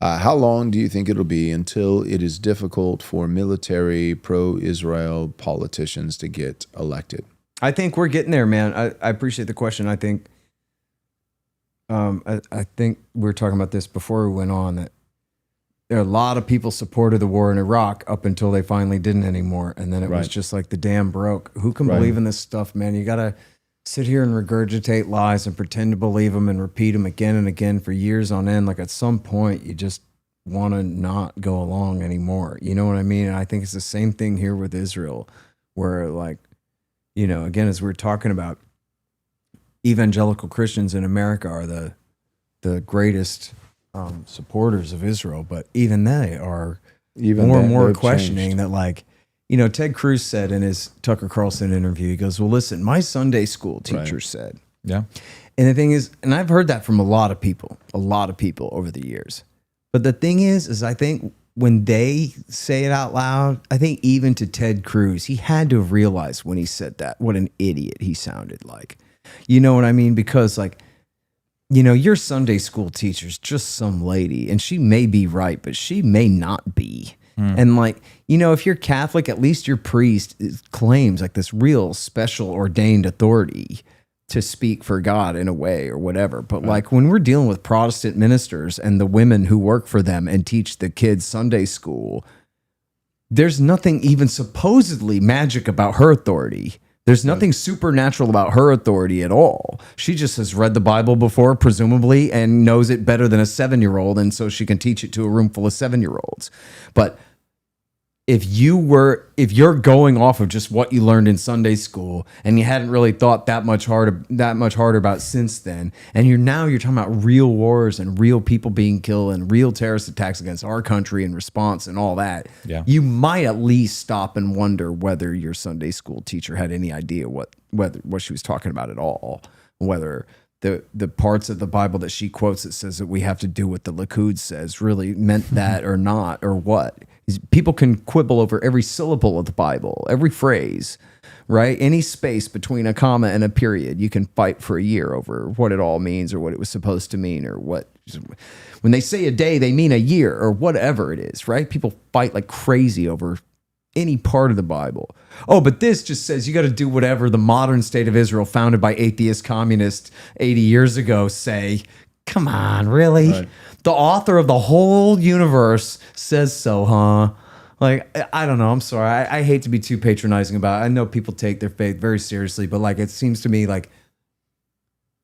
how long do you think it'll be until it is difficult for military pro-Israel politicians to get elected? I think we're getting there, man. I appreciate the question. I think I think we were talking about this before we went on, that there are a lot of people supported the war in Iraq up until they finally didn't anymore. And then it was just like the dam broke. Who can believe in this stuff, man? You got to sit here and regurgitate lies and pretend to believe them and repeat them again and again for years on end. Like at some point, you just want to not go along anymore. You know what I mean? And I think it's the same thing here with Israel, where like, you know, again, as we're talking about, evangelical Christians in America are the greatest supporters of Israel, but even they are more and more questioning that, like, Ted Cruz said in his Tucker Carlson interview, he goes, well, listen, my Sunday school teacher said. Yeah. And the thing is, and I've heard that from a lot of people over the years. But the thing is I think when they say it out loud, I think even to Ted Cruz, he had to have realized when he said that, what an idiot he sounded like. You know what I mean? Because your Sunday school teacher's just some lady, and she may be right, but she may not be. And if you're Catholic, at least your priest claims like this real special ordained authority to speak for God in a way or whatever. But like when we're dealing with Protestant ministers and the women who work for them and teach the kids Sunday school, there's nothing even supposedly magic about her authority. There's nothing supernatural about her authority at all. She just has read the Bible before, presumably, and knows it better than a 7-year-old, and so she can teach it to a room full of 7-year-olds. But if you're going off of just what you learned in Sunday school and you hadn't really thought that much harder about since then, and you're talking about real wars and real people being killed and real terrorist attacks against our country in response and all that, you might at least stop and wonder whether your Sunday school teacher had any idea what she was talking about at all, whether the parts of the Bible that she quotes that says that we have to do what the Likud says really meant that or not, or what. People can quibble over every syllable of the Bible, every phrase, right? Any space between a comma and a period, you can fight for a year over what it all means or what it was supposed to mean or what. When they say a day, they mean a year or whatever it is, right? People fight like crazy over any part of the Bible. Oh, but this just says you got to do whatever the modern state of Israel, founded by atheist communists 80 years ago, say. Come on, really? Right. The author of the whole universe says so, huh? Like, I don't know. I'm sorry. I hate to be too patronizing about it. I know people take their faith very seriously, but like, it seems to me like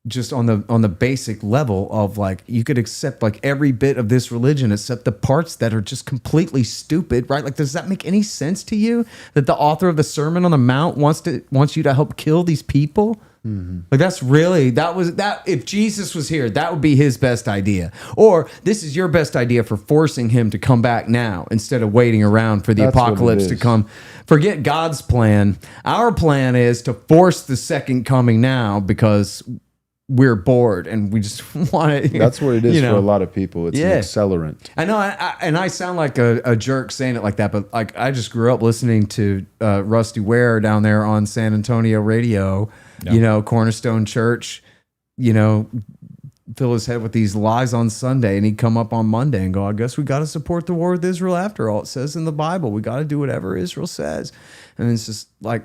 just on the basic level of like, you could accept like every bit of this religion except the parts that are just completely stupid, right? Like, does that make any sense to you that the author of the Sermon on the Mount wants you to help kill these people? Mm-hmm. Like if Jesus was here, that would be his best idea. Or this is your best idea for forcing him to come back now instead of waiting around for the apocalypse to come. Forget God's plan. Our plan is to force the second coming now because we're bored and we just want to. That's what it is for a lot of people. It's an accelerant. I know, and I sound like a jerk saying it like that, but like I just grew up listening to Rusty Ware down there on San Antonio radio. Yeah. Cornerstone Church, fill his head with these lies on Sunday, and he'd come up on Monday and go, I guess we got to support the war with Israel after all. It says in the Bible, we got to do whatever Israel says. And it's just like,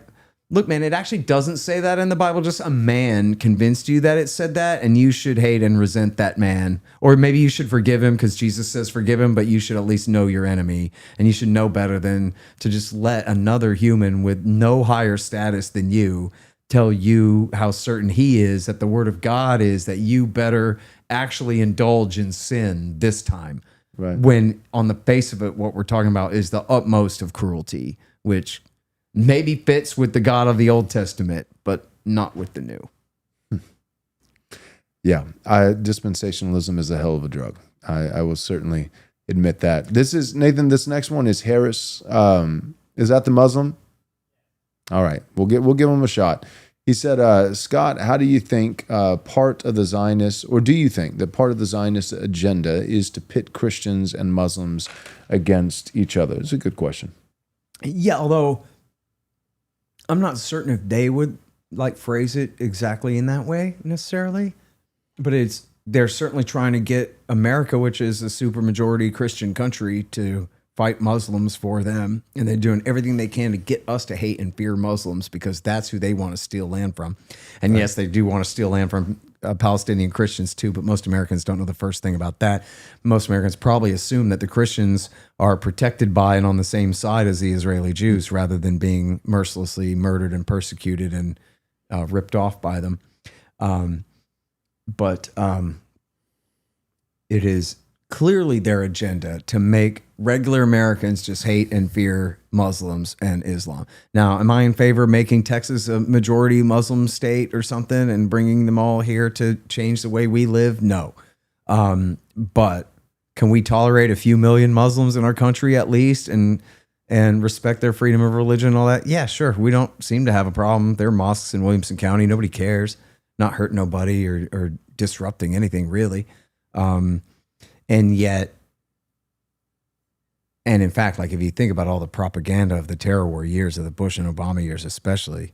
look, man, it actually doesn't say that in the Bible. Just a man convinced you that it said that, and you should hate and resent that man. Or maybe you should forgive him because Jesus says forgive him, but you should at least know your enemy. And you should know better than to just let another human with no higher status than you tell you how certain he is that the word of God is that you better actually indulge in sin this time. Right. When on the face of it, what we're talking about is the utmost of cruelty, which maybe fits with the God of the Old Testament, but not with the New. Yeah, dispensationalism is a hell of a drug. I will certainly admit that. This is, Nathan, this next one is Harris. Is that the Muslim? All right, we'll give him a shot. He said, Scott, how do you think part of the Zionist, or do you think that part of the Zionist agenda is to pit Christians and Muslims against each other? It's a good question. Yeah, although I'm not certain if they would like phrase it exactly in that way necessarily, but they're certainly trying to get America, which is a supermajority Christian country, to fight Muslims for them, and they're doing everything they can to get us to hate and fear Muslims because that's who they want to steal land from. And yes, they do want to steal land from Palestinian Christians too, but most Americans don't know the first thing about that. Most Americans probably assume that the Christians are protected by and on the same side as the Israeli Jews rather than being mercilessly murdered and persecuted and ripped off by them. But it is clearly their agenda to make regular Americans just hate and fear Muslims and Islam. Now, am I in favor of making Texas a majority Muslim state or something and bringing them all here to change the way we live? No. But can we tolerate a few million Muslims in our country at least and and respect their freedom of religion and all that, yeah, sure. We don't seem to have a problem. There are mosques in Williamson County. Nobody cares. Not hurting nobody or disrupting anything really. And yet, and in fact, like if you think about all the propaganda of the terror war years, of the Bush and Obama years especially,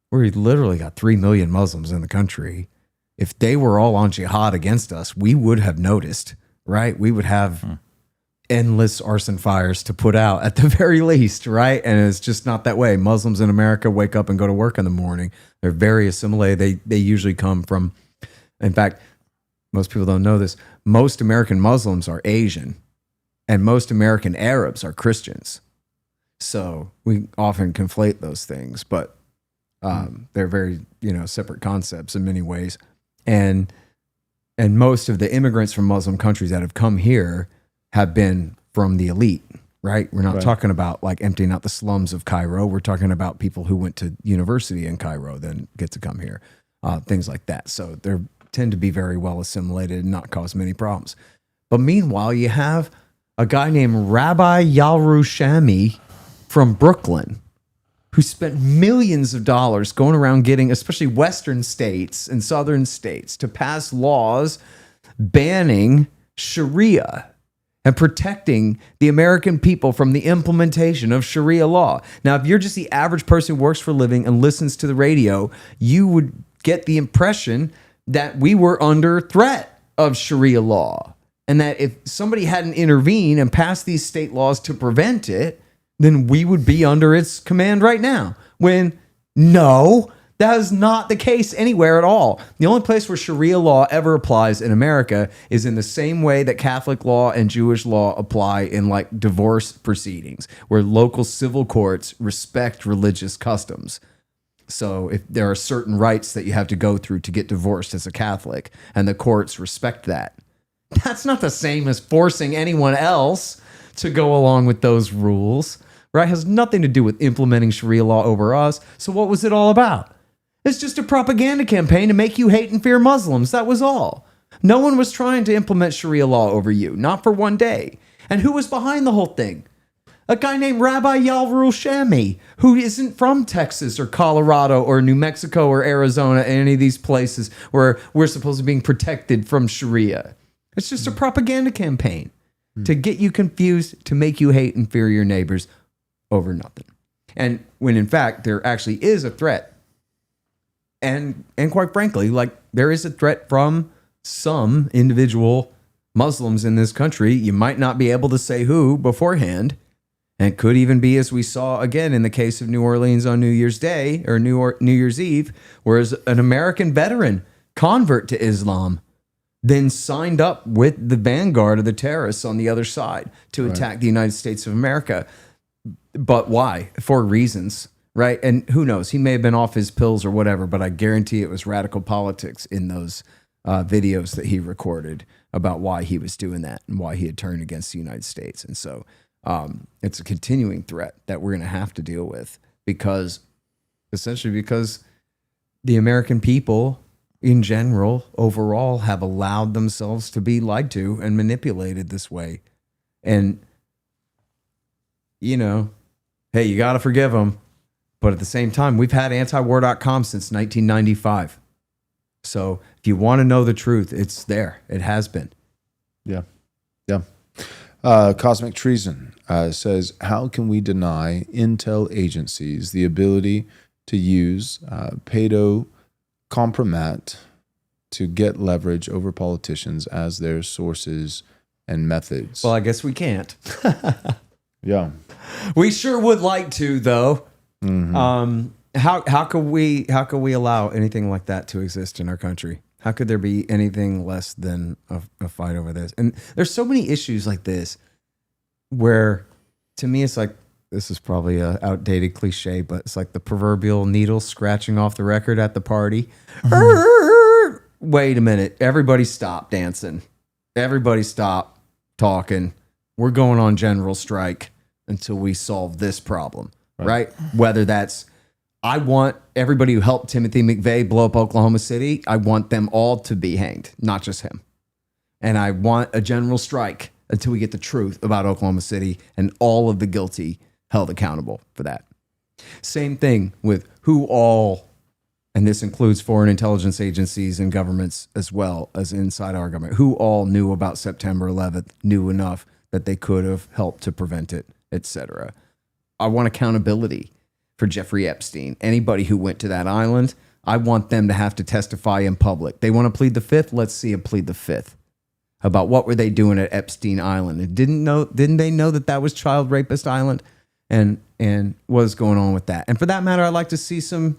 where we literally got 3 million Muslims in the country, if they were all on jihad against us, we would have noticed, right? We would have endless arson fires to put out at the very least, right? And it's just not that way. Muslims in America wake up and go to work in the morning. They're very assimilated. They usually come from, in fact, most people don't know this, most American Muslims are Asian and most American Arabs are Christians. So we often conflate those things, but they're very, separate concepts in many ways. And most of the immigrants from Muslim countries that have come here have been from the elite, right? We're not talking about like emptying out the slums of Cairo. We're talking about people who went to university in Cairo, then get to come here, things like that. So they tend to be very well assimilated and not cause many problems. But meanwhile, you have a guy named Rabbi Yarushami from Brooklyn who spent millions of dollars going around getting, especially Western states and Southern states, to pass laws banning Sharia and protecting the American people from the implementation of Sharia law. Now, if you're just the average person who works for a living and listens to the radio, you would get the impression that we were under threat of Sharia law. And that if somebody hadn't intervened and passed these state laws to prevent it, then we would be under its command right now. When no, that is not the case anywhere at all. The only place where Sharia law ever applies in America is in the same way that Catholic law and Jewish law apply in like divorce proceedings, where local civil courts respect religious customs. So if there are certain rites that you have to go through to get divorced as a Catholic, and the courts respect that, that's not the same as forcing anyone else to go along with those rules, right? It has nothing to do with implementing Sharia law over us. So what was it all about? It's just a propaganda campaign to make you hate and fear Muslims. That was all. No one was trying to implement Sharia law over you, not for one day. And who was behind the whole thing? A guy named Rabbi Yarushami, who isn't from Texas or Colorado or New Mexico or Arizona, any of these places where we're supposed to be being protected from Sharia. It's just a propaganda campaign to get you confused, to make you hate and fear your neighbors over nothing. And when in fact there actually is a threat. And quite frankly, like there is a threat from some individual Muslims in this country. You might not be able to say who beforehand. And it could even be, as we saw again in the case of New Orleans on New Year's Day or New Year's Eve, whereas an American veteran convert to Islam then signed up with the vanguard of the terrorists on the other side to attack the United States of America. But why? For reasons, right? And who knows? He may have been off his pills or whatever, but I guarantee it was radical politics in those videos that he recorded about why he was doing that and why he had turned against the United States. And so it's a continuing threat that we're going to have to deal with because the American people in general, overall, have allowed themselves to be lied to and manipulated this way. And, hey, you got to forgive them. But at the same time, we've had antiwar.com since 1995. So if you want to know the truth, it's there. It has been. Yeah. Cosmic Treason says, how can we deny intel agencies the ability to use pedo compromat to get leverage over politicians as their sources and methods? Well, I guess we can't. Yeah. We sure would like to, though. Mm-hmm. How could we allow anything like that to exist in our country? How could there be anything less than a fight over this? And there's so many issues like this where, to me, it's like, this is probably a outdated cliche, but it's like the proverbial needle scratching off the record at the party. Mm-hmm. Wait a minute. Everybody stop dancing. Everybody stop talking. We're going on general strike until we solve this problem, right? Whether that's, I want everybody who helped Timothy McVeigh blow up Oklahoma City, I want them all to be hanged, not just him. And I want a general strike until we get the truth about Oklahoma City and all of the guilty held accountable for that. Same thing with who all, and this includes foreign intelligence agencies and governments as well as inside our government, who all knew about September 11th, knew enough that they could have helped to prevent it, etc. I want accountability for Jeffrey Epstein. Anybody who went to that island, I want them to have to testify in public. They want to plead the fifth? Let's see them plead the fifth. About what were they doing at Epstein Island? And didn't they know that that was Child Rapist Island? And what's going on with that? And for that matter, I'd like to see some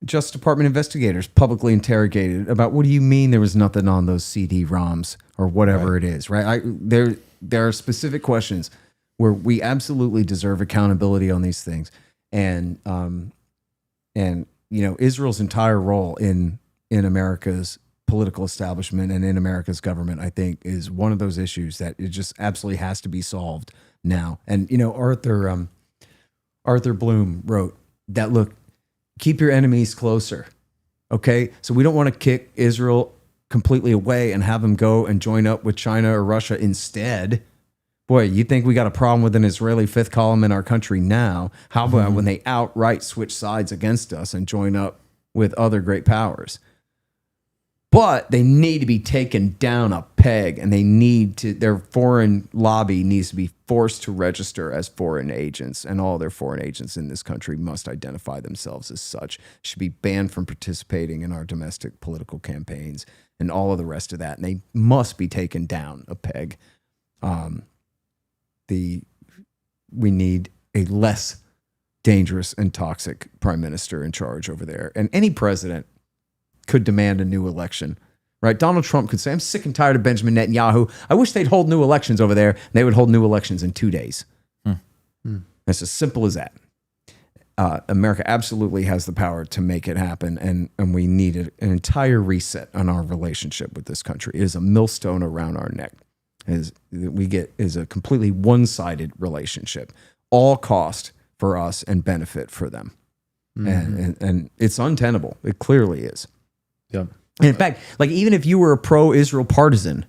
Justice Department investigators publicly interrogated about what do you mean there was nothing on those CD-ROMs or whatever it is, right? There are specific questions where we absolutely deserve accountability on these things. And Israel's entire role in America's political establishment and in America's government, I think, is one of those issues that it just absolutely has to be solved now. And Arthur Bloom wrote that, look, keep your enemies closer. Okay, so we don't want to kick Israel completely away and have them go and join up with China or Russia instead. Boy, you think we got a problem with an Israeli fifth column in our country now? How about when they outright switch sides against us and join up with other great powers? But they need to be taken down a peg, and their foreign lobby needs to be forced to register as foreign agents, and all their foreign agents in this country must identify themselves as such, should be banned from participating in our domestic political campaigns and all of the rest of that. And they must be taken down a peg. We need a less dangerous and toxic prime minister in charge over there. And any president could demand a new election, right? Donald Trump could say, I'm sick and tired of Benjamin Netanyahu. I wish they'd hold new elections over there. And they would hold new elections in 2 days. It's as simple as that. America absolutely has the power to make it happen. And we need an entire reset on our relationship with this country. It is a millstone around our neck. Is a completely one-sided relationship, all cost for us and benefit for them. And it's untenable. It clearly is. Yeah. And in fact, like, even if you were a pro-Israel partisan,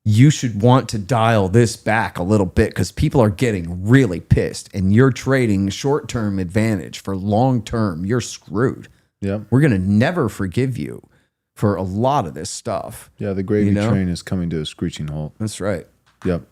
you should want to dial this back a little bit, because people are getting really pissed and you're trading short-term advantage for long-term. You're screwed. Yeah. We're going to never forgive you for a lot of this stuff. Yeah, the gravy train is coming to a screeching halt. That's right. Yep.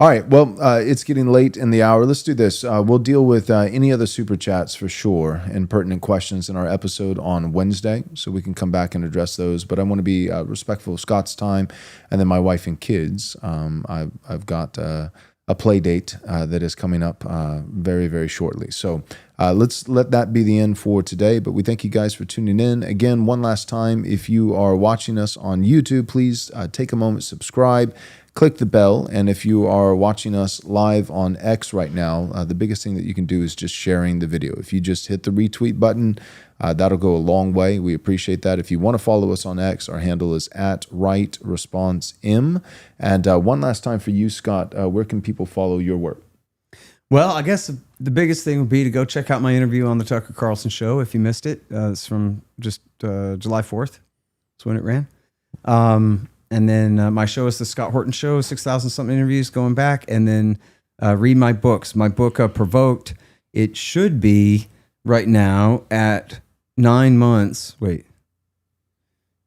All right. Well, it's getting late in the hour. Let's do this. We'll deal with any other super chats for sure and pertinent questions in our episode on Wednesday, so we can come back and address those. But I want to be respectful of Scott's time and then my wife and kids. I've got a play date that is coming up very, very shortly. So let's let that be the end for today. But we thank you guys for tuning in. Again, one last time, if you are watching us on YouTube, please take a moment, subscribe, click the bell. And if you are watching us live on X right now, the biggest thing that you can do is just sharing the video. If you just hit the retweet button, that'll go a long way. We appreciate that. If you want to follow us on X, our handle is @RightResponseM. And one last time for you, Scott, where can people follow your work? Well, I guess the biggest thing would be to go check out my interview on the Tucker Carlson show if you missed it. It's from just July 4th. That's when it ran. And then my show is the Scott Horton Show, 6,000 something interviews going back. And then read my books. My book, Provoked, it should be right now at 9 months. Wait.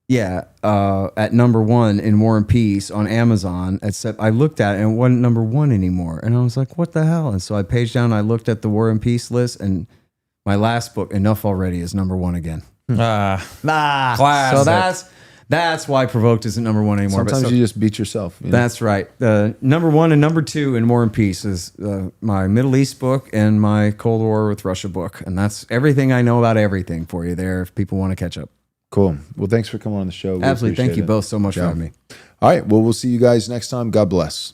Yeah, at #1 in War and Peace on Amazon. Except I looked at it and it wasn't #1 anymore. And I was like, what the hell? And so I paged down, I looked at the War and Peace list, and my last book, Enough Already, is #1 again. Classic. So that's why Provoked isn't #1 anymore. Sometimes you just beat yourself. You know? That's right. #1 and #2 in War and Peace is my Middle East book and my Cold War with Russia book. And that's everything I know about everything for you there if people want to catch up. Cool. Well, thanks for coming on the show. We Absolutely. Thank you appreciate it. both so much for having me. All right. Well, we'll see you guys next time. God bless.